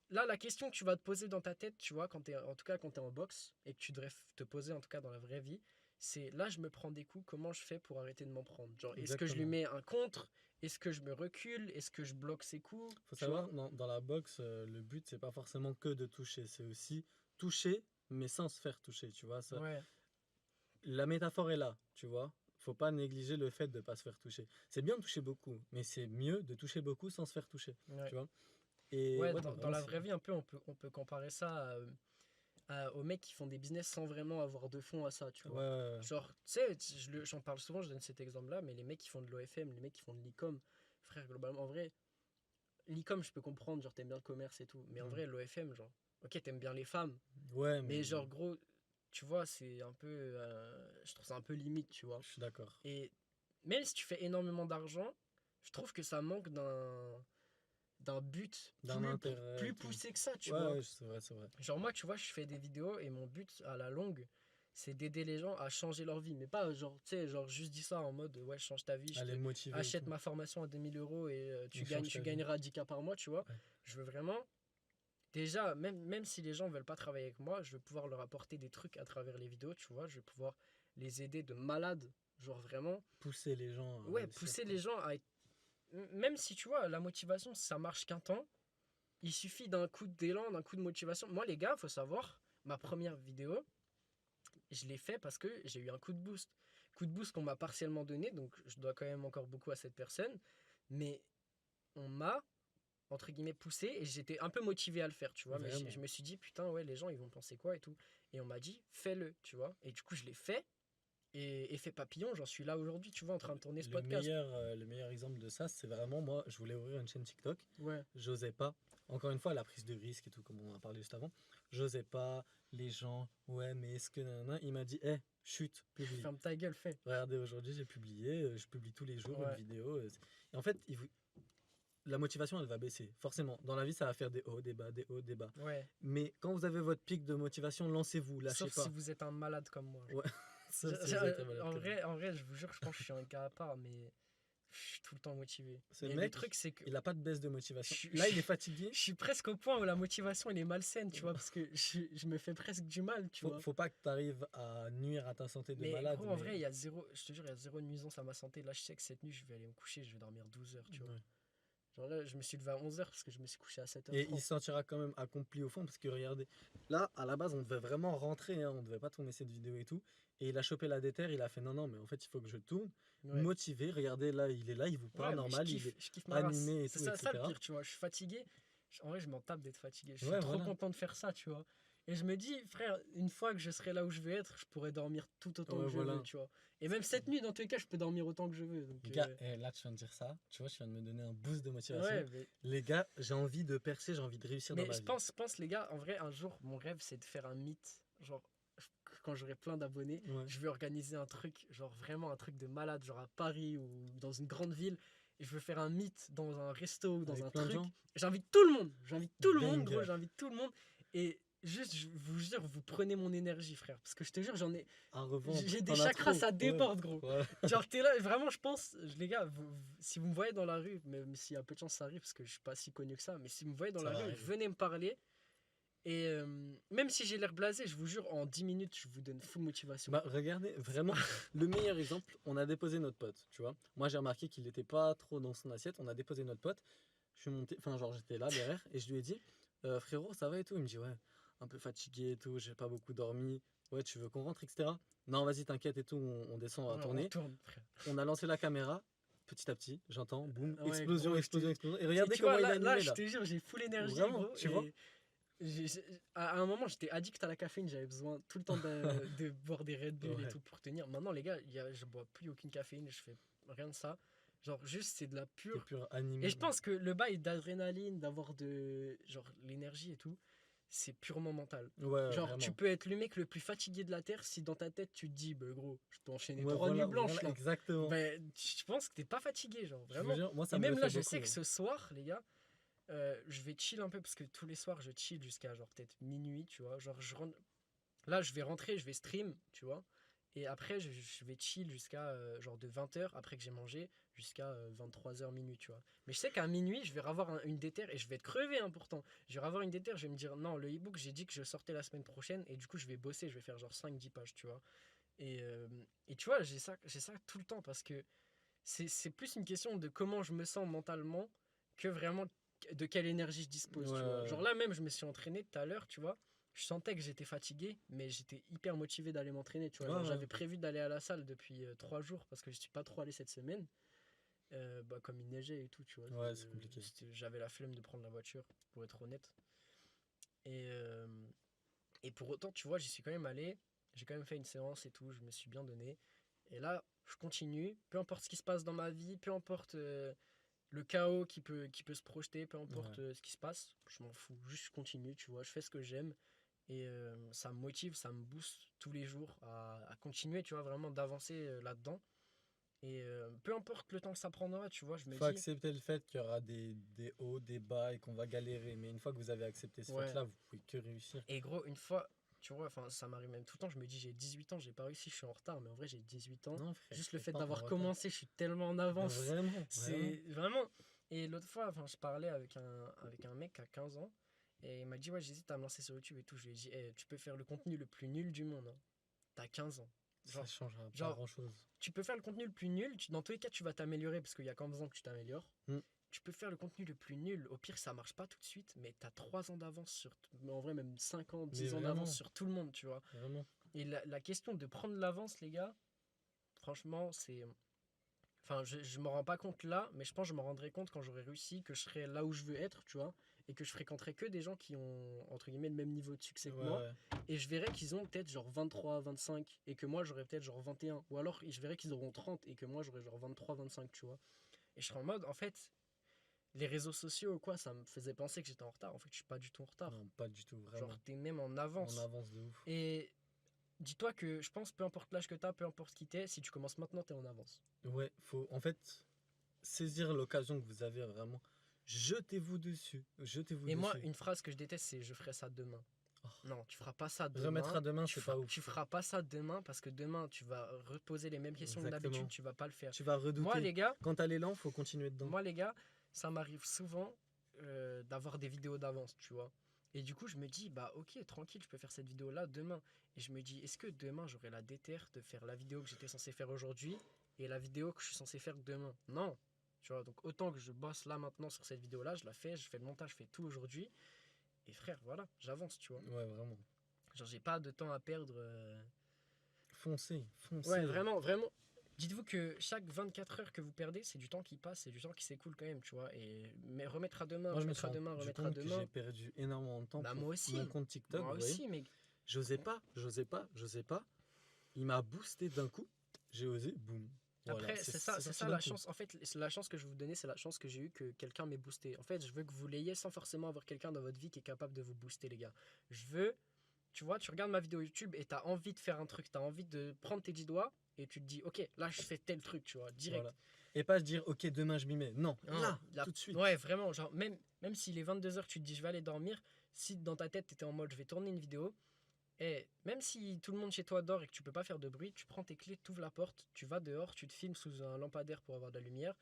Speaker 1: là, la question que tu vas te poser dans ta tête, tu vois, en tout cas, quand t'es en boxe, et que tu devrais te poser, en tout cas, dans la vraie vie, c'est là, je me prends des coups, comment je fais pour arrêter de m'en prendre? Genre, est-ce que je lui
Speaker 2: Exactement.
Speaker 1: mets un contre? Est-ce que je me recule? Est-ce que je bloque ses coups?
Speaker 2: Faut
Speaker 1: Tu vois?
Speaker 2: savoir, dans la boxe, le but, c'est pas forcément que de toucher. C'est aussi toucher, mais sans se faire toucher, tu vois.
Speaker 1: Ouais,
Speaker 2: La métaphore est là, tu vois. Faut pas négliger le fait de pas se faire toucher. C'est bien de toucher beaucoup, mais c'est mieux de toucher beaucoup sans se faire toucher,
Speaker 1: ouais.
Speaker 2: tu vois. Et
Speaker 1: Ouais,
Speaker 2: ouais, non,
Speaker 1: dans
Speaker 2: vraiment,
Speaker 1: la
Speaker 2: c'est.
Speaker 1: vraie vie, un peu, on peut comparer ça aux mecs qui font des business sans vraiment avoir de fonds à ça, tu
Speaker 2: Ouais,
Speaker 1: vois.
Speaker 2: ouais,
Speaker 1: Genre, tu sais, j'en parle souvent, je donne cet exemple-là, mais les mecs qui font de l'OFM, les mecs qui font de l'e-com, frère, globalement, en vrai, l'e-com, je peux comprendre, genre, t'aimes bien le commerce et tout, mais en
Speaker 2: ouais.
Speaker 1: vrai, l'OFM, genre, ok, t'aimes bien les femmes,
Speaker 2: Ouais,
Speaker 1: mais
Speaker 2: mais
Speaker 1: genre, gros, tu vois, c'est un peu, je trouve ça un peu limite, tu vois.
Speaker 2: je suis d'accord.
Speaker 1: Et même si tu fais énormément d'argent, je trouve que ça manque d'un but
Speaker 2: D'un intérêt et
Speaker 1: plus
Speaker 2: tout.
Speaker 1: poussé que ça, tu
Speaker 2: Ouais,
Speaker 1: vois.
Speaker 2: ouais, c'est vrai, c'est vrai.
Speaker 1: Genre moi, tu vois, je fais des vidéos et mon but à la longue, c'est d'aider les gens à changer leur vie. Mais pas genre, tu sais, genre juste dis ça en mode, ouais, change ta vie, je
Speaker 2: À les
Speaker 1: te
Speaker 2: motiver et
Speaker 1: achète
Speaker 2: tout.
Speaker 1: ma formation à 2000 € et
Speaker 2: On change
Speaker 1: tu
Speaker 2: ta vie.
Speaker 1: gagneras 10K par mois, tu vois.
Speaker 2: Ouais.
Speaker 1: Je veux vraiment déjà, même si les gens veulent pas travailler avec moi, je vais pouvoir leur apporter des trucs à travers les vidéos, tu vois. Je vais pouvoir les aider de malade, genre vraiment.
Speaker 2: Pousser les gens à
Speaker 1: Ouais,
Speaker 2: réussir,
Speaker 1: pousser
Speaker 2: quoi.
Speaker 1: les gens à être. Même si tu vois, la motivation, ça marche qu'un temps, il suffit d'un coup d'élan, d'un coup de motivation. Moi, les gars, faut savoir, ma première vidéo, je l'ai fait parce que j'ai eu un coup de boost. Coup de boost qu'on m'a partiellement donné, donc je dois quand même encore beaucoup à cette personne. Mais on m'a, entre guillemets, poussé et j'étais un peu motivé à le faire, tu vois. Mais
Speaker 2: Vraiment.
Speaker 1: je me suis dit, putain, ouais, les gens, ils vont penser quoi et tout. Et on m'a dit, fais-le, tu vois. Et du coup, je l'ai fait. Et effet papillon, j'en suis là aujourd'hui, tu vois, en train de tourner ce podcast.
Speaker 2: Le meilleur exemple de ça, c'est vraiment moi, je voulais ouvrir une chaîne TikTok,
Speaker 1: Ouais.
Speaker 2: j'osais pas. Encore une fois, la prise de risque et tout, comme on en a parlé juste avant, j'osais pas. Les gens, ouais, mais est-ce que nanana, il m'a dit, hé, chut, publie.
Speaker 1: Ferme ta gueule, fais.
Speaker 2: Regardez, aujourd'hui, j'ai publié, je publie tous les jours une
Speaker 1: Ouais.
Speaker 2: vidéo. Et en fait, la motivation, elle va baisser. Forcément, dans la vie, ça va faire des hauts, des bas, des hauts, des bas.
Speaker 1: Ouais.
Speaker 2: Mais quand vous avez votre pic de motivation, lancez-vous, lâchez
Speaker 1: Sauf
Speaker 2: pas.
Speaker 1: si vous êtes un malade comme moi.
Speaker 2: Ouais. Sauf si vous êtes un malade comme moi.
Speaker 1: En vrai, je vous jure, je pense que je suis un cas à part, mais je suis tout le temps motivé.
Speaker 2: Ce
Speaker 1: Et le
Speaker 2: mec,
Speaker 1: truc, c'est que
Speaker 2: il a pas de baisse de motivation.
Speaker 1: je-
Speaker 2: Là, il est fatigué.
Speaker 1: je suis presque au point où la motivation, elle est malsaine, tu vois, parce que je me fais presque du mal, tu vois.
Speaker 2: Faut pas que tu arrives à nuire à ta santé de
Speaker 1: Mais
Speaker 2: malade.
Speaker 1: gros, en vrai, il y a zéro, je te jure, il y a zéro nuisance à ma santé. Là, je sais que cette nuit, je vais aller me coucher, je vais dormir 12 heures, tu vois.
Speaker 2: Ouais.
Speaker 1: Genre là, je me suis levé à 11 heures parce que je me suis couché à 7h30.
Speaker 2: Et il se sentira quand même accompli au fond parce que regardez, là à la base on devait vraiment rentrer, hein, on devait pas tourner cette vidéo et tout. Et il a chopé la déterre, il a fait non, non, mais en fait il faut que je tourne.
Speaker 1: Ouais.
Speaker 2: Motivé, regardez là, il est là, il vous
Speaker 1: Ouais,
Speaker 2: parle
Speaker 1: mais
Speaker 2: normal, il est
Speaker 1: je kiffe ma race.
Speaker 2: animé et
Speaker 1: C'est
Speaker 2: tout,
Speaker 1: ça, ça le
Speaker 2: etc.
Speaker 1: pire, tu vois. Je suis fatigué. En vrai, je m'en tape d'être fatigué. Je suis
Speaker 2: Ouais,
Speaker 1: trop
Speaker 2: voilà.
Speaker 1: content de faire ça, tu vois. Et je me dis, frère, une fois que je serai là où je veux être, je pourrai dormir tout autant
Speaker 2: Ouais,
Speaker 1: que je
Speaker 2: voilà.
Speaker 1: veux, tu vois. Et même cette nuit, dans tous les cas, je peux dormir autant que je veux. Donc,
Speaker 2: Les gars, là tu viens de dire ça, tu vois, tu viens de me donner un boost de motivation.
Speaker 1: ouais, mais,
Speaker 2: Les gars, j'ai envie de percer, j'ai envie de réussir dans ma
Speaker 1: je
Speaker 2: vie.
Speaker 1: pense, les gars, en vrai, un jour, mon rêve, c'est de faire un mythe. Genre, quand j'aurai plein d'abonnés,
Speaker 2: Ouais.
Speaker 1: je veux organiser un truc, genre vraiment un truc de malade, genre à Paris ou dans une grande ville. Et je veux faire un mythe dans un resto ou dans
Speaker 2: Avec
Speaker 1: un
Speaker 2: plein de
Speaker 1: truc.
Speaker 2: gens.
Speaker 1: J'invite tout le monde. J'invite tout le monde,
Speaker 2: Banger.
Speaker 1: gros. J'invite tout le monde. Et juste, je vous jure, vous prenez mon énergie, frère. Parce que je te jure,
Speaker 2: À revendre.
Speaker 1: j'ai des
Speaker 2: T'en as
Speaker 1: chakras,
Speaker 2: trop.
Speaker 1: ça
Speaker 2: Ouais.
Speaker 1: déborde, gros.
Speaker 2: Ouais.
Speaker 1: Genre, t'es là, vraiment, je pense, les gars, si vous me voyez dans la rue, même s'il y a peu de chance que ça arrive, parce que je suis pas si connu que ça, mais si vous me voyez dans
Speaker 2: Ça
Speaker 1: la
Speaker 2: va
Speaker 1: rue,
Speaker 2: arriver.
Speaker 1: venez me parler. Et même si j'ai l'air blasé, je vous jure, en 10 minutes, je vous donne full motivation.
Speaker 2: Bah, regardez, vraiment, le meilleur exemple, on a déposé notre pote, tu vois. Moi, j'ai remarqué qu'il n'était pas trop dans son assiette. On a déposé notre pote. Je suis monté, enfin, genre, j'étais là derrière et je lui ai dit, frérot, ça va et tout. Il me dit, ouais, un peu fatigué et tout, j'ai pas beaucoup dormi. Ouais, tu veux qu'on rentre, etc. Non, vas-y, t'inquiète et tout, on descend, on va
Speaker 1: Ouais,
Speaker 2: tourner.
Speaker 1: on tourne, frère.
Speaker 2: On a lancé la caméra. Petit à petit, j'entends, boum,
Speaker 1: Ouais,
Speaker 2: explosion,
Speaker 1: gros,
Speaker 2: explosion,
Speaker 1: j'étais-
Speaker 2: explosion. Et regardez
Speaker 1: tu
Speaker 2: comment
Speaker 1: vois,
Speaker 2: il a
Speaker 1: là,
Speaker 2: animé
Speaker 1: je
Speaker 2: là.
Speaker 1: te jure, j'ai full énergie,
Speaker 2: Vraiment,
Speaker 1: gros.
Speaker 2: tu vois.
Speaker 1: Et à un moment, j'étais addict à la caféine. J'avais besoin tout le temps de boire des Red Bull et
Speaker 2: Ouais.
Speaker 1: tout pour tenir. Maintenant, les gars, je bois plus aucune caféine. Je fais rien de ça. Genre, juste, c'est de la
Speaker 2: T'es
Speaker 1: pure.
Speaker 2: pur animé.
Speaker 1: Et je pense que le bail d'adrénaline, d'avoir genre, l'énergie et tout, c'est purement mental.
Speaker 2: Ouais,
Speaker 1: Genre,
Speaker 2: vraiment.
Speaker 1: tu peux être le mec le plus fatigué de la Terre si dans ta tête, tu te dis, bah gros, je peux enchaîner
Speaker 2: Ouais,
Speaker 1: 3
Speaker 2: voilà,
Speaker 1: nuits blanches
Speaker 2: voilà,
Speaker 1: là.
Speaker 2: exactement.
Speaker 1: Ben, je pense que t'es pas fatigué, genre,
Speaker 2: Je vous
Speaker 1: vraiment.
Speaker 2: jure, moi, ça
Speaker 1: Et
Speaker 2: me
Speaker 1: même
Speaker 2: le
Speaker 1: là,
Speaker 2: fait
Speaker 1: je
Speaker 2: beaucoup,
Speaker 1: sais que
Speaker 2: hein.
Speaker 1: ce soir, les gars, je vais chill un peu parce que tous les soirs, je chill jusqu'à genre peut-être minuit, tu vois. Genre, là, je vais rentrer, je vais stream, tu vois. Et après, je vais chill jusqu'à genre de 20h après que j'ai mangé jusqu'à 23h minuit, tu vois. Mais je sais qu'à minuit, je vais avoir une déterre et je vais être crevé, hein, pourtant. Je vais avoir une déterre, je vais me dire non, le e-book, j'ai dit que je le sortais la semaine prochaine et du coup, je vais bosser, je vais faire genre 5-10 pages, tu vois. Et tu vois, j'ai ça tout le temps parce que c'est plus une question de comment je me sens mentalement que vraiment de quelle énergie je dispose, tu vois.
Speaker 2: Ouais.
Speaker 1: Genre là même, je me suis entraîné tout à l'heure, tu vois. Je sentais que j'étais fatigué, mais j'étais hyper motivé d'aller m'entraîner, tu vois.
Speaker 2: Ouais,
Speaker 1: Genre,
Speaker 2: ouais.
Speaker 1: j'avais prévu d'aller à la salle depuis 3 jours parce que je suis pas trop allé cette semaine. Bah, comme il neigeait et tout, tu vois.
Speaker 2: Ouais, c'est compliqué.
Speaker 1: J'avais la flemme de prendre la voiture, pour être honnête. Et, euh, et pour autant, tu vois, j'y suis quand même allé. J'ai quand même fait une séance et tout, je me suis bien donné. Et là, je continue. Peu importe ce qui se passe dans ma vie, peu importe le chaos qui peut se projeter, peu importe
Speaker 2: Ouais.
Speaker 1: ce qui se passe, je m'en fous. Juste je continue, tu vois, je fais ce que j'aime. Et ça me motive, ça me booste tous les jours à continuer, tu vois, vraiment d'avancer là-dedans. Et peu importe le temps que ça prendra, tu vois, je me
Speaker 2: Faut
Speaker 1: dis,
Speaker 2: accepter le fait qu'il y aura des hauts, des bas et qu'on va galérer. Mais une fois que vous avez accepté ce
Speaker 1: Ouais.
Speaker 2: fait-là, vous pouvez que réussir.
Speaker 1: et gros, une fois, tu vois, enfin, ça m'arrive même tout le temps, je me dis, j'ai 18 ans, j'ai pas réussi, je suis en retard, mais en vrai, j'ai 18 ans.
Speaker 2: Non, frère.
Speaker 1: Juste le
Speaker 2: t'es
Speaker 1: fait
Speaker 2: pas en
Speaker 1: d'avoir
Speaker 2: retard.
Speaker 1: commencé, je suis tellement en avance.
Speaker 2: Vraiment, vraiment.
Speaker 1: C'est vraiment. Et l'autre fois, enfin, je parlais avec un mec à 15 ans. Et il m'a dit, ouais, j'hésite à me lancer sur YouTube et tout. Je lui ai dit, eh, tu peux faire le contenu le plus nul du monde, hein. T'as 15 ans.
Speaker 2: Ça changera pas
Speaker 1: genre,
Speaker 2: grand-chose.
Speaker 1: Tu peux faire le contenu le plus nul. Dans tous les cas, tu vas t'améliorer parce qu'il y a qu'en faisant que tu t'améliores.
Speaker 2: Mm.
Speaker 1: Tu peux faire le contenu le plus nul. Au pire, ça marche pas tout de suite, mais t'as 3 ans d'avance mais en vrai, même 5 ans, 10 ans
Speaker 2: vraiment.
Speaker 1: d'avance sur tout le monde, tu vois.
Speaker 2: Vraiment.
Speaker 1: Et la question de prendre l'avance, les gars, franchement, c'est. Enfin, je m'en rends pas compte là, mais je pense que je m'en rendrai compte quand j'aurai réussi, que je serai là où je veux être, tu vois, et que je fréquenterai que des gens qui ont, entre guillemets, le même niveau de succès que moi,
Speaker 2: Ouais.
Speaker 1: et je verrai qu'ils ont peut-être genre 23, 25, et que moi j'aurai peut-être genre 21, ou alors je verrai qu'ils auront 30, et que moi j'aurai genre 23, 25, tu vois. Et je serai en mode, en fait, les réseaux sociaux, quoi, ça me faisait penser que j'étais en retard. En fait, je suis pas du tout en retard.
Speaker 2: Non, pas du tout, vraiment.
Speaker 1: Genre, t'es même en avance.
Speaker 2: En avance de ouf.
Speaker 1: Et dis-toi que je pense, peu importe l'âge que t'as, peu importe qui t'es, si tu commences maintenant, t'es en avance.
Speaker 2: Ouais, faut en fait saisir l'occasion que vous avez vraiment. Jetez-vous dessus. Jetez-vous
Speaker 1: Et
Speaker 2: dessus.
Speaker 1: moi, une phrase que je déteste, c'est je ferai ça demain.
Speaker 2: Oh.
Speaker 1: Non, tu feras pas ça demain.
Speaker 2: Remettre à demain, c'est pas ouf.
Speaker 1: Tu feras pas ça demain parce que demain, tu vas reposer les mêmes questions que
Speaker 2: Exactement.
Speaker 1: d'habitude, tu vas pas le faire.
Speaker 2: Tu vas redouter.
Speaker 1: Moi, les gars,
Speaker 2: Quand t'as l'élan, faut continuer dedans.
Speaker 1: ça m'arrive souvent d'avoir des vidéos d'avance, tu vois. Et du coup, je me dis, bah ok, tranquille, je peux faire cette vidéo-là demain. Et je me dis, est-ce que demain, j'aurai la déterre de faire la vidéo que j'étais censé faire aujourd'hui et la vidéo que je suis censé faire demain? Non. Tu vois, donc autant que je bosse là maintenant sur cette vidéo-là, je la fais, je fais le montage, je fais tout aujourd'hui. Et frère, voilà, j'avance, tu vois.
Speaker 2: Ouais, vraiment.
Speaker 1: Genre, j'ai pas de temps à perdre.
Speaker 2: Foncez.
Speaker 1: Ouais, vraiment, vraiment. Dites-vous que chaque 24 heures que vous perdez, c'est du temps qui passe, c'est du temps qui s'écoule quand même, tu vois. Mais remettre à demain,
Speaker 2: Moi, je me
Speaker 1: remettre à
Speaker 2: suis
Speaker 1: demain,
Speaker 2: rendu
Speaker 1: remettre à
Speaker 2: compte que
Speaker 1: demain.
Speaker 2: j'ai perdu énormément de temps
Speaker 1: Bah,
Speaker 2: pour
Speaker 1: moi aussi.
Speaker 2: mon compte TikTok.
Speaker 1: Moi
Speaker 2: vous voyez.
Speaker 1: aussi, mais
Speaker 2: J'osais pas. Il m'a boosté d'un coup. J'ai osé, boum.
Speaker 1: après,
Speaker 2: Voilà,
Speaker 1: c'est
Speaker 2: sorti
Speaker 1: ça
Speaker 2: d'un
Speaker 1: la
Speaker 2: coup.
Speaker 1: chance. En fait, la chance que je vais vous donner, c'est la chance que j'ai eue que quelqu'un m'ait boosté. En fait, je veux que vous l'ayez sans forcément avoir quelqu'un dans votre vie qui est capable de vous booster, les gars. Je veux, tu vois, tu regardes ma vidéo YouTube et t'as envie de faire un truc, t'as envie de prendre tes 10 doigts et tu te dis, ok, là, je fais tel truc, tu vois, direct.
Speaker 2: Voilà. Et pas se dire, ok, demain je m'y mets. Non,
Speaker 1: Non,
Speaker 2: là, tout de suite.
Speaker 1: Ouais, vraiment, genre, même s'il est 22 h, tu te dis, je vais aller dormir, si dans ta tête, t'étais en mode, je vais tourner une vidéo, et même si tout le monde chez toi dort et que tu peux pas faire de bruit, tu prends tes clés, tu ouvres la porte, tu vas dehors, tu te filmes sous un lampadaire pour avoir de la lumière,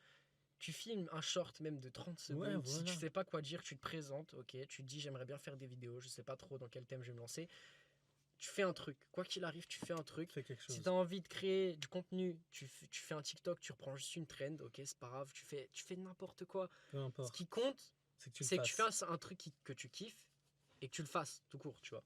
Speaker 1: tu filmes un short même de 30 secondes,
Speaker 2: Ouais,
Speaker 1: si
Speaker 2: voilà.
Speaker 1: tu sais pas quoi dire, tu te présentes, ok, tu te dis, j'aimerais bien faire des vidéos, je sais pas trop dans quel thème je vais me lancer, tu fais un truc, quoi qu'il arrive, tu fais un truc.
Speaker 2: Fais quelque chose.
Speaker 1: Si tu as envie de créer du contenu, tu fais un TikTok, tu reprends juste une trend, ok, c'est pas grave, tu fais n'importe quoi.
Speaker 2: Peu
Speaker 1: Ce
Speaker 2: importe.
Speaker 1: qui compte,
Speaker 2: C'est que tu le
Speaker 1: c'est que tu
Speaker 2: fasses.
Speaker 1: fasses un truc que tu kiffes et que tu le fasses tout court, tu vois.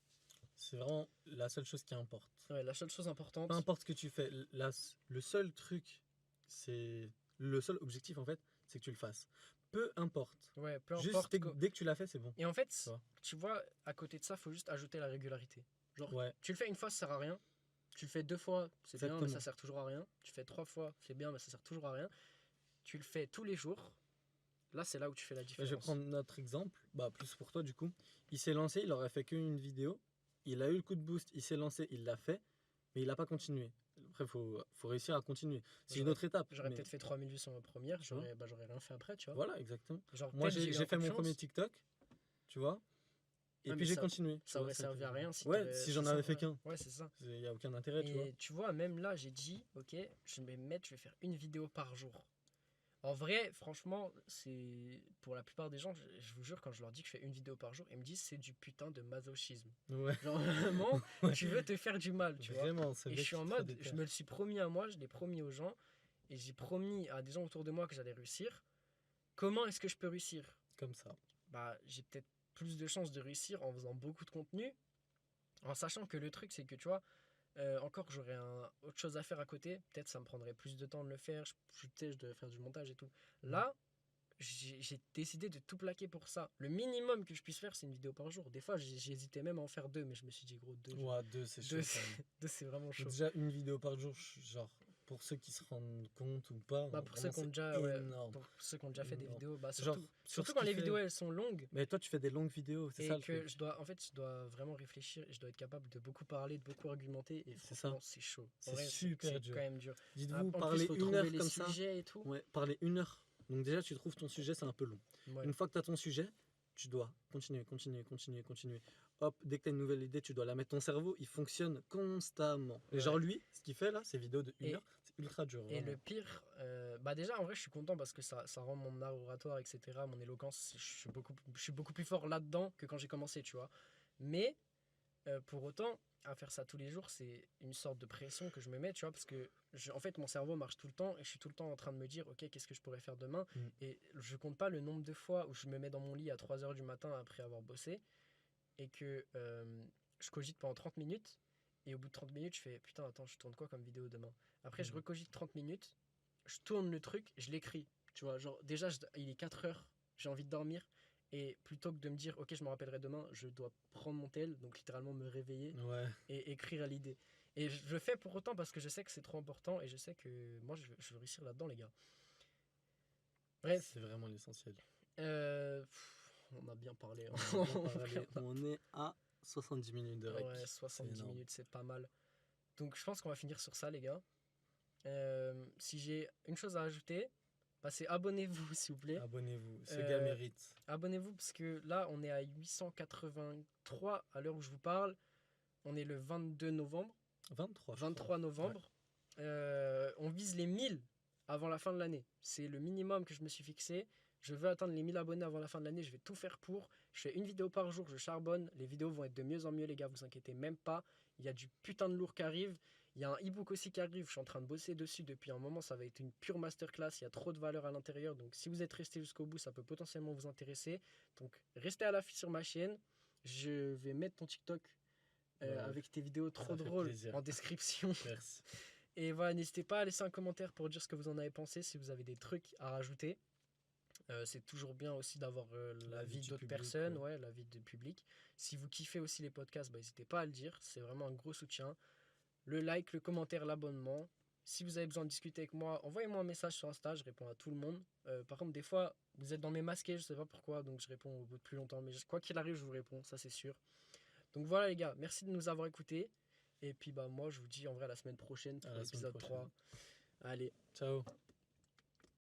Speaker 2: C'est vraiment la seule chose qui importe.
Speaker 1: Ouais, la seule chose importante.
Speaker 2: Peu importe ce que tu fais, le seul truc, c'est le seul objectif en fait, c'est que tu le fasses. Peu importe.
Speaker 1: Ouais, peu
Speaker 2: Juste
Speaker 1: importe.
Speaker 2: dès que tu l'as fait, c'est bon.
Speaker 1: Et en fait,
Speaker 2: Tu vois.
Speaker 1: tu vois, à côté de ça, faut juste ajouter la régularité. Genre,
Speaker 2: Ouais.
Speaker 1: tu le fais une fois, ça sert à rien. Tu le fais 2 fois, c'est bien, mais
Speaker 2: Exactement.
Speaker 1: ça sert toujours à rien. Tu fais 3 fois, c'est bien, mais ça sert toujours à rien. Tu le fais tous les jours. Là, c'est là où tu fais la
Speaker 2: Je
Speaker 1: différence.
Speaker 2: vais prendre notre exemple, plus pour toi du coup. Il s'est lancé, il aurait fait qu'une vidéo. Il a eu le coup de boost, il s'est lancé, il l'a fait, mais il n'a pas continué. Après, faut réussir à continuer. C'est une autre étape.
Speaker 1: J'aurais
Speaker 2: mais
Speaker 1: peut-être fait 3000 vues sur ma première,
Speaker 2: Tu vois.
Speaker 1: j'aurais rien fait après, tu vois.
Speaker 2: Voilà, exactement.
Speaker 1: Genre,
Speaker 2: Moi,
Speaker 1: peut-être eu
Speaker 2: j'ai
Speaker 1: un
Speaker 2: fait
Speaker 1: coup de
Speaker 2: mon premier
Speaker 1: chance,
Speaker 2: TikTok, tu vois. Et
Speaker 1: Ouais,
Speaker 2: puis
Speaker 1: mais
Speaker 2: j'ai continué.
Speaker 1: ça aurait servi à rien si
Speaker 2: Ouais,
Speaker 1: t'avais-
Speaker 2: si
Speaker 1: c'est
Speaker 2: j'en
Speaker 1: ça,
Speaker 2: avais fait
Speaker 1: ouais.
Speaker 2: qu'un.
Speaker 1: Ouais, c'est ça.
Speaker 2: Il n'y a aucun intérêt, tu vois.
Speaker 1: Et tu vois, même là, j'ai dit, ok, je vais me mettre, je vais faire une vidéo par jour. En vrai, franchement, c'est pour la plupart des gens, je vous jure, quand je leur dis que je fais une vidéo par jour, ils me disent c'est du putain de masochisme.
Speaker 2: Ouais.
Speaker 1: Genre vraiment,
Speaker 2: Ouais.
Speaker 1: tu veux te faire du mal, tu vois.
Speaker 2: Vraiment, c'est
Speaker 1: Et
Speaker 2: vrai
Speaker 1: je suis
Speaker 2: que
Speaker 1: en
Speaker 2: c'est trop
Speaker 1: mode,
Speaker 2: déter.
Speaker 1: je me le suis promis à moi, je l'ai promis aux gens, et j'ai promis à des gens autour de moi que j'allais réussir. Comment est-ce que je peux réussir?
Speaker 2: Comme ça.
Speaker 1: Bah, j'ai peut-être plus de chances de réussir en faisant beaucoup de contenu, en sachant que le truc, c'est que tu vois, encore j'aurais autre chose à faire à côté, peut-être ça me prendrait plus de temps de le faire, tu sais, je devrais faire du montage et tout. Là, j'ai décidé de tout plaquer pour ça. Le minimum que je puisse faire, c'est une vidéo par jour. Des fois, j'hésitais même à en faire 2, mais je me suis dit, gros, 2,
Speaker 2: Ouais, deux, c'est chaud.
Speaker 1: deux,
Speaker 2: quand même.
Speaker 1: c'est vraiment chaud.
Speaker 2: Déjà, une vidéo par jour, genre, pour ceux qui se rendent compte ou pas,
Speaker 1: Bah, pour ceux qui ont déjà,
Speaker 2: énorme.
Speaker 1: pour ceux qui ont déjà fait des
Speaker 2: Énorme.
Speaker 1: vidéos, bah,
Speaker 2: Genre,
Speaker 1: surtout,
Speaker 2: sur
Speaker 1: surtout
Speaker 2: ce
Speaker 1: quand
Speaker 2: qu'il
Speaker 1: les
Speaker 2: fait.
Speaker 1: vidéos elles sont longues
Speaker 2: Mais toi, tu fais des longues vidéos, c'est
Speaker 1: et
Speaker 2: ça le
Speaker 1: que
Speaker 2: truc.
Speaker 1: je dois vraiment réfléchir et je dois être capable de beaucoup parler, de beaucoup argumenter et
Speaker 2: C'est
Speaker 1: franchement, c'est chaud. En
Speaker 2: C'est
Speaker 1: vrai,
Speaker 2: super
Speaker 1: c'est
Speaker 2: dur.
Speaker 1: quand même dur.
Speaker 2: Dites-vous,
Speaker 1: En plus,
Speaker 2: parler
Speaker 1: faut
Speaker 2: une
Speaker 1: trouver
Speaker 2: heure
Speaker 1: les
Speaker 2: comme ça.
Speaker 1: sujets et tout.
Speaker 2: Ouais, parler une heure. Donc déjà, tu trouves ton sujet, c'est un peu long.
Speaker 1: Ouais.
Speaker 2: Une fois que tu as ton sujet, tu dois continuer. hop, dès que tu as une nouvelle idée, tu dois la mettre. Ton cerveau, il fonctionne constamment. Et
Speaker 1: Ouais.
Speaker 2: genre lui, ce qu'il fait là, ces vidéos de 1
Speaker 1: Et-
Speaker 2: heure, c'est ultra dur.
Speaker 1: Et
Speaker 2: Vraiment.
Speaker 1: le pire, bah déjà en vrai je suis content parce que ça rend mon art oratoire, etc., mon éloquence, je suis beaucoup plus fort là-dedans que quand j'ai commencé, tu vois. Mais pour autant, à faire ça tous les jours, c'est une sorte de pression que je me mets, tu vois, parce que en fait mon cerveau marche tout le temps et je suis tout le temps en train de me dire, ok, qu'est-ce que je pourrais faire demain.
Speaker 2: Mm.
Speaker 1: Et je compte pas le nombre de fois où je me mets dans mon lit à 3 heures du matin après avoir bossé et que je cogite pendant 30 minutes. Et au bout de 30 minutes, je fais putain, attends, je tourne quoi comme vidéo demain? Après, je recogite 30 minutes, je tourne le truc, je l'écris. Tu vois, genre, déjà, il est 4 heures, j'ai envie de dormir. Et plutôt que de me dire, ok, je me rappellerai demain, je dois prendre mon tel, donc littéralement me réveiller
Speaker 2: Ouais,
Speaker 1: et écrire à l'idée. Et je le fais pour autant parce que je sais que c'est trop important et je sais que moi, je veux réussir là-dedans, les gars. Bref,
Speaker 2: c'est vraiment l'essentiel.
Speaker 1: on a bien parlé.
Speaker 2: On a bien parlé. On est à 70 minutes de rec.
Speaker 1: Ouais,
Speaker 2: C'est
Speaker 1: 70
Speaker 2: énorme.
Speaker 1: minutes, c'est pas mal. Donc je pense qu'on va finir sur ça, les gars. Si j'ai une chose à ajouter, bah, c'est abonnez-vous, s'il vous plaît.
Speaker 2: Abonnez-vous, ce
Speaker 1: Euh,
Speaker 2: gars mérite.
Speaker 1: Abonnez-vous parce que là, on est à 883 à l'heure où je vous parle. On est le 22 novembre.
Speaker 2: 23, je
Speaker 1: 23
Speaker 2: crois.
Speaker 1: novembre. On vise les 1000 avant la fin de l'année. C'est le minimum que je me suis fixé. Je veux atteindre les 1000 abonnés avant la fin de l'année. Je vais tout faire pour. Je fais une vidéo par jour, je charbonne. Les vidéos vont être de mieux en mieux, les gars, vous inquiétez même pas. Il y a du putain de lourd qui arrive. Il y a un e-book aussi qui arrive. Je suis en train de bosser dessus depuis un moment. Ça va être une pure masterclass. Il y a trop de valeur à l'intérieur. Donc, si vous êtes resté jusqu'au bout, ça peut potentiellement vous intéresser. Donc, restez à l'affût sur ma chaîne. Je vais mettre ton TikTok
Speaker 2: Ouais,
Speaker 1: avec tes vidéos
Speaker 2: ça
Speaker 1: trop
Speaker 2: fait
Speaker 1: drôles
Speaker 2: plaisir.
Speaker 1: en description.
Speaker 2: Merci.
Speaker 1: Et voilà, n'hésitez pas à laisser un commentaire pour dire ce que vous en avez pensé, si vous avez des trucs à rajouter. C'est toujours bien aussi d'avoir l'avis
Speaker 2: du
Speaker 1: d'autres
Speaker 2: public,
Speaker 1: personnes,
Speaker 2: ouais.
Speaker 1: ouais, l'avis du public. Si vous kiffez aussi les podcasts, bah, n'hésitez pas à le dire, c'est vraiment un gros soutien. Le like, le commentaire, l'abonnement. Si vous avez besoin de discuter avec moi, envoyez-moi un message sur Insta, je réponds à tout le monde. Par contre, des fois, vous êtes dans mes masqués, je sais pas pourquoi, donc je réponds au bout de plus longtemps. Mais quoi qu'il arrive, je vous réponds, ça c'est sûr. Donc voilà les gars, merci de nous avoir écoutés. Et puis bah moi je vous dis en vrai à la semaine prochaine
Speaker 2: À
Speaker 1: pour
Speaker 2: la semaine
Speaker 1: l'épisode
Speaker 2: prochaine.
Speaker 1: 3. Allez.
Speaker 2: Ciao.